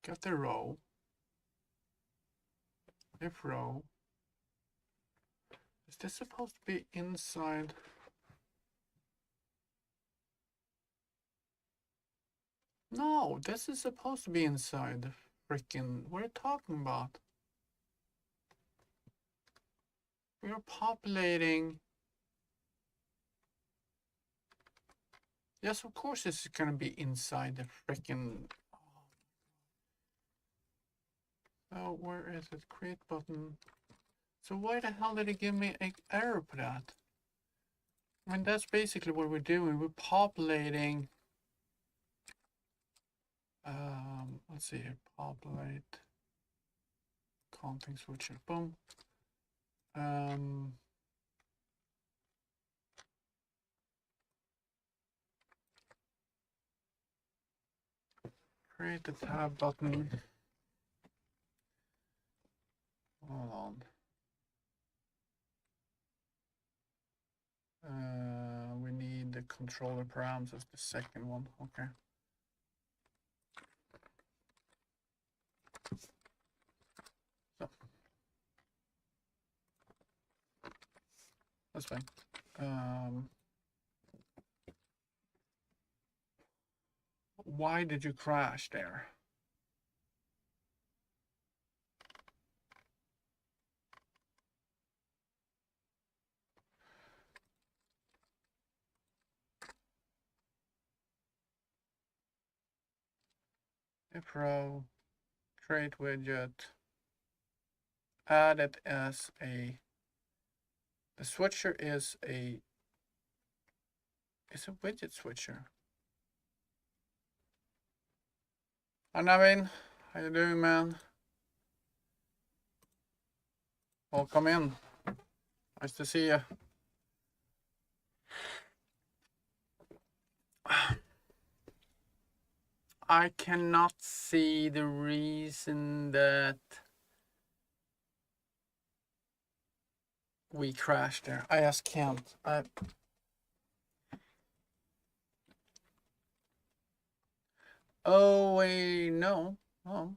get the row. If row. Is this supposed to be inside? No, this is supposed to be inside the freaking. What are you talking about? We are populating. Yes, of course this is gonna be inside the freaking. Oh, where is it? Create button. So why the hell did it give me an error for that? I mean, that's basically what we're doing. We're populating. Let's see here. Populate. Config switcher. Boom. Create the tab button. Hold on. We need the controller parameters, the second one. Okay. So that's fine. Why did you crash there? If row, create widget, add it as a. The switcher is a widget switcher. Hi Navin, how you doing, man? Welcome in. Nice to see you. I cannot see the reason that we crashed there. I just can't. Oh wait, no. Oh.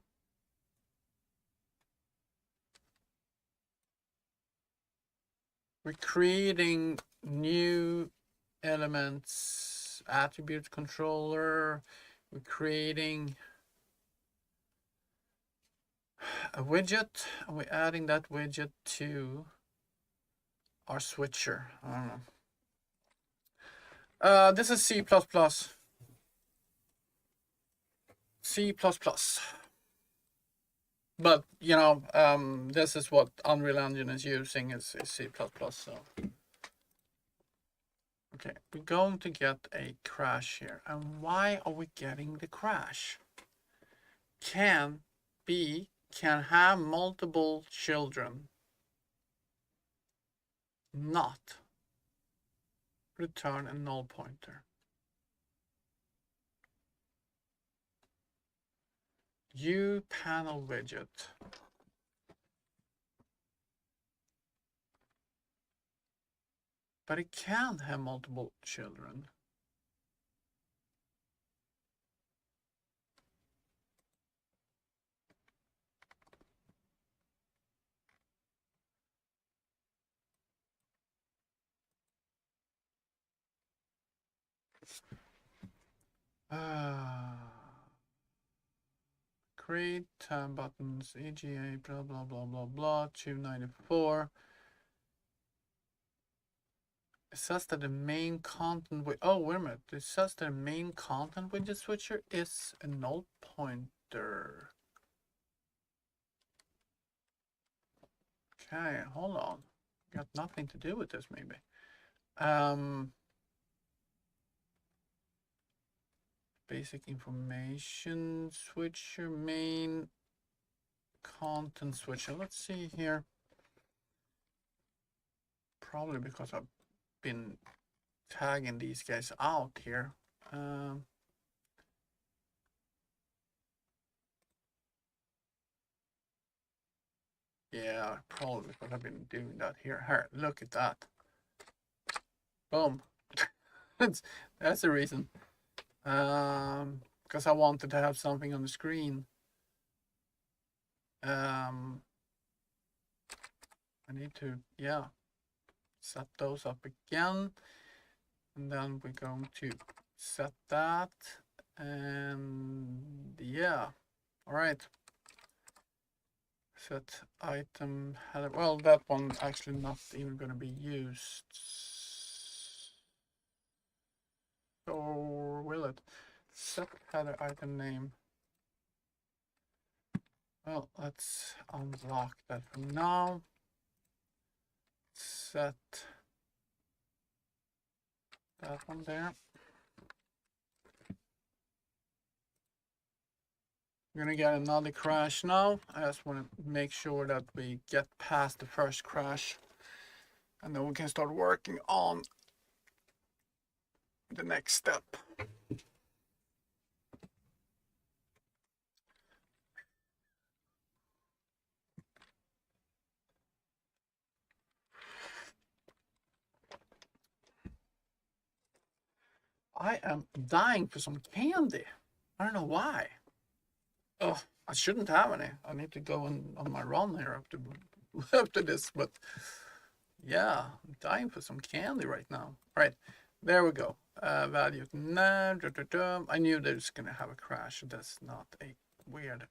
We're creating new elements, attribute controller. We're creating a widget, and we're adding that widget to our switcher. I don't know. This is C++. C++. But, you know, this is what Unreal Engine is using is C++. So. Okay, we're going to get a crash here. And why are we getting the crash? Can have multiple children. Not return a null pointer. U panel widget. But it can have multiple children. Create tab buttons, EGA, blah, blah, blah, blah, blah, 294. It says that the main content oh, wait a minute. It says that the main content widget switcher is a null pointer. Okay, hold on. Got nothing to do with this, maybe. Basic information switcher, main content switcher. Let's see here. Probably because I've been tagging these guys out here. Yeah, probably because I've been doing that here. Here, look at that. Boom. That's the reason. Because I wanted to have something on the screen. I need to, yeah, set those up again. And then we're going to set that. And yeah, all right. Set item header. Well, that one actually not even going to be used. Or will it? Set header item name. Well, let's unlock that for now. Set that one there. We're gonna get another crash now. I just want to make sure that we get past the first crash, and then we can start working on the next step. I am dying for some candy. I don't know why. Oh, I shouldn't have any. I need to go on my run here after this, but yeah, I'm dying for some candy right now. All right, there we go. Value. I knew that it's gonna have a crash. That's not a weird.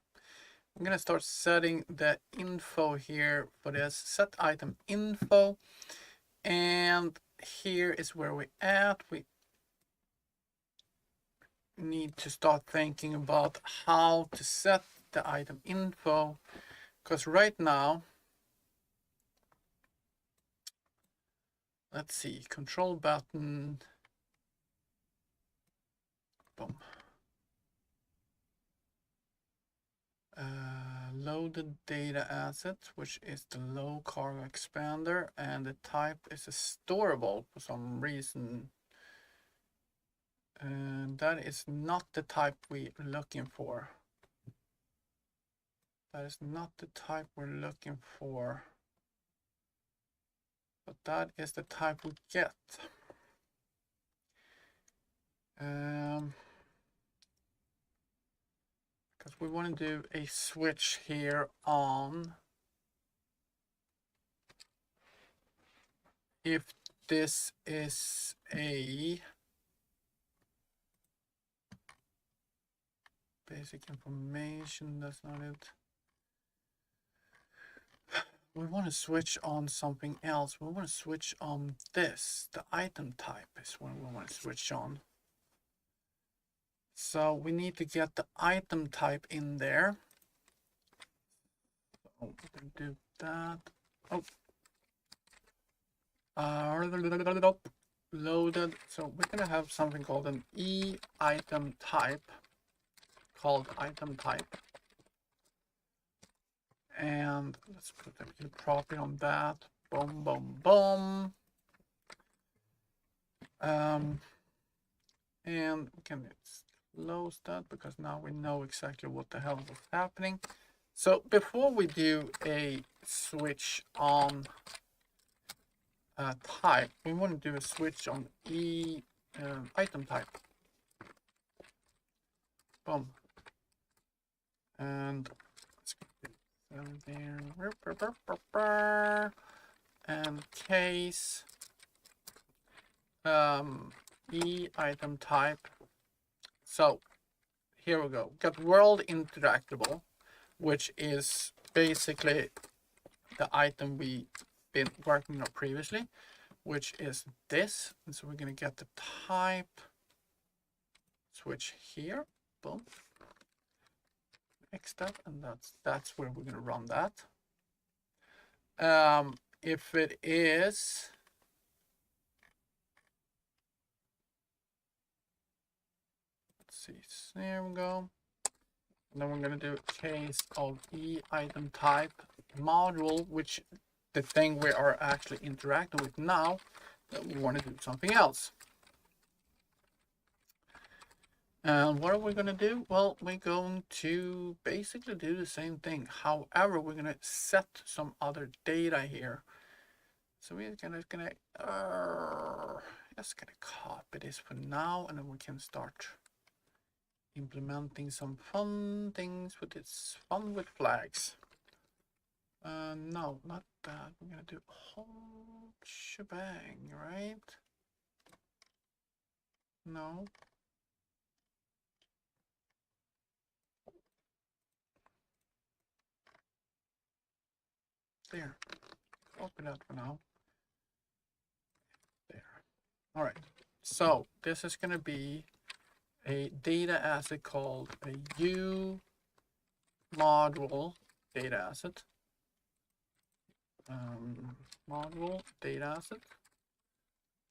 I'm gonna start setting the info here for this. Set item info, and here is where we're at. We need to start thinking about how to set the item info, because right now, let's see, control button, boom. Loaded data asset, which is the low cargo expander, and the type is a storable for some reason. And that is not the type we're looking for. That is not the type we're looking for. But that is the type we get. Because we want to do a switch here on if this is a basic information, that's not it. We want to switch on something else. We want to switch on this. The item type is what we want to switch on. So we need to get the item type in there. So we can do that. Oh. Loaded. So we're going to have something called an E item type. Called item type. And let's put the property on that. Boom, boom, boom. And we can close that because now we know exactly what the hell is happening. So before we do a switch on type, we want to do a switch on item type. Boom. And let's go there. And case E item type. So here we go. Got world interactable, which is basically the item we've been working on previously, which is this. And so we're going to get the type switch here. Boom. Next step, and that's where we're going to run that. If it is see, there we go. And then we're going to do a case of E item type module, which the thing we are actually interacting with now, that we want to do something else. And what are we going to do? Well, we're going to basically do the same thing. However, we're going to set some other data here. So we're just gonna copy this for now, and then we can start implementing some fun things with this fun with flags. No, not that. We're gonna do a whole shebang, right? No. There. Open that for now. There. All right. So this is gonna be a data asset called a U module data asset. Module data asset.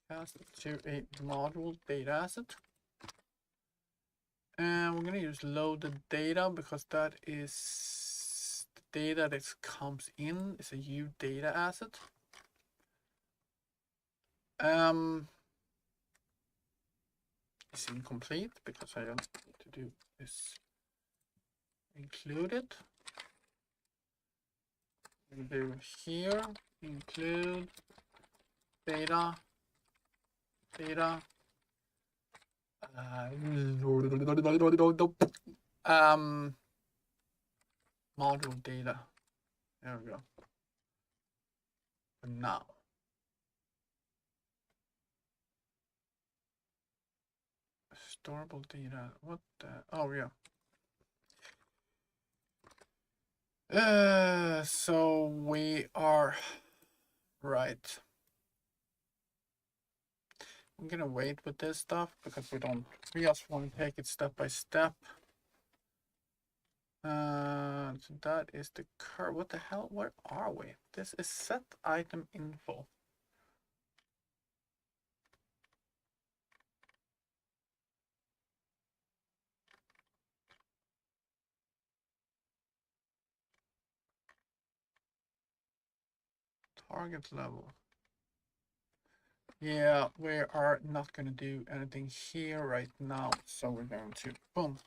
Cast it to a module data asset. And we're going to use loaded data because that is the data that comes in. It's a U data asset. It's incomplete because I don't need to do this. Include it. We'll do here include data module data. There we go. And now storable data. What the? Oh yeah. So we are right. I'm gonna wait with this stuff because we just want to take it step by step. So that is the curve. What the hell? Where are we? This is set item info. Target level. Yeah, we are not going to do anything here right now, so we're going to boom.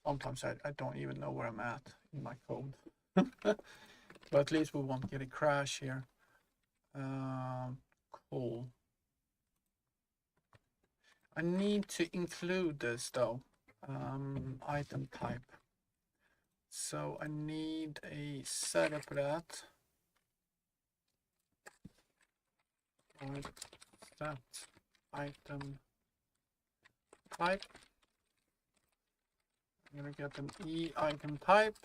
Sometimes I don't even know where I'm at in my code, but at least we won't get a crash here. Cool. I need to include this though, item type. So I need a setup for that. Set item type. I'm gonna get an E item type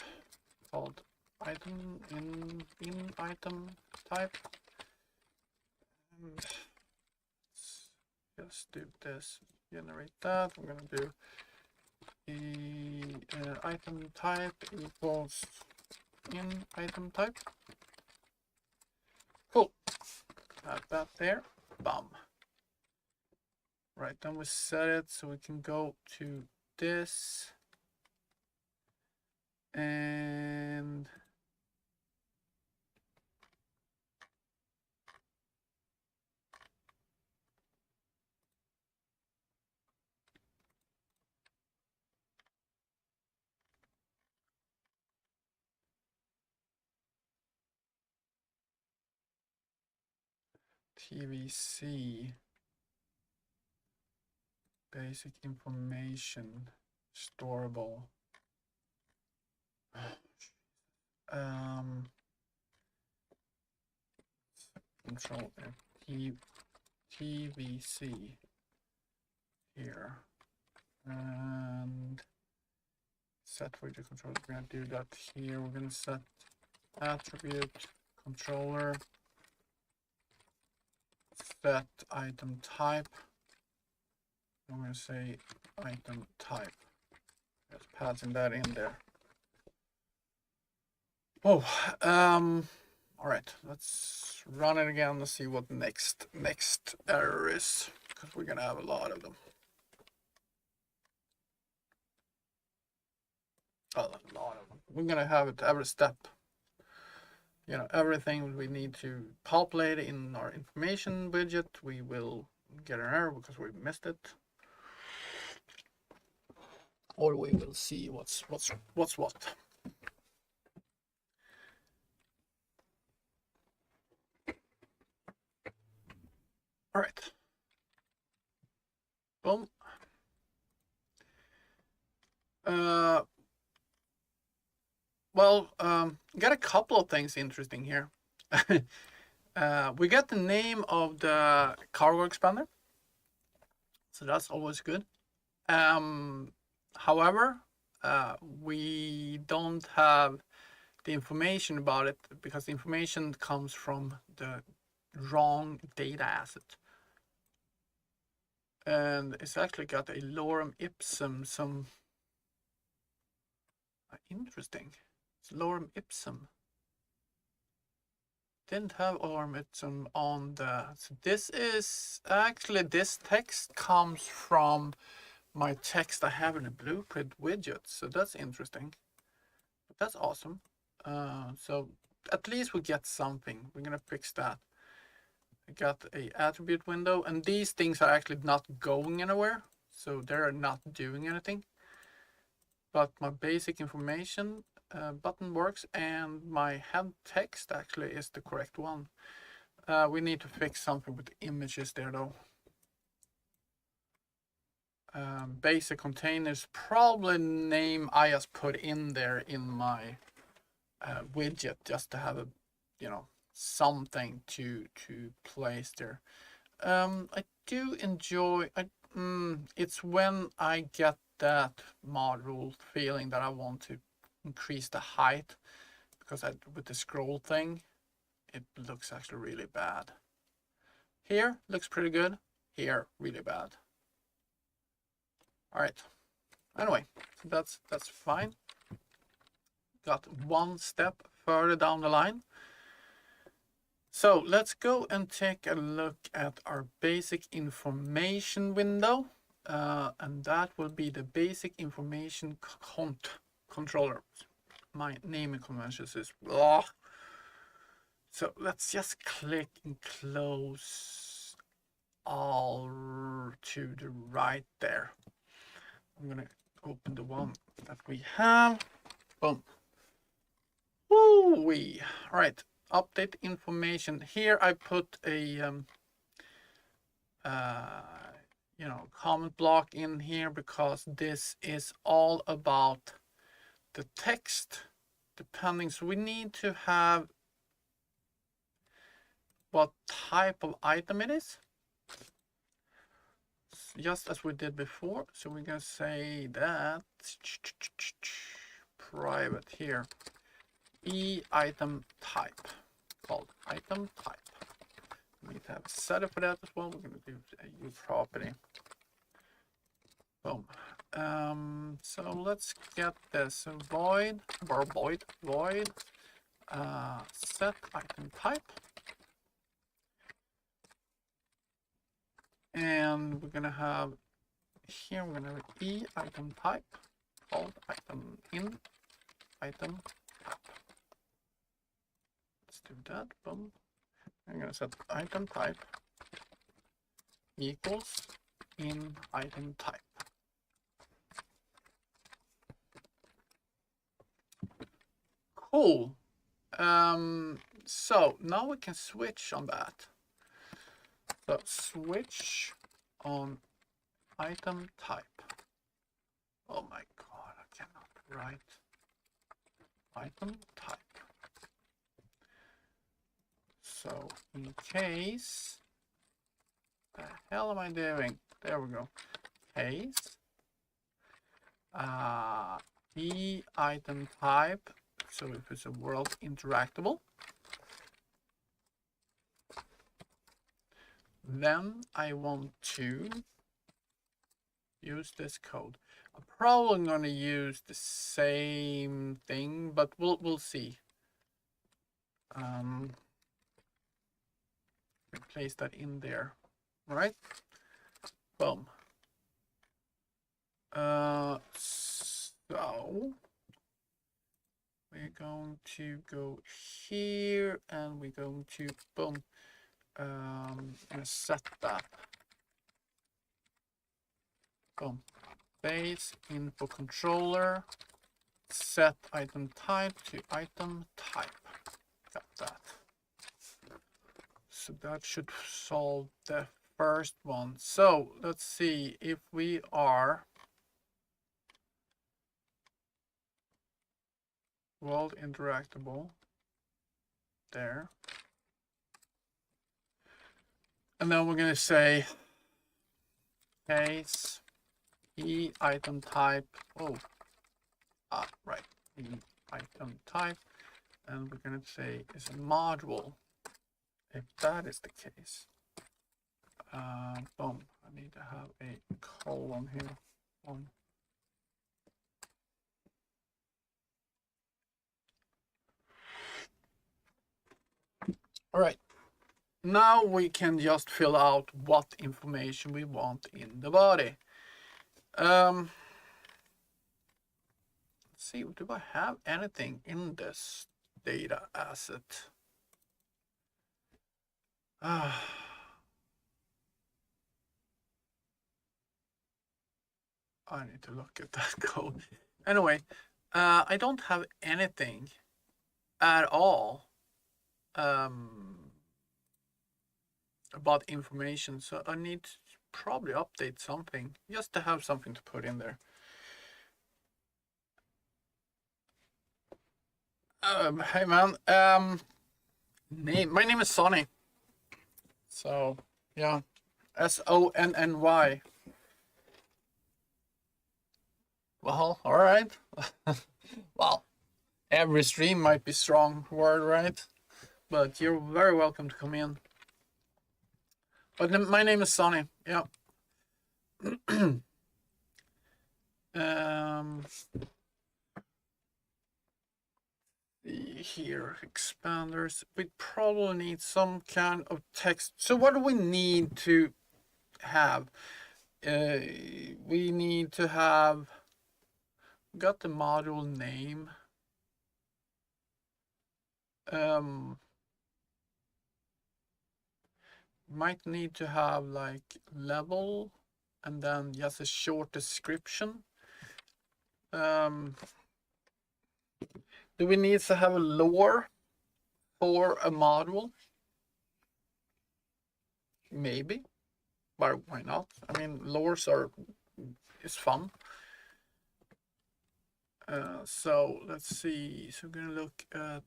called item in item type. And let's just do this. Generate that. I'm gonna do item type equals in item type. Cool. Add that there. Bum. Right, then we set it so we can go to this and TVC, basic information, storable. Control F, TVC here, and set widget controller. We're gonna do that here. We're gonna set attribute controller, set item type. I'm gonna say item type. Just passing that in there. Oh, all right, let's run it again. Let's see what next error is, because we're gonna have a lot of them. A lot of them. We're gonna have it every step. You know, everything we need to populate in our information widget, we will get an error because we missed it, or we will see what's what. All right. Boom. Well, got a couple of things interesting here. We got the name of the cargo expander, so that's always good. However, we don't have the information about it because the information comes from the wrong data asset. and it's actually got a lorem ipsum, some interesting. It's lorem ipsum. Didn't have lorem ipsum on the. So this is actually, this text comes from my text I have in a blueprint widget. So that's interesting. But that's awesome. So at least we get something. We're gonna fix that. I got a attribute window, and these things are actually not going anywhere, so they're not doing anything. But my basic information button works, and my head text actually is the correct one. We need to fix something with the images there though. Basic containers, probably name I just put in there in my widget just to have a, you know, something to place there. I do enjoy. It's when I get that module feeling that I want to increase the height, because with the scroll thing, it looks actually really bad. Here looks pretty good. Here really bad. All right. Anyway, so that's fine. Got one step further down the line. So let's go and take a look at our basic information window, and that will be the basic information controller. My naming conventions is blah. So let's just click and close all to the right there. I'm gonna open the one that we have. Boom. Woo-wee. All right. Update information. Here I put a you know, comment block in here because this is all about the text depending. So we need to have what type of item it is, just as we did before. So we're gonna say that private here, item type, called item type. We need to have a setup for that as well. We're going to do a U property. Boom. So let's get this. So void set item type, and we're going to have here, we're going to have e item type called item in item type. Let's do that. Boom. I'm going to set item type equals in item type. Cool. So now we can switch on that. So switch on item type. Oh my god, I cannot write item type. So in case, the hell am I doing? There we go. Case e item type. So if it's a world interactable, then I want to use this code. I'm probably going to use the same thing, but we'll see. Place that in there. All right. Boom. So we're going to go here, and we're going to boom. And set that. Boom. Base info controller. Set item type to item type. Got that. So that should solve the first one. So let's see if we are world interactable there. And then we're going to say case e item type. Right. E item type. And we're going to say is a module. If that is the case, boom, I need to have a colon here on. All right. Now we can just fill out what information we want in the body. Let's see, do I have anything in this data asset? I need to look at that code. Anyway, I don't have anything at all about information, so I need to probably update something just to have something to put in there. Hey man, my name is Sonny. So yeah, Sonny. Well, all right. Well, every stream might be strong word, right? But you're very welcome to come in. But my name is Sonny. Yeah. Here, expanders. We probably need some kind of text. So what do we need to have? We need to have got the module name. Might need to have like level and then just a short description. Do we need to have a lore for a module? Maybe, but why not? I mean, lores is fun. So let's see. So we're gonna look at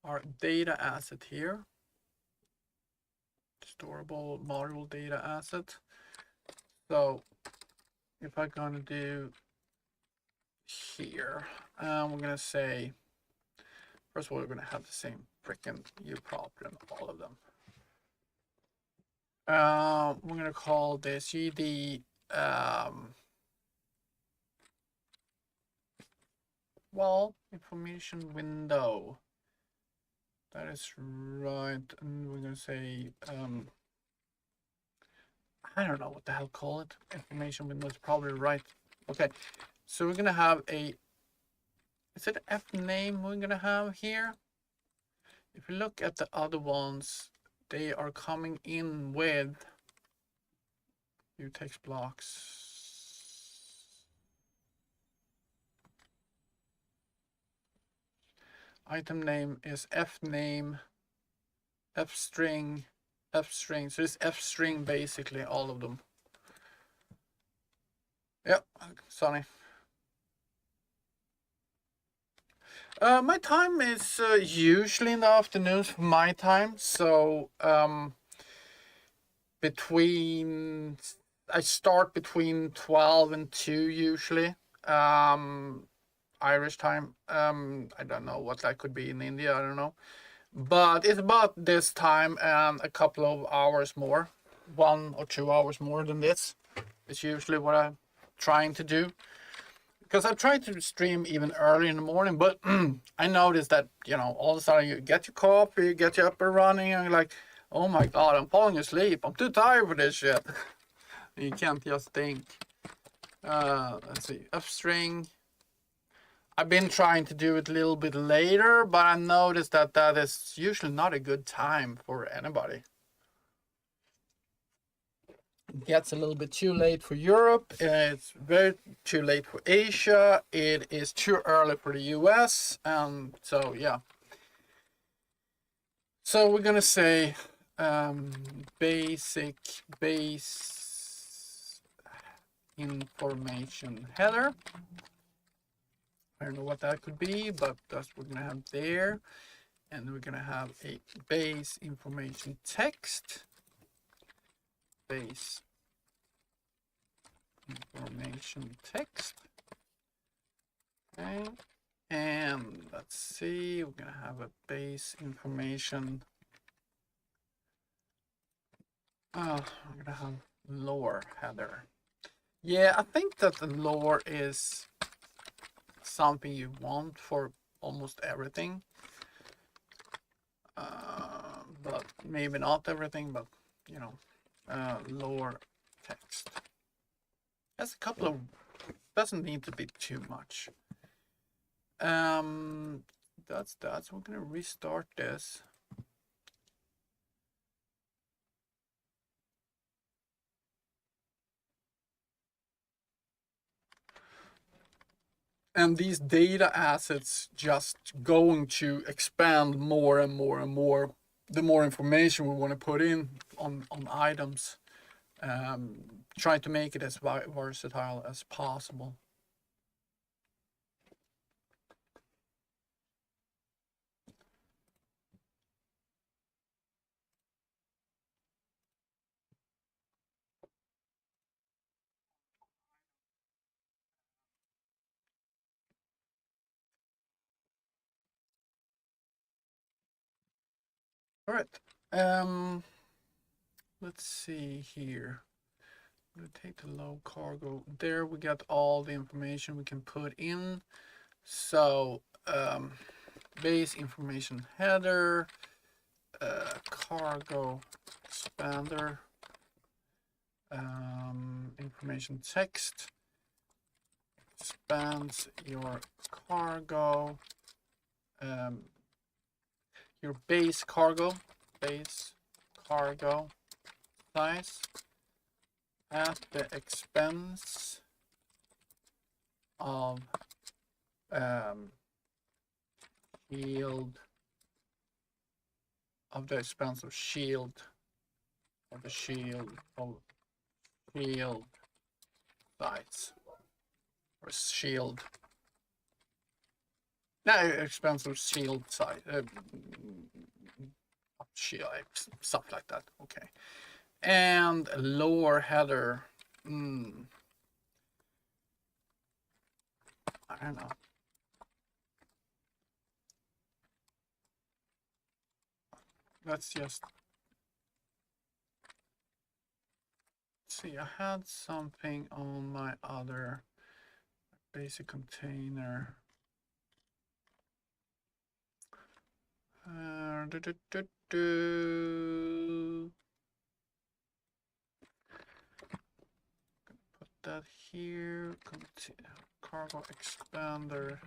our data asset here. Storable module data asset. So if I'm gonna do here, we're gonna say, first of all, we're gonna have the same freaking U problem, all of them. We're gonna call this GD well, information window. That is right. And we're gonna say I don't know what the hell call it. Information window is probably right. Okay, so we're gonna have a, is it F name we're gonna have here? If you look at the other ones, they are coming in with new text blocks. Item name is F name, F string, F string. So it's F string basically, all of them. Yep, Sonny. My time is usually in the afternoons for my time. So I start between 12 and 2 usually. Irish time. I don't know what that could be in India. I don't know. But it's about this time and a couple of hours more. 1 or 2 hours more than this. It's usually what I'm trying to do. Because I try to stream even early in the morning, but I noticed that, you know, all of a sudden you get your coffee, you get you up and running, and you're like, oh my God, I'm falling asleep. I'm too tired for this shit. You can't just think. Let's see, F string. I've been trying to do it a little bit later, but I noticed that that is usually not a good time for anybody. It gets a little bit too late for Europe. It's very too late for Asia. It is too early for the US. And so, yeah. So we're gonna say base information header. I don't know what that could be, but that's what we're gonna have there. And we're gonna have a base information text. Base information text. Okay. And let's see, we're gonna have a base information I'm gonna have lore header. Yeah, I think that the lore is something you want for almost everything. But maybe not everything, but you know, lore text. That's a couple of, doesn't need to be too much. That's that. So we're gonna restart this. And these data assets just going to expand more and more and more the more information we want to put in on items. Try to make it as versatile as possible. All right. Let's see here. I'm gonna take the low cargo. There we got all the information we can put in. So base information header, cargo expander, information text, expands your cargo, your base cargo size at the expense of shield, of the expense of shield, of the shield, of shield size, or shield, no, expense of shield size, shield, stuff like that. Okay. And lower header. I don't know. Let's just see. I had something on my other basic container. Put that here. Cargo expander.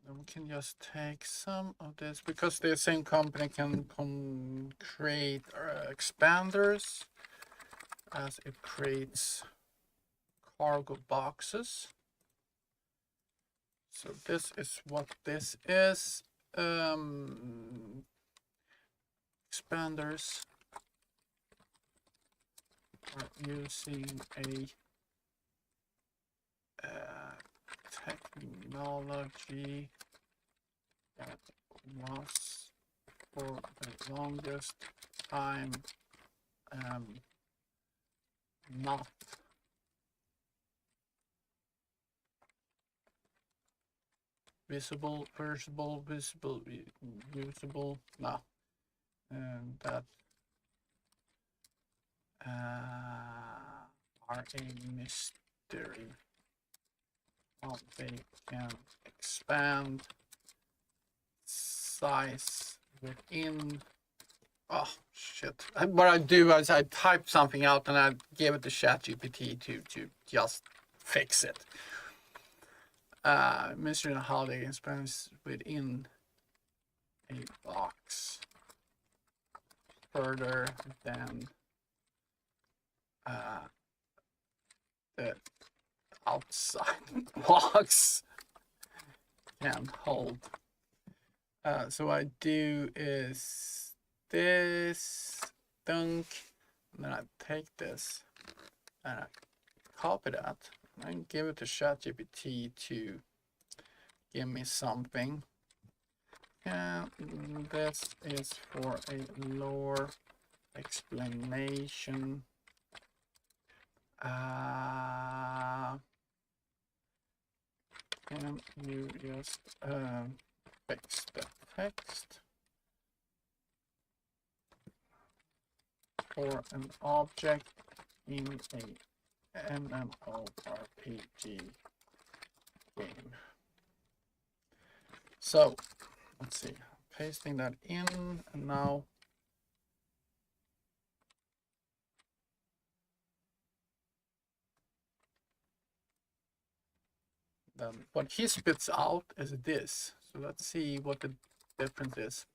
Then we can just take some of this because the same company can create expanders as it creates cargo boxes. So this is what this is. Expanders are using a technology that was for the longest time not visible, usable, no, and that are a mystery. How they can expand size within. Oh shit! What I do is I type something out and I give it to ChatGPT to just fix it. Mystery on how they expand within a box further than the outside box can hold. So I do is this dunk, and then I take this and I copy that and give it to ChatGPT to give me something. And this is for a lore explanation. Can you just fix the text? for an object in a MMORPG game. So let's see, pasting that in, and now then what he spits out is this. So let's see what the difference is.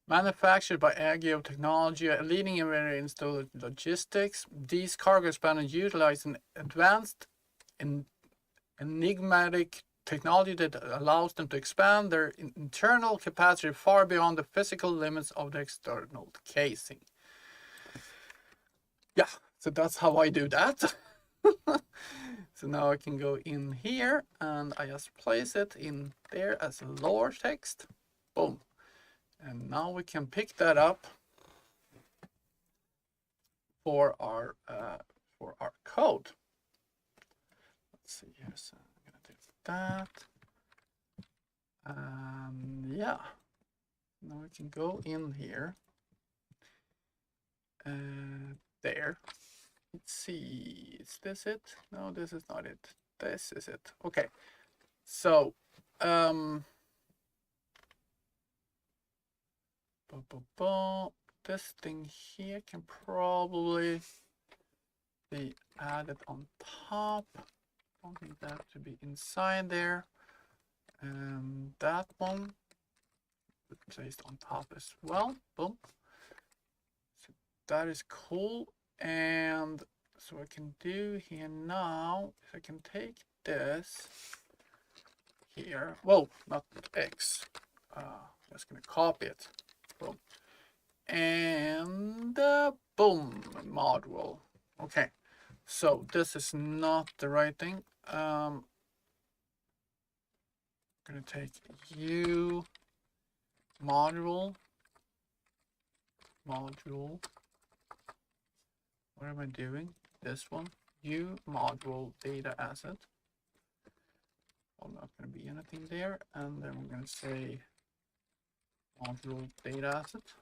Manufactured by Agio Technology, a leading innovator in logistics, these cargo spanners utilize an advanced and enigmatic technology that allows them to expand their internal capacity far beyond the physical limits of the external casing. Yeah, so that's how I do that. So now I can go in here and I just place it in there as a lower text. Boom. And now we can pick that up for our code. Let's see here. So I'm gonna do that. Yeah. Now we can go in here. There. Let's see. Is this it? No, this is not it. This is it. Okay. So, this thing here can probably be added on top. Don't need that to be inside there. And that one placed on top as well. Boom. So that is cool. And so what I can do here now is I can take this here. Whoa, not X. Just gonna copy it. Boom. And boom, module. Okay. So this is not the right thing. I'm gonna take U module. What am I doing? This one. U module data asset. Well, not gonna be anything there. And then we're gonna say module data asset.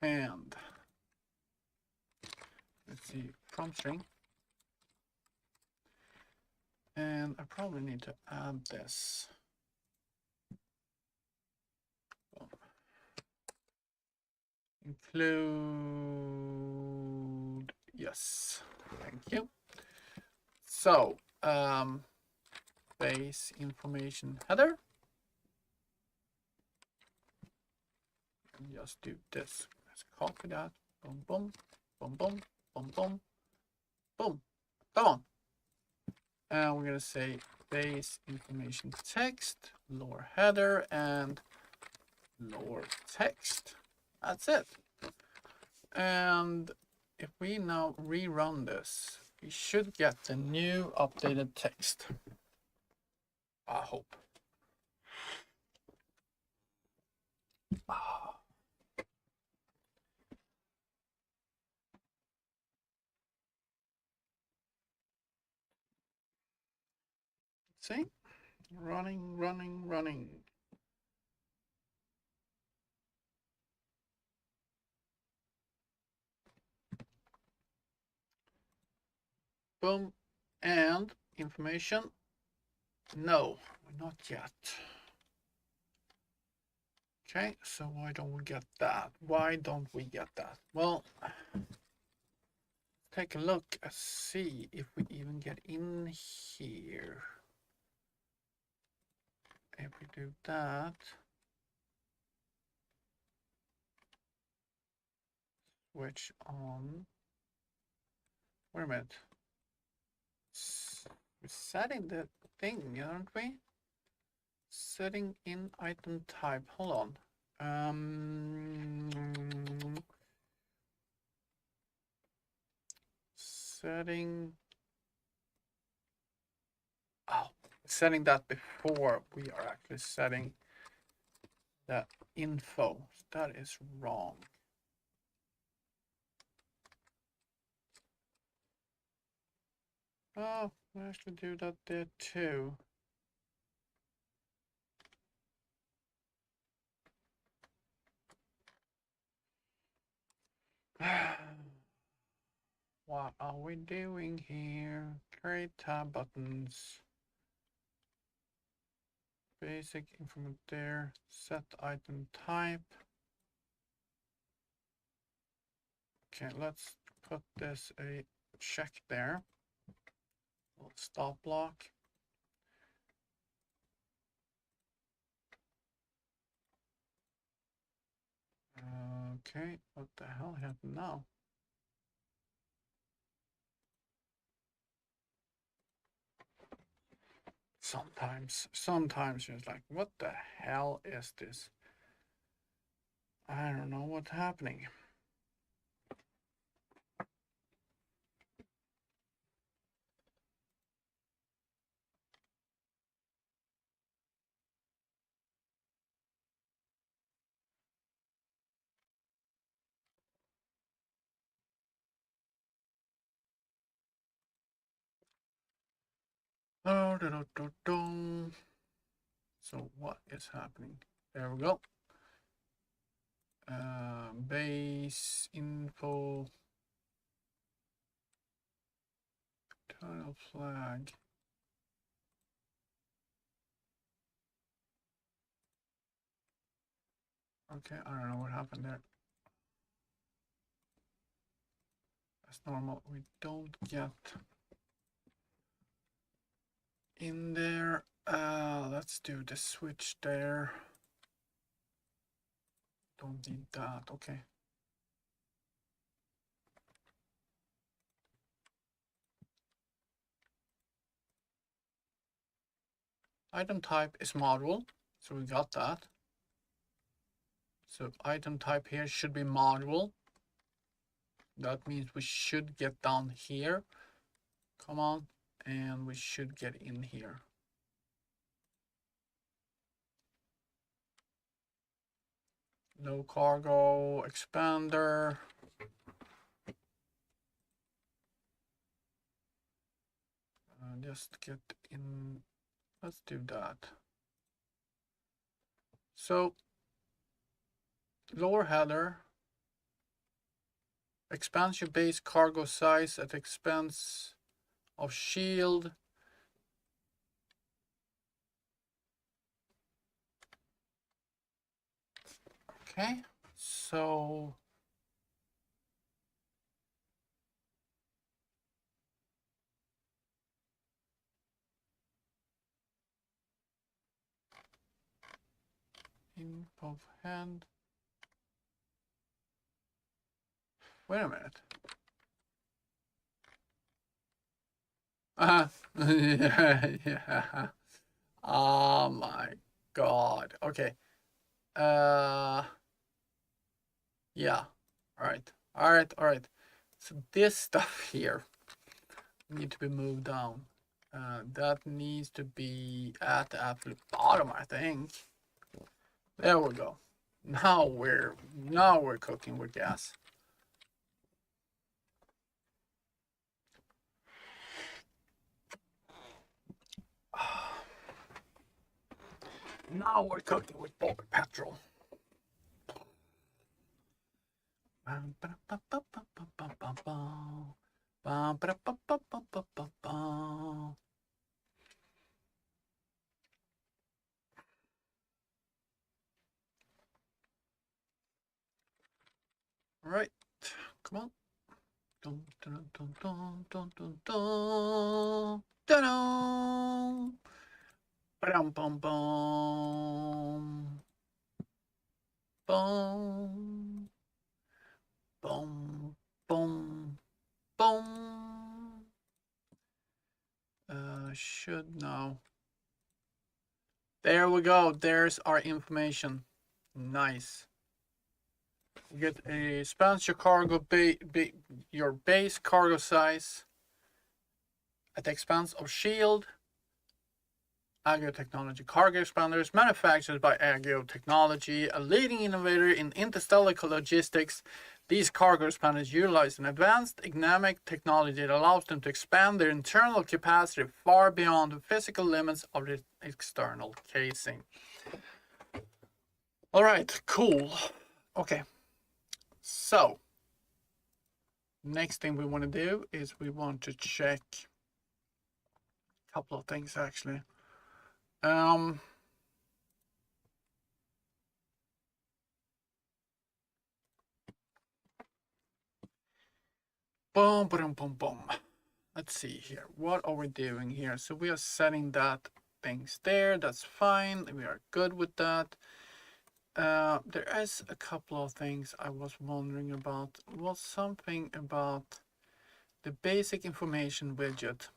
And let's see, prompt string. And I probably need to add this. Include, yes, thank you. So, base information header. And just do this. Let's copy that. Boom, boom, boom, boom, boom, boom, boom. Come on. And we're gonna say base information text, lower header, and lower text. That's it. And if we now rerun this, we should get the new updated text. I hope. See? Running. Boom. And information. No, not yet. Okay, so why don't we get that? Well, take a look and see if we even get in here. If we do that, switch on. Wait a minute. We're setting the thing, aren't we? Setting in item type. Hold on. Setting. Oh, setting that before we are actually setting the info. That is wrong. Oh, we actually do that there too. What are we doing here? Create tab buttons. Basic information there. Set item type. Okay, let's put this a check there. Stop block. Okay, what the hell happened now? Sometimes you're like, what the hell is this? I don't know what's happening. So what is happening? There we go. Base info. Title flag. Okay, I don't know what happened there. That's normal. We don't get in there. Let's do the switch there. Don't need that. Okay. Item type is module, so we got that. So item type here should be module. That means we should get down here. Come on, and we should get in here. No cargo expander. Just get in. Let's do that. So lower header expands your base cargo size at the expense of shield. Okay, so info of hand. Wait a minute. Yeah. Oh my God. Okay. Yeah. All right. So this stuff here need to be moved down. That needs to be at the absolute bottom, I think. There we go. Now we're cooking with gas. Now we're cooking with petrol. All right, come on. Dun, dun, dun, dun, dun, dun, dun, dun, dun. Bum, bum, bum. Boom. Boom. Boom. Boom. Should now. There we go. There's our information. Nice. You get a expands your cargo your base cargo size at the expense of shield. Agio Technology cargo expanders manufactured by Agio Technology, a leading innovator in interstellar logistics. These cargo expanders utilize an advanced dynamic technology that allows them to expand their internal capacity far beyond the physical limits of the external casing. All right, cool. Okay, so Next thing we want to do is we want to check a couple of things actually. Boom, boom, boom, boom. Let's see here. What are we doing here? So we are setting that things there. That's fine. We are good with that. There is a couple of things I was wondering about. Was something about the basic information widget.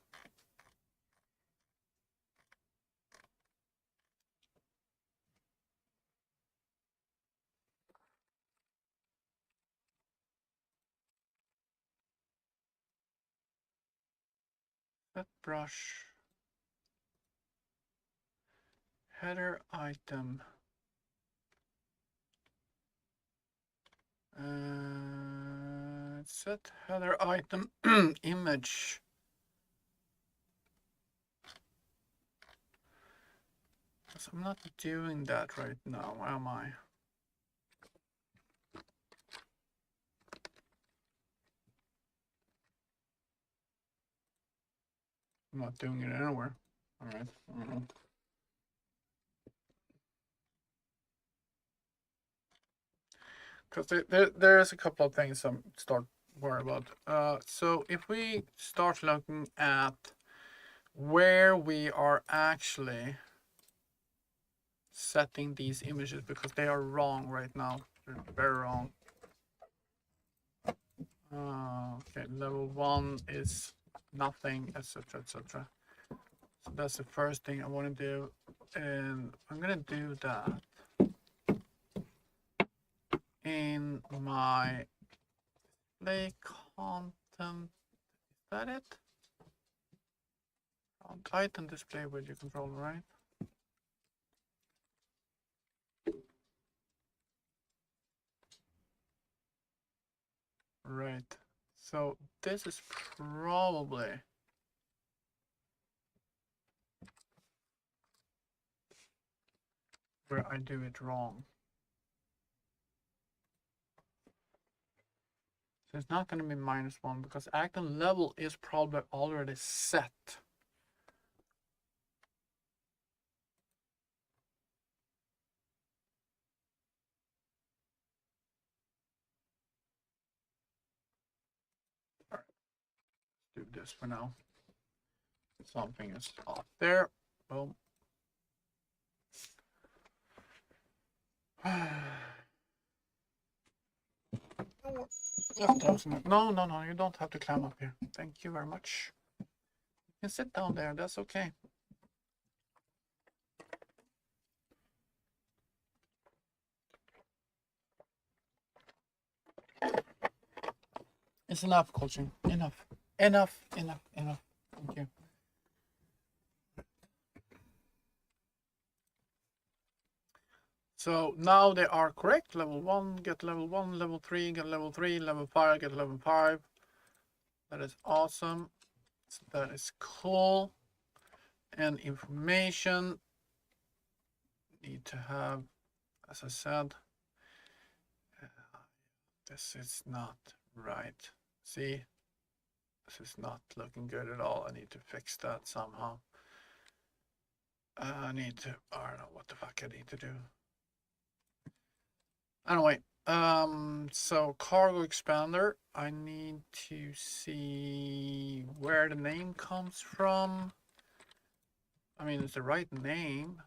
That brush header item. Set header item image. So I'm not doing that right now, am I? I'm not doing it anywhere. All right. Because there's a couple of things I'm start worry about. So if we start looking at where we are actually setting these images, because they are wrong right now. They're very wrong. Okay, level 1 is nothing, etc., etc. So that's the first thing I want to do, and I'm gonna do that in my display content. Is that it? Item display widget controller, right? Right. So this is probably where I do it wrong. So it's not going to be -1 because item level is probably already set. All right. Let's do this for now. Something is off there. Boom. No, no, no, you don't have to climb up here. Thank you very much. You can sit down there, that's okay. It's enough coaching. Enough. Enough. Enough. Enough. Thank you. So now they are correct. Level 1, get level 1, level 3, get level 3, level 5, get level 5. That is awesome. So that is cool. And information need to have, as I said, this is not right. See, this is not looking good at all. I need to fix that somehow. I need to, I don't know what the fuck I need to do. Anyway, so cargo expander, I need to see where the name comes from. I mean, it's the right name.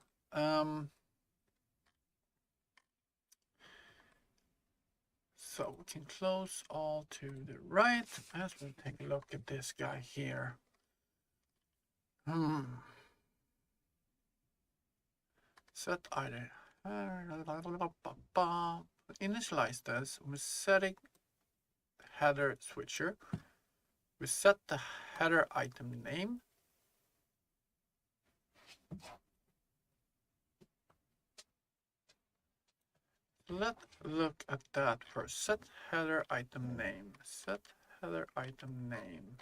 So we can close all to the right as we take a look at this guy here. Set ID. Initialize this. We're setting header switcher. We set the header item name. Let's look at that first. Set header item name. Set header item name.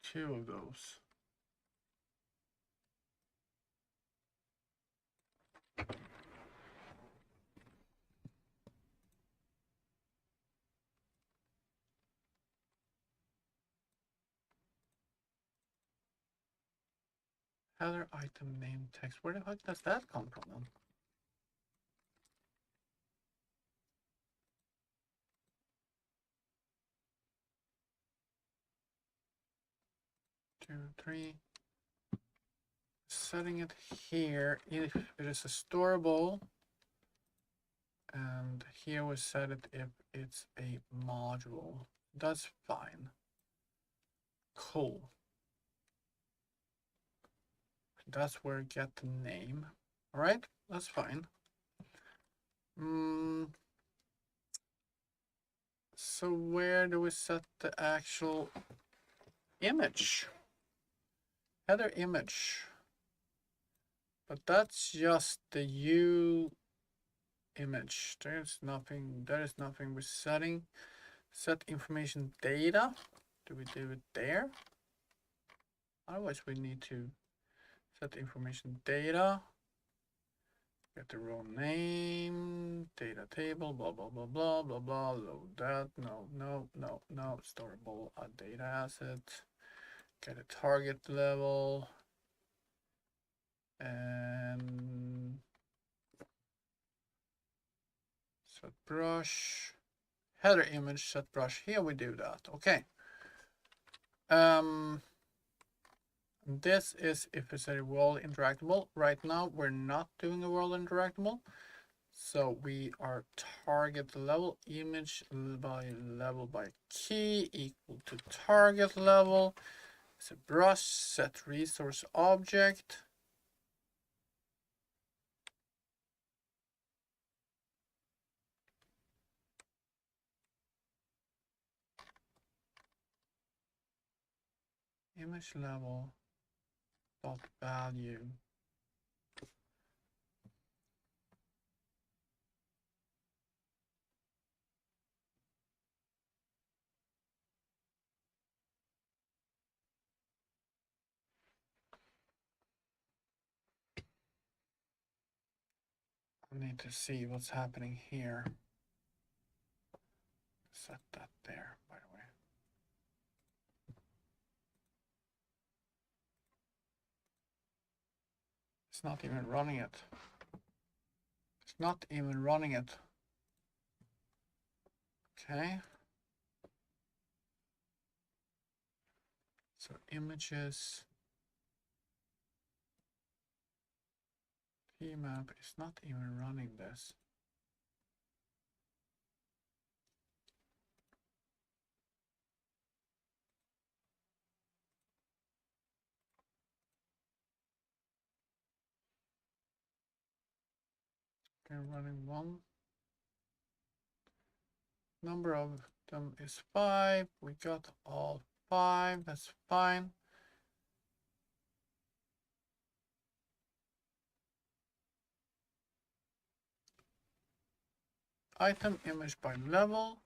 Two of those. Header item name text. Where the fuck does that come from then? Two, three. Setting it here if it is a storable, and here we set it if it's a module. That's fine. Cool. That's where I get the name. All right, that's fine. So where do we set the actual image? Header image. But that's just the U image. There is nothing with setting. Set information data. Do we do it there? Otherwise we need to set information data. Get the row name, data table, blah blah blah blah blah blah. Load that. No. Storable data asset. Get a target level. And set brush. Header image, set brush. Here we do that. Okay. This is if it's a world interactable. Right now we're not doing a world interactable, so we are target level image by level by key equal to target level. It's a brush set resource object. Image level dot value. I need to see what's happening here. Set that there, by the way. It's not even running it. It's not even running it. Okay. So images. Tmap is not even running this. Okay, running one. Number of them is 5. We got all 5. That's fine. Item image by level.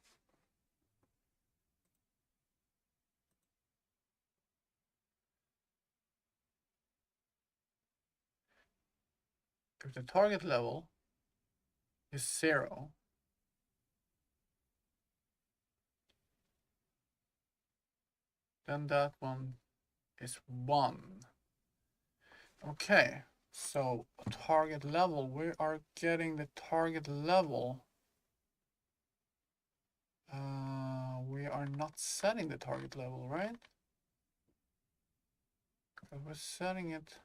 If the target level is 0, then that one is 1. Okay, so target level, we are getting the target level. We are not setting the target level, right? We're setting it.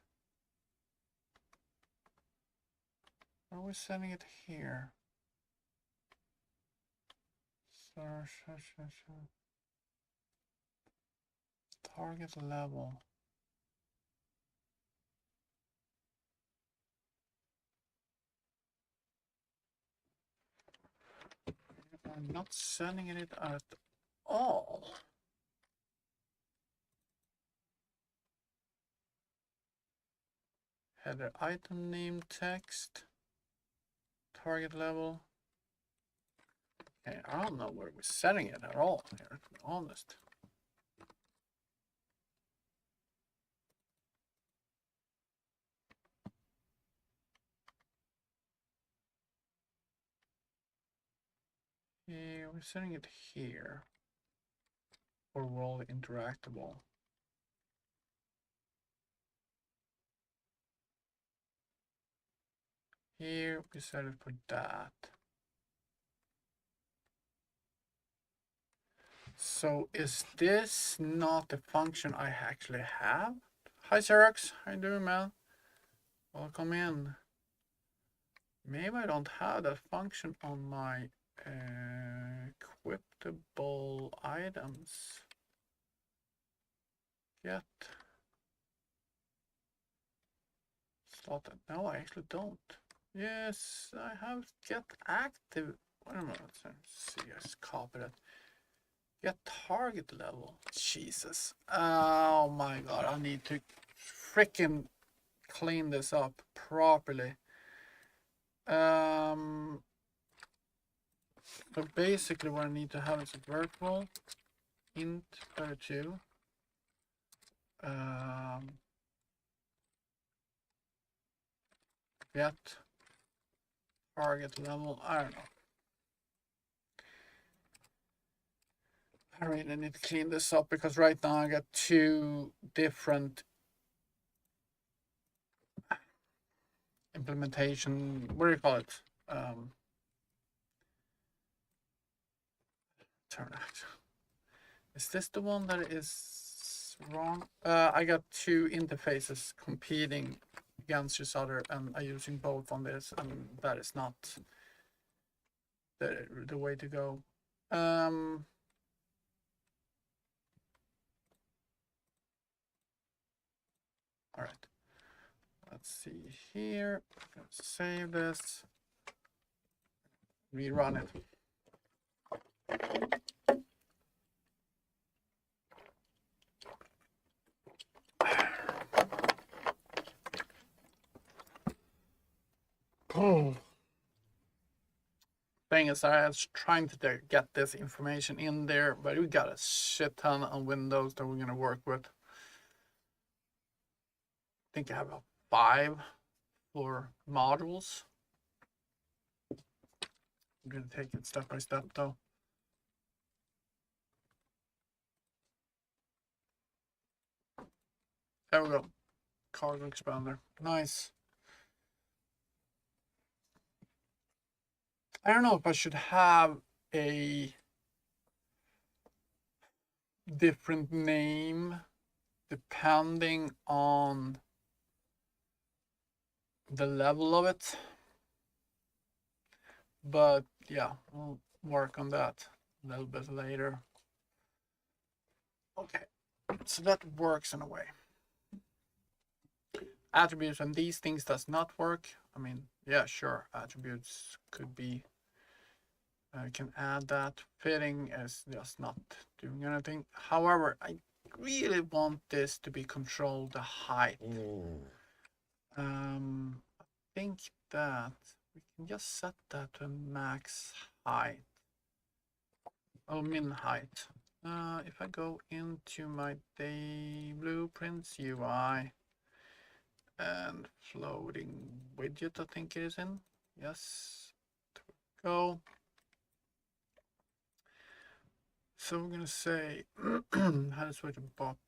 Are we setting it here? Target level. I'm not setting it at all. Header item name text. Target level. Okay, I don't know where we're setting it at all here, to be honest. Yeah, we're setting it here for world interactable. here we set it for that. So is this not the function I actually have? Hi Xerox, how you doing, man? Welcome in. Maybe I don't have that function on my equipable items. Get slotted. No, I actually don't. Yes, I have get active. Wait a minute. Let's see, I just copied it. Get target level. Jesus. Oh my god, I need to freaking clean this up properly. So basically what I need to have is a virtual int 32. Get target level. I don't know. I really need to clean this up because right now I got two different implementation. What do you call it? Turn out. Is this the one that is wrong? I got two interfaces competing against each other, and I'm using both on this, and that is not the way to go. All right. Let's see here. Let's save this. Rerun it. Oh. Thing is, I was trying to get this information in there, but we got a shit ton of windows that we're gonna work with. I think I have about 5 for modules. I'm gonna take it step by step though. There we go. Cargo expander. Nice. I don't know if I should have a different name depending on the level of it. But yeah, we'll work on that a little bit later. Okay, so that works in a way. Attributes and these things does not work. I mean, yeah, sure, attributes could be, I can add that. Fitting is just not doing anything. However, I really want this to be controlled the height. I think that we can just set that to max height. Oh, min height. If I go into my day blueprints UI and floating widget, I think it is in. Yes. Go. So we're gonna say how to switch a box.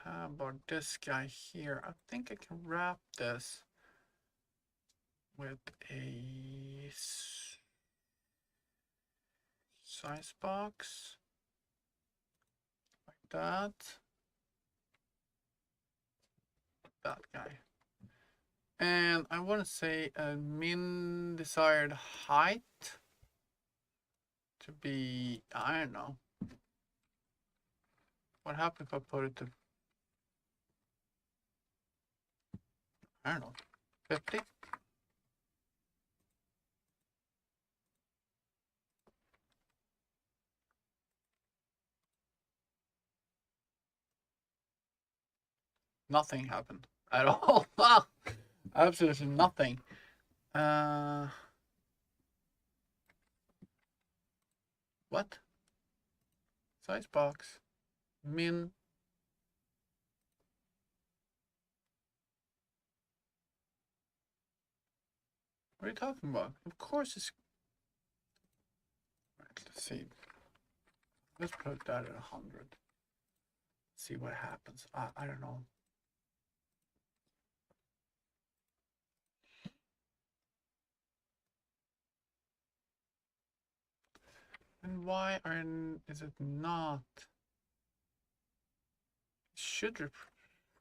How about this guy here? I think I can wrap this with a size box like that. That guy. And I want to say a min desired height to be, I don't know. What happens if I put it to, I don't know, 50? Nothing happened at all. Absolutely nothing. What? Size box. Min. What are you talking about? Of course it's... Right, let's see. Let's put that at 100. See what happens. I don't know. And why is it not? Should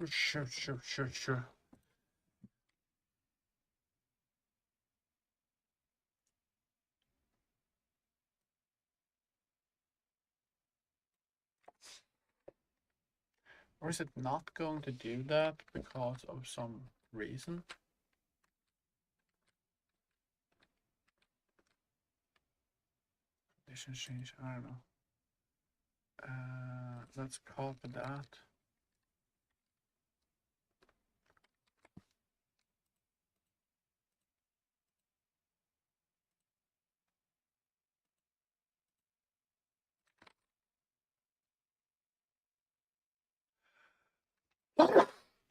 sure. Or is it not going to do that because of some reason? Condition change, I don't know. Let's copy that.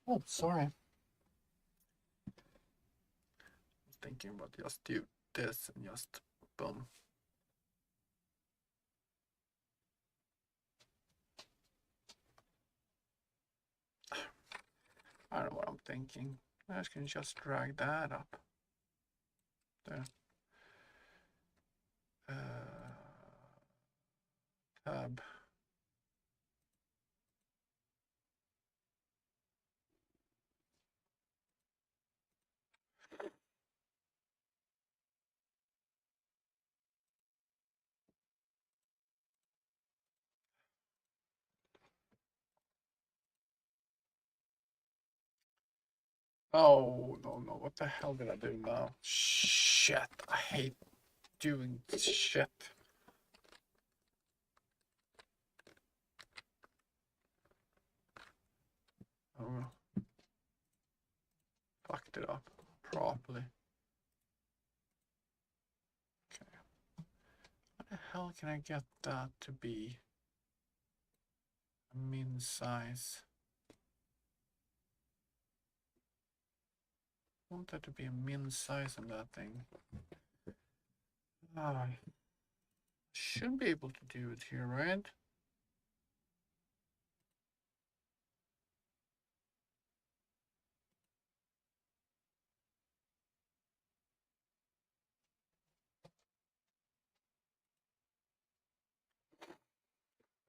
Oh, sorry. I was thinking about just do this and just boom. I don't know what I'm thinking. I can just drag that up. There. Tab. Oh, no. What the hell did I do now? Shit. I hate doing shit. Oh, fucked it up properly. Okay. What the hell can I get that to be a min size? I want that to be a min size on that thing. I should be able to do it here, right?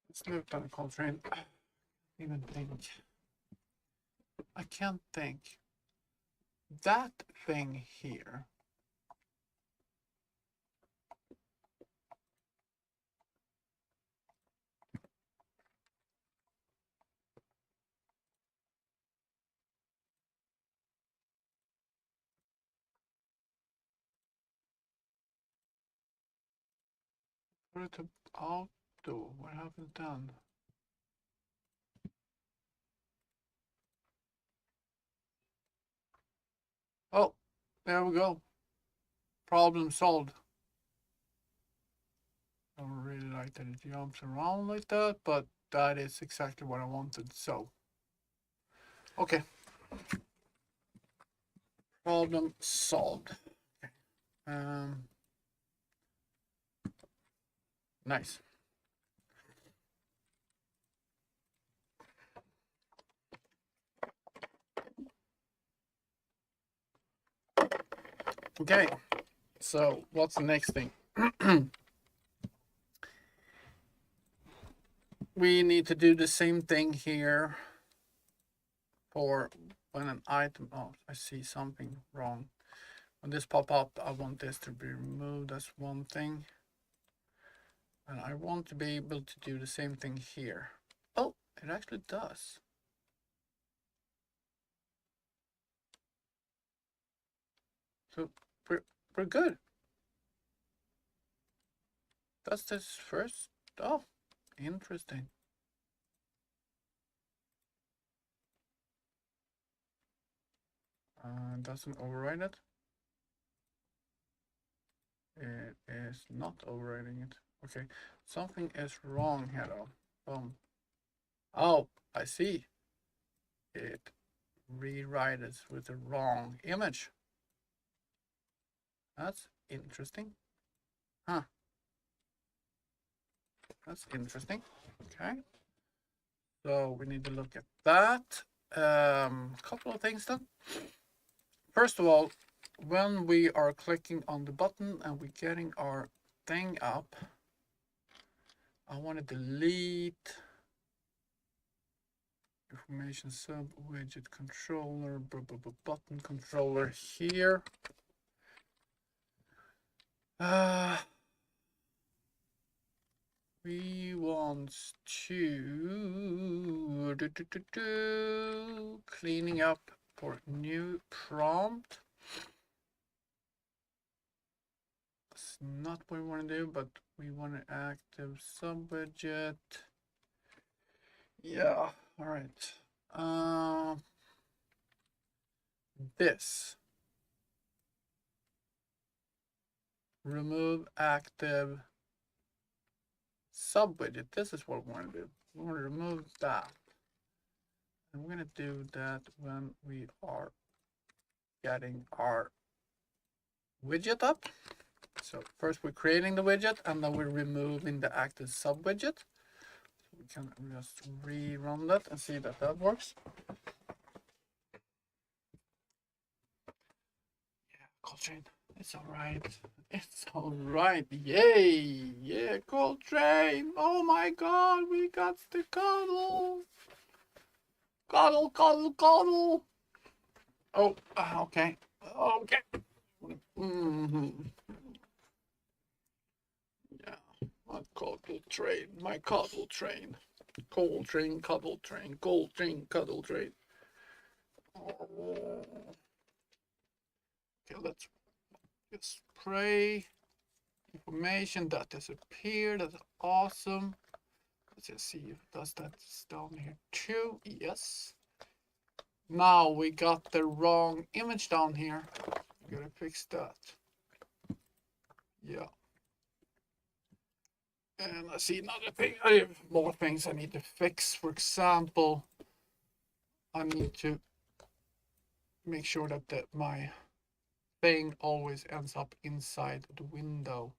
Let's look at the constraint. Even think. I can't think. That thing here. Put it to auto. What happens then? Oh, there we go. Problem solved. I don't really like that it jumps around like that, but that is exactly what I wanted. So, okay. Problem solved. Nice. Okay, so what's the next thing? We need to do the same thing here for when an item, oh, I see something wrong. When this pop up, I want this to be removed. That's one thing. And I want to be able to do the same thing here. Oh, it actually does. So we're good. That's this first. Oh, interesting. Doesn't override it. It is not overriding it. Okay, something is wrong here though. Oh, I see. It rewrites it with the wrong image. That's interesting. Huh. That's interesting. Okay. So we need to look at that. Couple of things then. First of all, when we are clicking on the button and we're getting our thing up, I want to delete information sub widget controller, button controller here. We want to cleaning up for new prompt. That's not what we want to do, but we want to active sub widget. Yeah, all right. This remove active sub widget. This is what we want to do. We want to remove that. And we're going to do that when we are getting our widget up. So first we're creating the widget and then we're removing the active sub widget. So we can just rerun that and see that that works. Yeah, Coltrane, it's all right. It's all right. Yay! Yeah, Coltrane. Oh my God, we got the cuddle. Cuddle, cuddle, cuddle. Oh, okay. Okay. Yeah, my cuddle train, my cuddle train. Cold train, cuddle train, cold train, cuddle train. Oh. Okay, let's just spray information that disappeared. That's awesome. Let's just see if it does that down here too. Yes. Now we got the wrong image down here. We gotta fix that. Yeah. And I see another thing. I have more things I need to fix. For example, I need to make sure that my thing always ends up inside the window.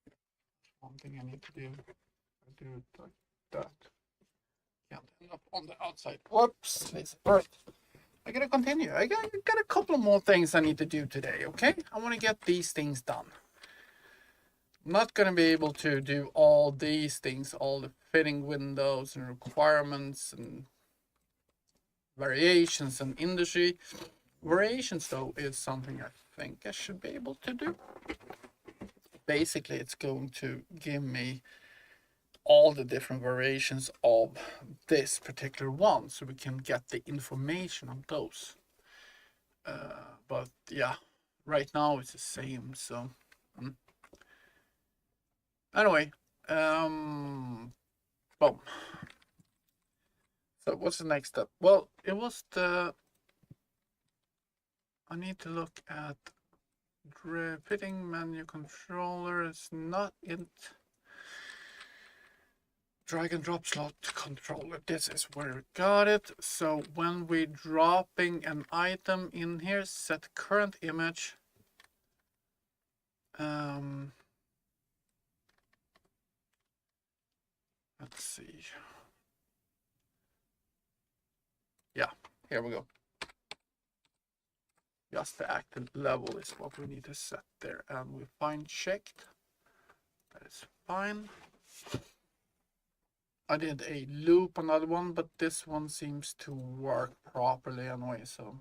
That's one thing I need to do. I do it like that. Can't end up on the outside. Whoops. First, I gotta continue. I got a couple more things I need to do today, okay? I want to get these things done. I'm not gonna be able to do all these things, all the fitting windows and requirements and variations and industry. Variations though is something I think I should be able to do. Basically, it's going to give me all the different variations of this particular one so we can get the information on those. But yeah, right now it's the same. So anyway, boom. So what's the next step? Well, it was I need to look at fitting menu controller. It's not in drag and drop slot controller. This is where we got it. So when we're dropping an item in here, set current image. Let's see. Yeah, here we go. Just the active level is what we need to set there, and we find checked. That is fine. I did a loop on another one, but this one seems to work properly anyway, so.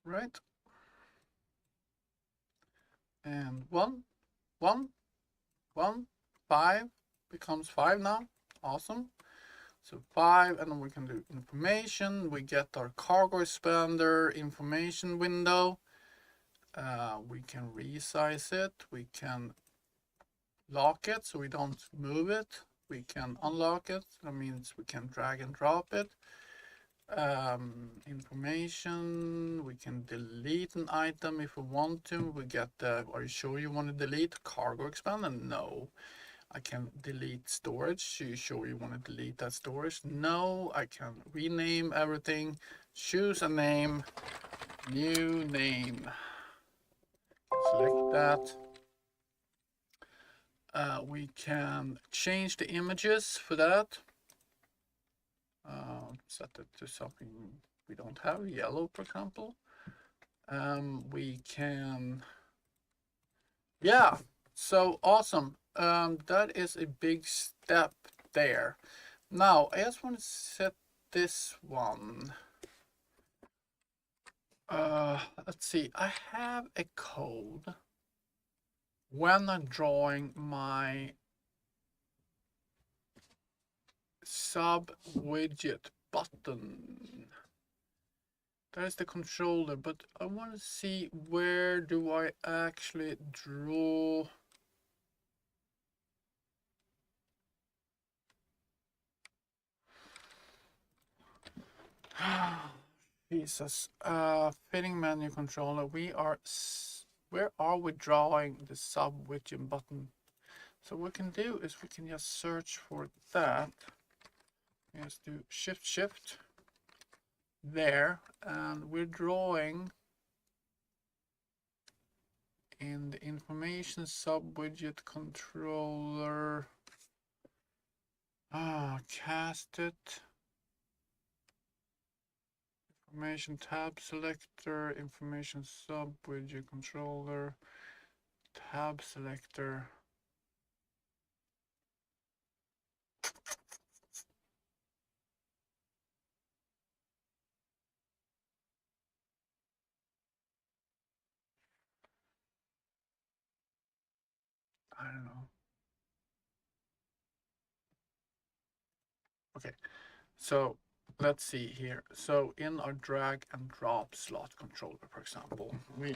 Right. And 1, 1, 1, 5 becomes 5 now. Awesome. So 5, and then we can do information. We get our cargo expander information window. We can resize it. We can lock it so we don't move it. We can unlock it. That means we can drag and drop it. Information, we can delete an item if we want to. We get the, are you sure you want to delete cargo expander? No. I can delete storage. Are you sure you want to delete that storage? No. I can rename everything, choose a name, new name, select that. We can change the images for that. Set it to something we don't have, yellow for example. We can, yeah, so awesome. That is a big step there. Now I just want to set this one. Let's see, I have a code when I'm drawing my sub widget button. There's the controller, but I want to see where do I actually draw. Jesus. Fitting menu controller. Where are we drawing the sub widget button? So what we can do is we can just search for that. Just do shift there, and we're drawing in the information sub widget controller. Cast it. Information tab selector, information sub widget controller, tab selector. I don't know. Okay, so let's see here. So in our drag and drop slot controller, for example, we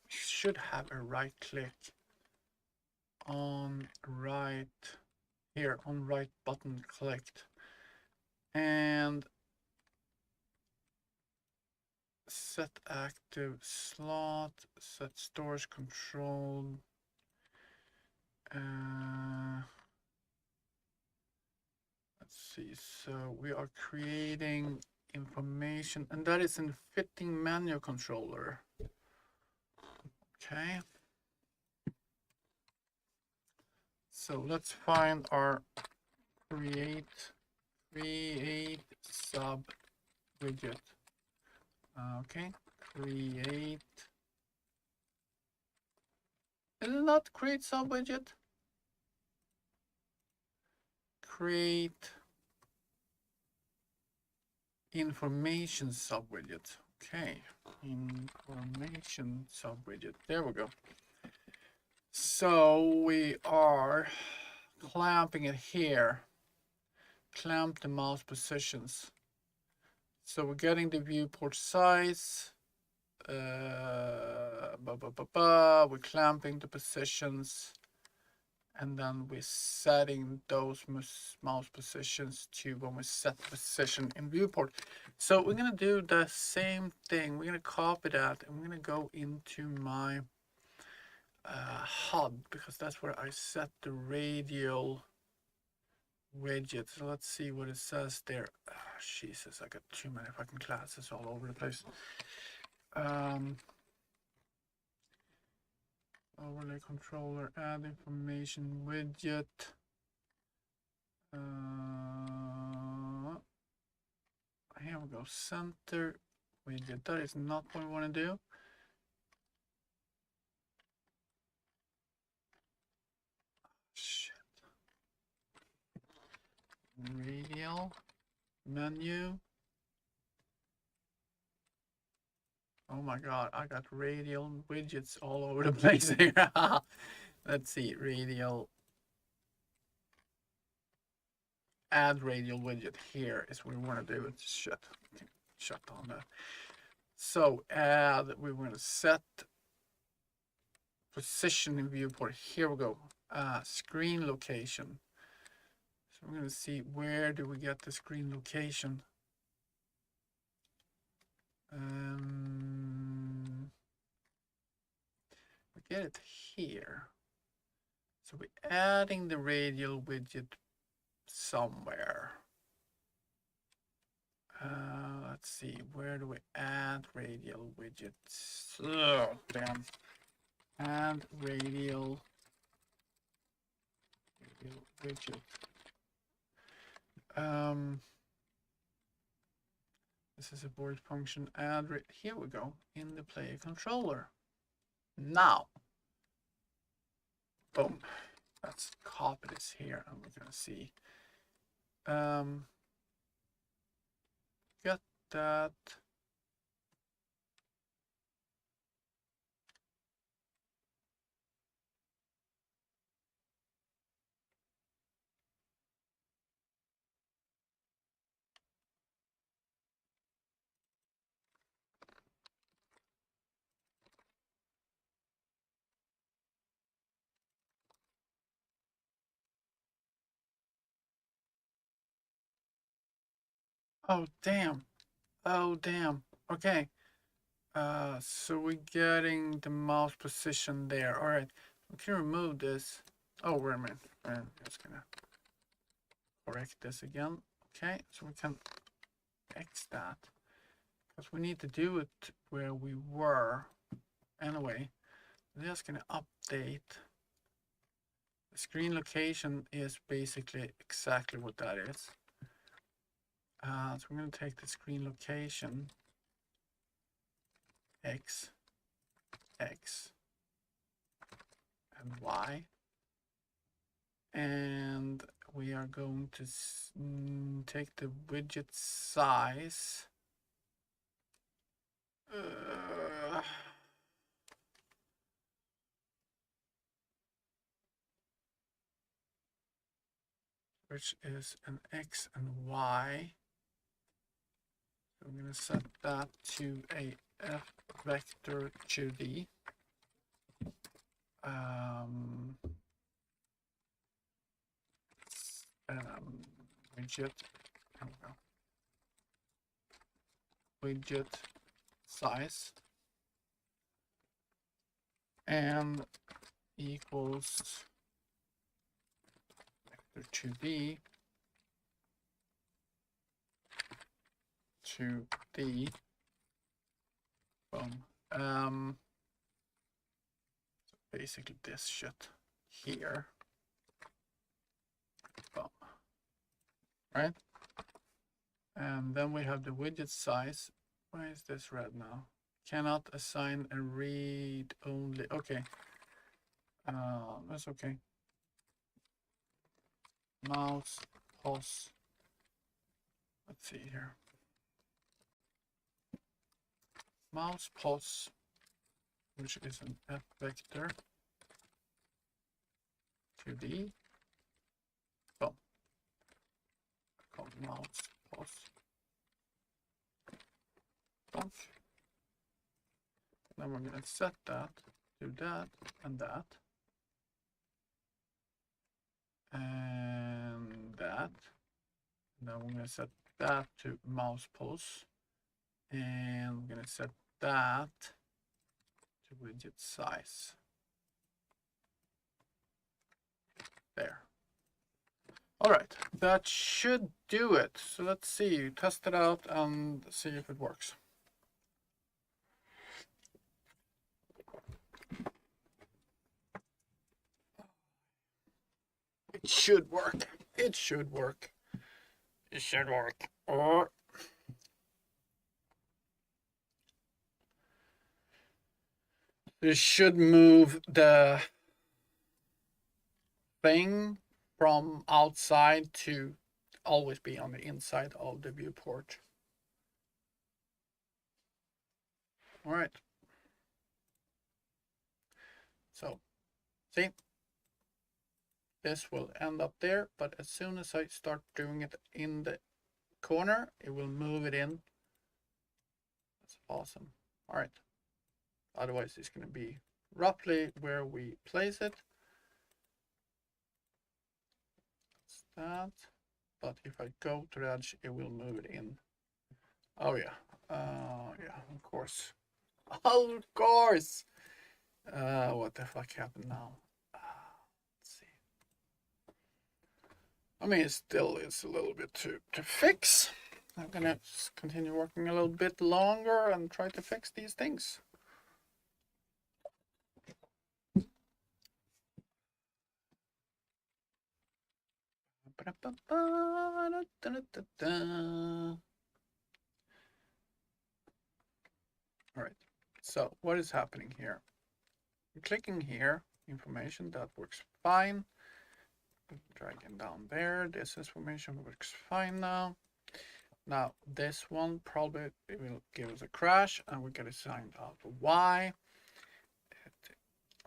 should have a right click on right here on right button clicked and set active slot, set storage control. Let's see, so we are creating information, and that is in fitting menu controller. Okay. So let's find our create sub widget. Okay, create. Is it not create sub widget? Create information subwidget. Okay, information subwidget. There we go. So we are clamping it here. Clamp the mouse positions. So we're getting the viewport size. We're clamping the positions. And then we're setting those mouse positions to when we set the position in viewport. So we're going to do the same thing. We're going to copy that and we're going to go into my HUD because that's where I set the radial widget. So let's see what it says there. Oh, Jesus, I got too many fucking classes all over the place. Overlay controller, add information widget. Here we go, center widget. That is not what we want to do. Shit. Radial menu. Oh my god, I got radial widgets all over the place here. Let's see, radial. Add radial widget here is what we want to do. It's shit. Okay, shut down that. So add, we want to set position in viewport. Here we go. Screen location. So we're going to see where do we get the screen location. did it here. So we're adding the radial widget somewhere. Let's see, where do we add radial widgets? Oh, damn. Add radial widget. This is a board function. Add here we go, in the player controller. Now, boom. Let's copy this here, and we're gonna see. Get that. Oh damn. Oh damn. Okay. So we're getting the mouse position there. All right. We can remove this. Oh, wait a minute. I'm just gonna correct this again. Okay, so we can X that because we need to do it where we were. Anyway, I'm just gonna update. The screen location is basically exactly what that is. So we're going to take the screen location X, X, and Y. And we are going to take the widget size. Which is an X and Y. So I'm going to set that to a F vector 2D. Widget. Widget size and equals vector 2D to D. Boom. So basically this shit here. Boom. Right? And then we have the widget size. Why is this red now? Cannot assign a read only. Okay. That's okay. Mouse pos. Let's see here. Mouse pos, which is an F vector 2D. Boom. Called mouse pos. Boom. Then we're going to set that to that and that. And that. And then we're going to set that to mouse pose. And we're going to set that to widget size. There. All right, that should do it. So let's see, test it out and see if it works. It should work. It should work. It should work. This should move the thing from outside to always be on the inside of the viewport. All right. So, see? This will end up there, but as soon as I start doing it in the corner, it will move it in. That's awesome. All right. Otherwise, it's going to be roughly where we place it. That's that. But if I go to the edge, it will move it in. Oh, yeah. Yeah, of course. Of course. What the fuck happened now? Let's see. I mean, it still is a little bit to fix. I'm gonna continue working a little bit longer and try to fix these things. All right, so what is happening here? I'm clicking here, information, that works fine. Dragging down there, this information works fine now. Now this one probably it will give us a crash and we get assigned out to Y.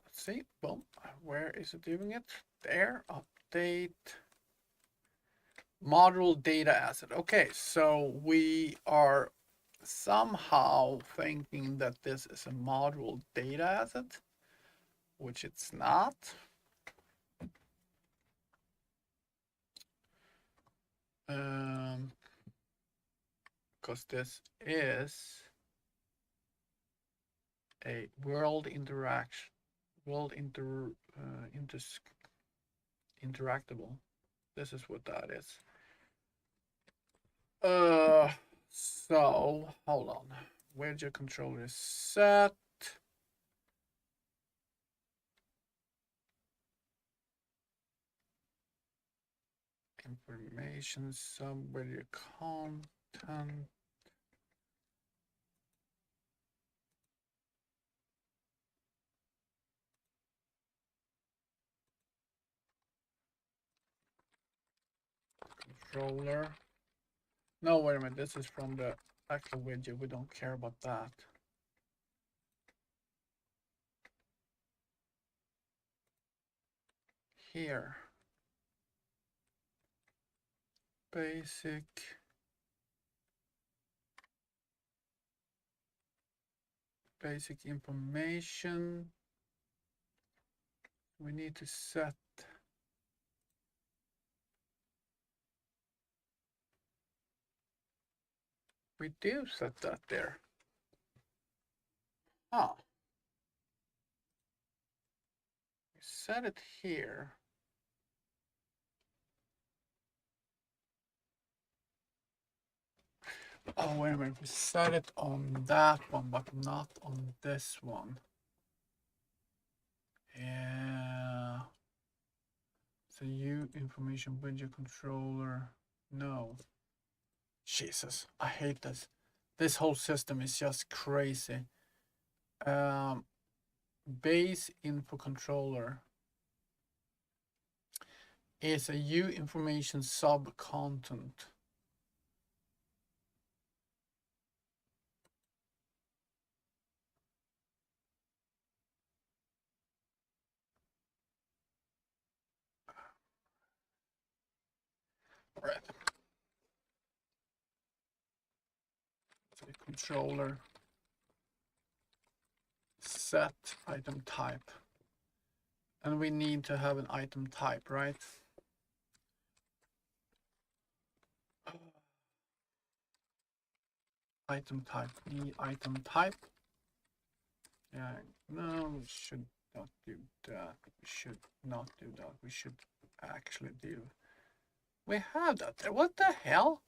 Let's see, boom, where is it doing it? There, update. Module data asset. Okay, so we are somehow thinking that this is a module data asset, which it's not. Because this is a world interaction, interactable. This is what that is. So hold on. Widget controller is set. Information subwidget content. Controller. No, wait a minute. This is from the actual widget. We don't care about that. Here. Basic. Basic information. We need to set. We do set that there. Oh. We set it here. Oh, wait a minute. We set it on that one, but not on this one. Yeah. So you information widget controller. No. Jesus, I hate this. This whole system is just crazy. Base info controller is a U information sub content. Right. So controller set item type. And we need to have an item type, right? Item type, item type. Yeah, no, we should not do that. We should not do that. We should actually do. We have that there. What the hell?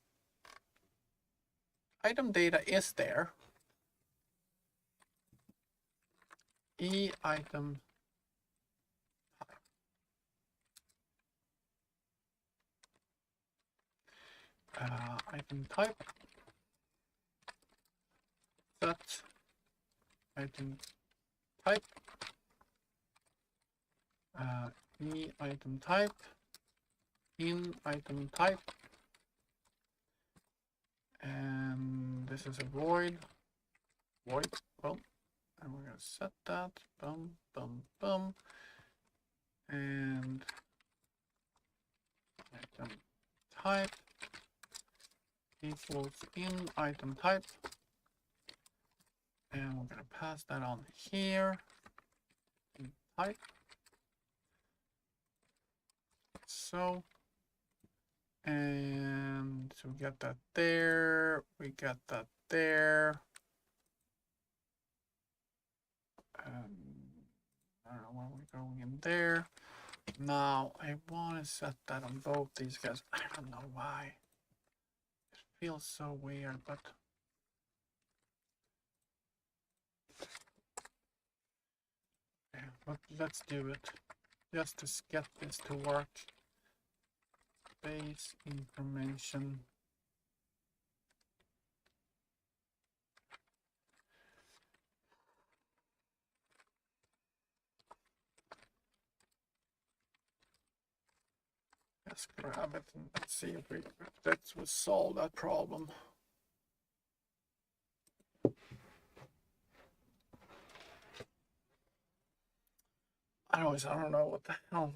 Item data is there. Item item type. Set item type. Item type. In item type. And this is a void. Void. Well, and we're gonna set that. Bum bum bum. And item type equals in item type. And we're gonna pass that on here. In type. So. And so we got that there. We got that there. going in there. Now I want to set that on both these guys. I don't know why. It feels so weird, but yeah, but let's do it. Just to get this to work. Base information. Let's grab it and let's see if that will solve that problem. I don't know what the hell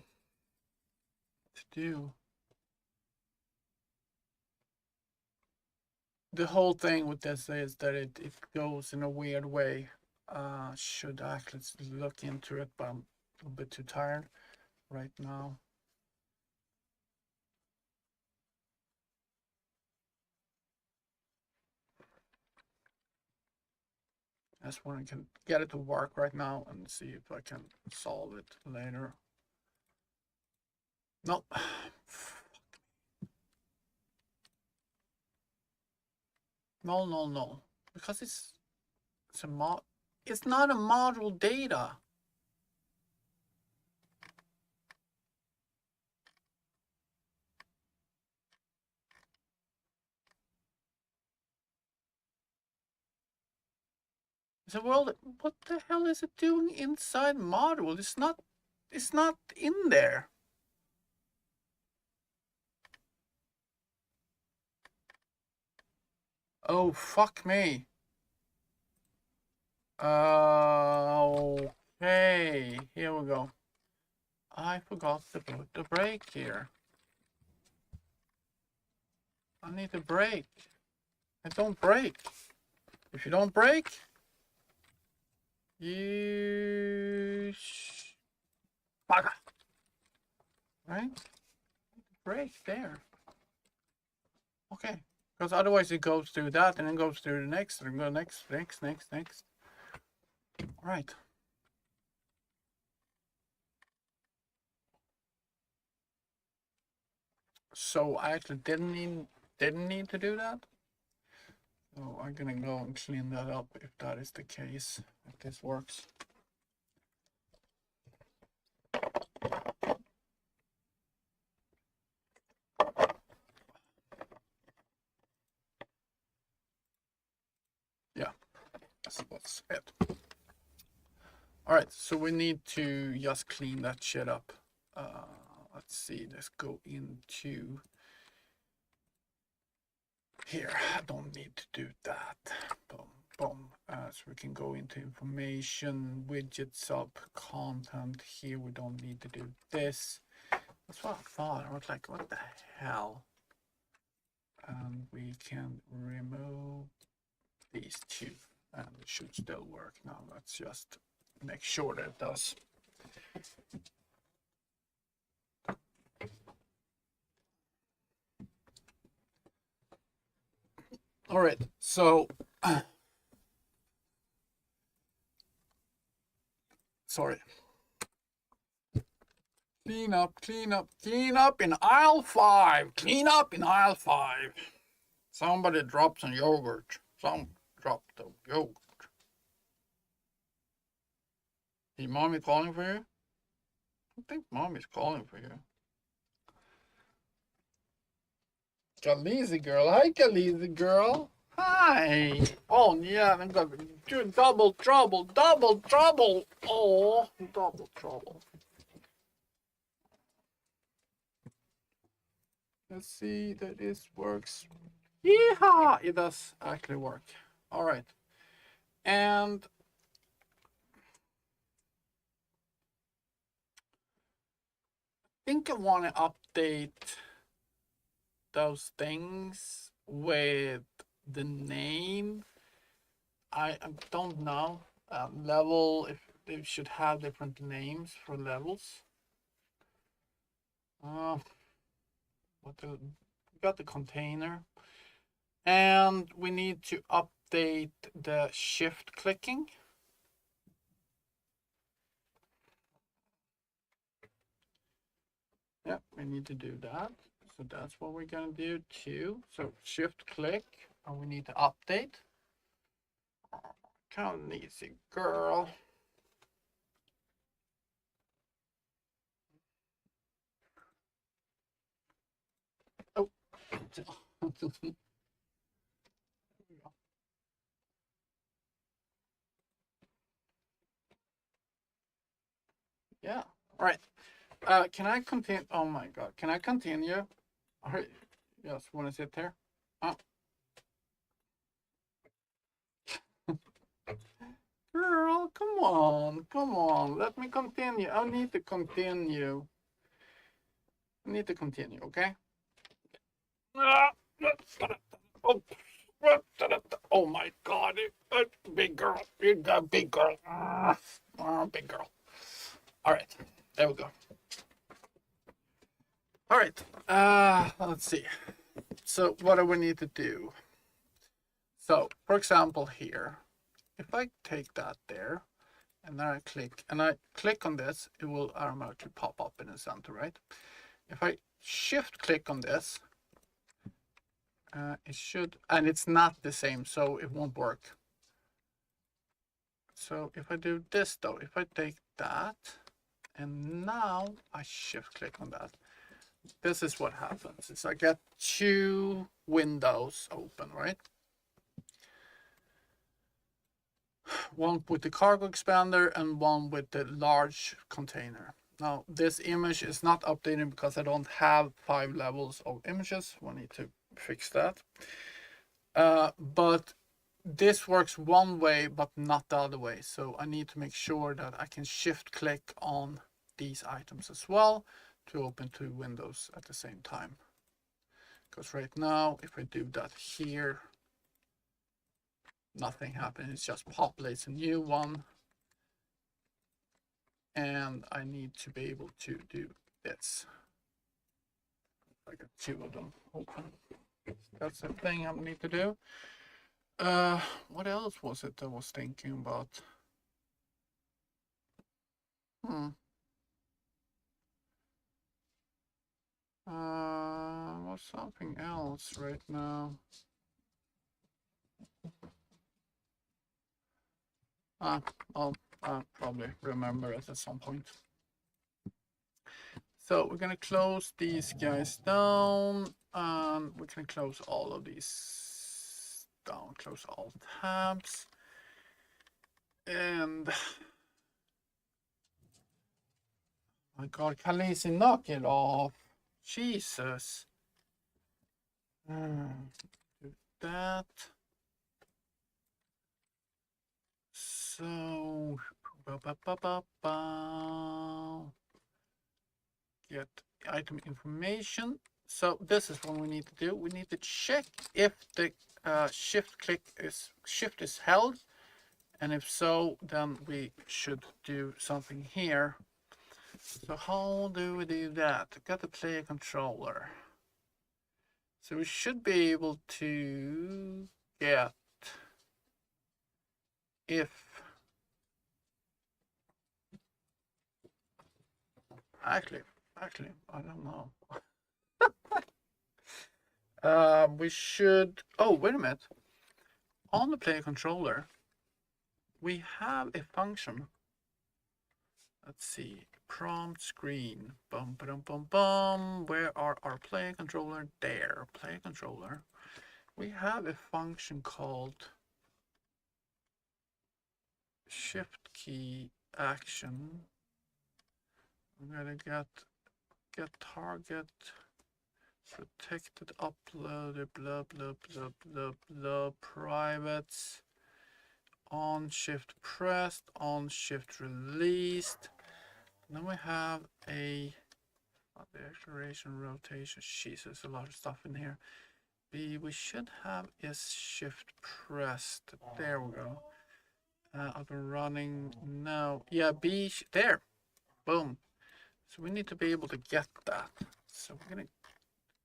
to do. The whole thing with this is that it goes in a weird way. Should actually look into it, but I'm a little bit too tired right now. I just want to get it to work right now and see if I can solve it later. No. No. Because it's it's not a module data. So, well, what the hell is it doing inside module? It's not in there. Oh, fuck me. Okay, here we go. I forgot to put the brake here. I need to brake. I don't brake. If you don't brake, you bugger. Right? Brake there. Okay. Because otherwise it goes through that and then goes through the next and go next. All right. So I actually didn't need to do that. So I'm gonna go and clean that up if that is the case, if this works. Yeah, that's it. All right, so we need to just clean that shit up. Let's see, let's go into here. I don't need to do that. Boom. So we can go into information, widgets up, content. Here we don't need to do this. That's what I thought. I was like, what the hell? And we can remove these two, and it should still work. Now let's just make sure that it does. All right, so sorry. Clean up in aisle 5. Clean up in aisle 5. Somebody dropped some yogurt. Some dropped the yogurt. Is mommy calling for you? I think mommy's calling for you. Khaleesi girl. Hi, Khaleesi girl. Hi. Oh, yeah, I'm gonna do double trouble. Oh, double trouble. Let's see that this works. Yeehaw! It does actually work. All right. And I think I want to update those things with the name. I don't know. Level, if they should have different names for levels. We got the container. And we need to update the shift clicking. Yeah, we need to do that. So that's what we're gonna do too. So shift click, and we need to update. Come on, easy girl. Oh. Yeah. All right. Can I continue? Oh my God. Can I continue? All right. Yes. Want to sit there? Oh. Girl, come on. Come on. Let me continue. I need to continue. I need to continue, okay? Oh, oh my God. Big girl. You got big girl. Big girl. All right. There we go. All right. Let's see. So what do we need to do? So, for example, here, if I take that there, and then I click on this, it will automatically pop up in the center, right? If I shift click on this, it should, and it's not the same, so it won't work. So if I do this though, if I take that, and now I shift click on that, this is what happens. Is I get two windows open, right? One with the cargo expander and one with the large container. Now this image is not updated because I don't have 5 levels of images. We need to fix that. But this works one way but not the other way. So I need to make sure that I can shift click on these items as well to open 2 windows at the same time. Because right now if I do that here, nothing happens. It just populates a new one. And I need to be able to do this. I got 2 of them open. That's the thing I need to do. What else was it I was thinking about? What's something else right now? I'll probably remember it at some point. So we're gonna close these guys down. We can close all of these down. Close all tabs. And my God, Khaleesi, knock it off. Jesus. Do that. So, get item information. So this is what we need to do. We need to check if the shift is held, and if so, then we should do something here. So how do we do that? Got the player controller. So we should be able to get if actually I don't know. We should, oh wait a minute, on the player controller we have a function. Let's see, prompt screen, bum bum bum bum. Where are our player controller? There, player controller. We have a function called shift key action. I'm gonna get target protected uploaded blah blah blah blah blah privates on shift pressed on shift released. And then we have a the acceleration rotation. Jesus, a lot of stuff in here. B we should have is shift pressed. There we go. Up and running. No, yeah, B there. Boom. So we need to be able to get that. So we're gonna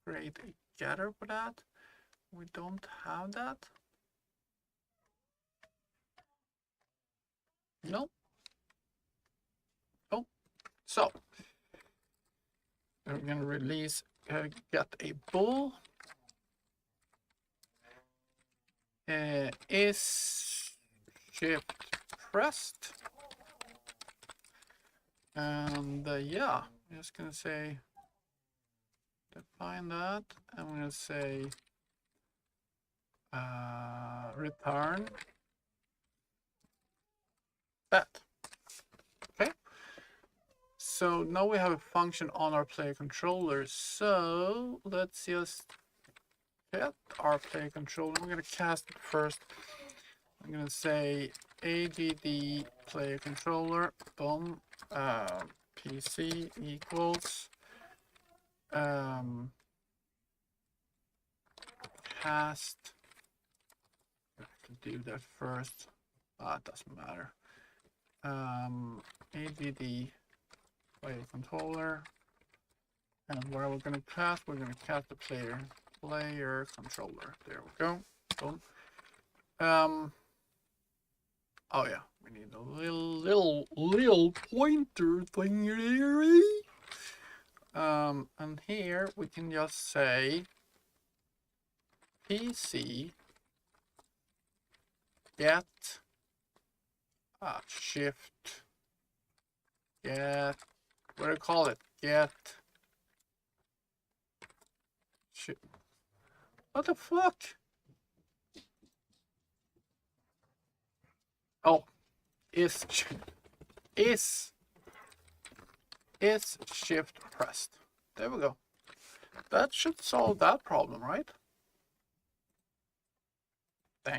create a getter for that. We don't have that. No. Oh, so We're going to release get a bool is shift pressed, and yeah, I'm just going to say define that. I'm going to say return that. Okay. So now we have a function on our player controller. So let's just get our player controller. We're going to cast it first. I'm going to say add player controller, boom, PC equals cast. I have to do that first. It doesn't matter. Add player controller, and where we're going to cast, we're going to cast the player controller. There we go. Boom. Oh yeah, we need a little pointer thing here. And here we can just say PC get shift get, what do you call it? Get what the fuck? Oh, is shift pressed. There we go. That should solve that problem, right? I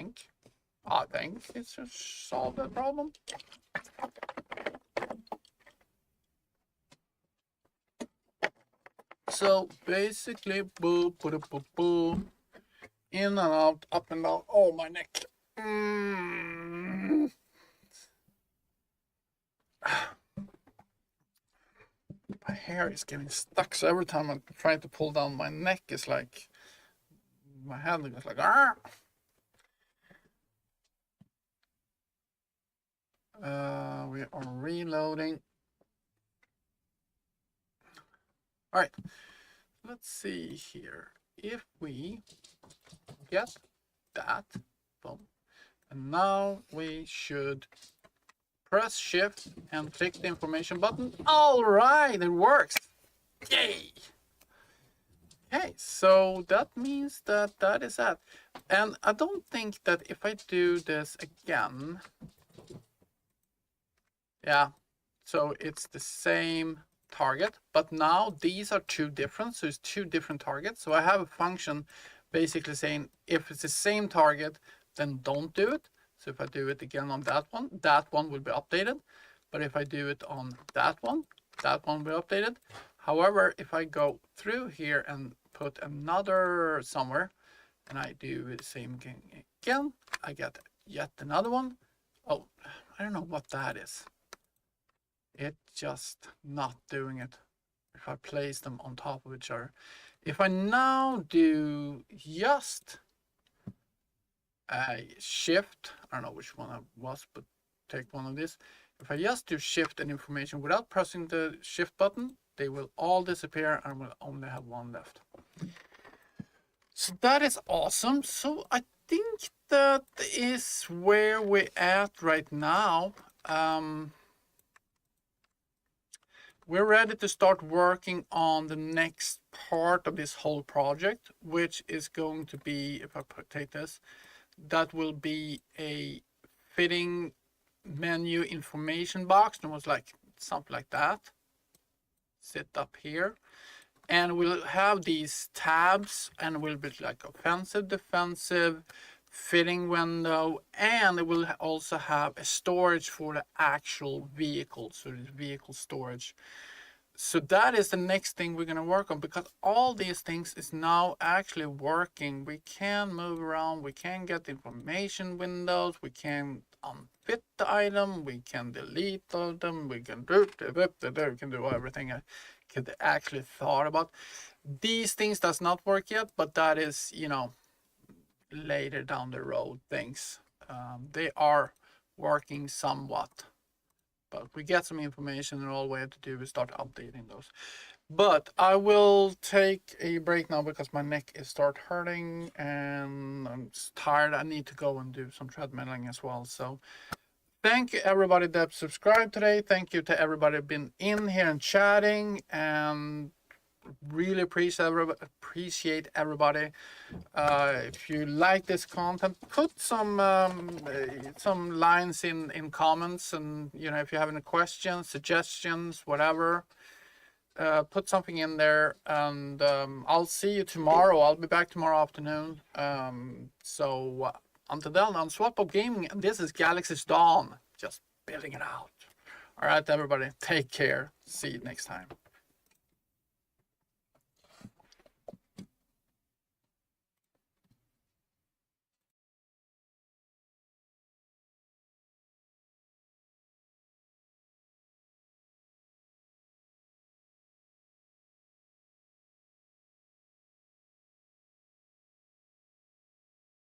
think it should solve that problem. So basically, boo, boo, boo, boo, in and out, up and down. Oh, my neck. My hair is getting stuck, so every time I'm trying to pull down my neck, it's like my hand goes like ah. We are reloading. All right, let's see here. If we get that, boom, and now we should press shift and click the information button. All right, it works. Yay. Okay, so that means that that is that. And I don't think that if I do this again, yeah, so it's the same target, but now these are two different, so it's two different targets. So I have a function basically saying if it's the same target, then don't do it. So if I do it again on that one will be updated. But if I do it on that one will be updated. However, if I go through here and put another somewhere, and I do the same thing again, I get yet another one. Oh, I don't know what that is. It's just not doing it. If I place them on top of each other. If I now do just a shift, I don't know which one it was, but take one of these. If I just do shift and information without pressing the shift button, they will all disappear and will only have one left. So that is awesome. So I think that is where we're at right now. We're ready to start working on the next part of this whole project, which is going to be, if I take this, that will be a fitting menu information box, almost like something like that. Sit up here. And we'll have these tabs, and will be like offensive, defensive, fitting window, and it will also have a storage for the actual vehicle, so the vehicle storage. So that is the next thing we're going to work on, because all these things is now actually working. We can move around, we can get information windows, we can unfit the item, we can delete them, we can do everything I could actually thought about. These things does not work yet, but that is, you know, later down the road things. They are working somewhat, but we get some information, and all we have to do is start updating those. But I will take a break now because my neck is start hurting and I'm tired. I need to go and do some treadmilling as well. So thank you everybody that subscribed today. Thank you to everybody been in here and chatting, and really appreciate everybody. If you like this content, put some lines in comments, and if you have any questions, suggestions, whatever, put something in there, and I'll see you tomorrow. I'll be back tomorrow afternoon. So until then, on Swapop Gaming, and this is Galaxy's Dawn, just building it out. All right, everybody, take care. See you next time.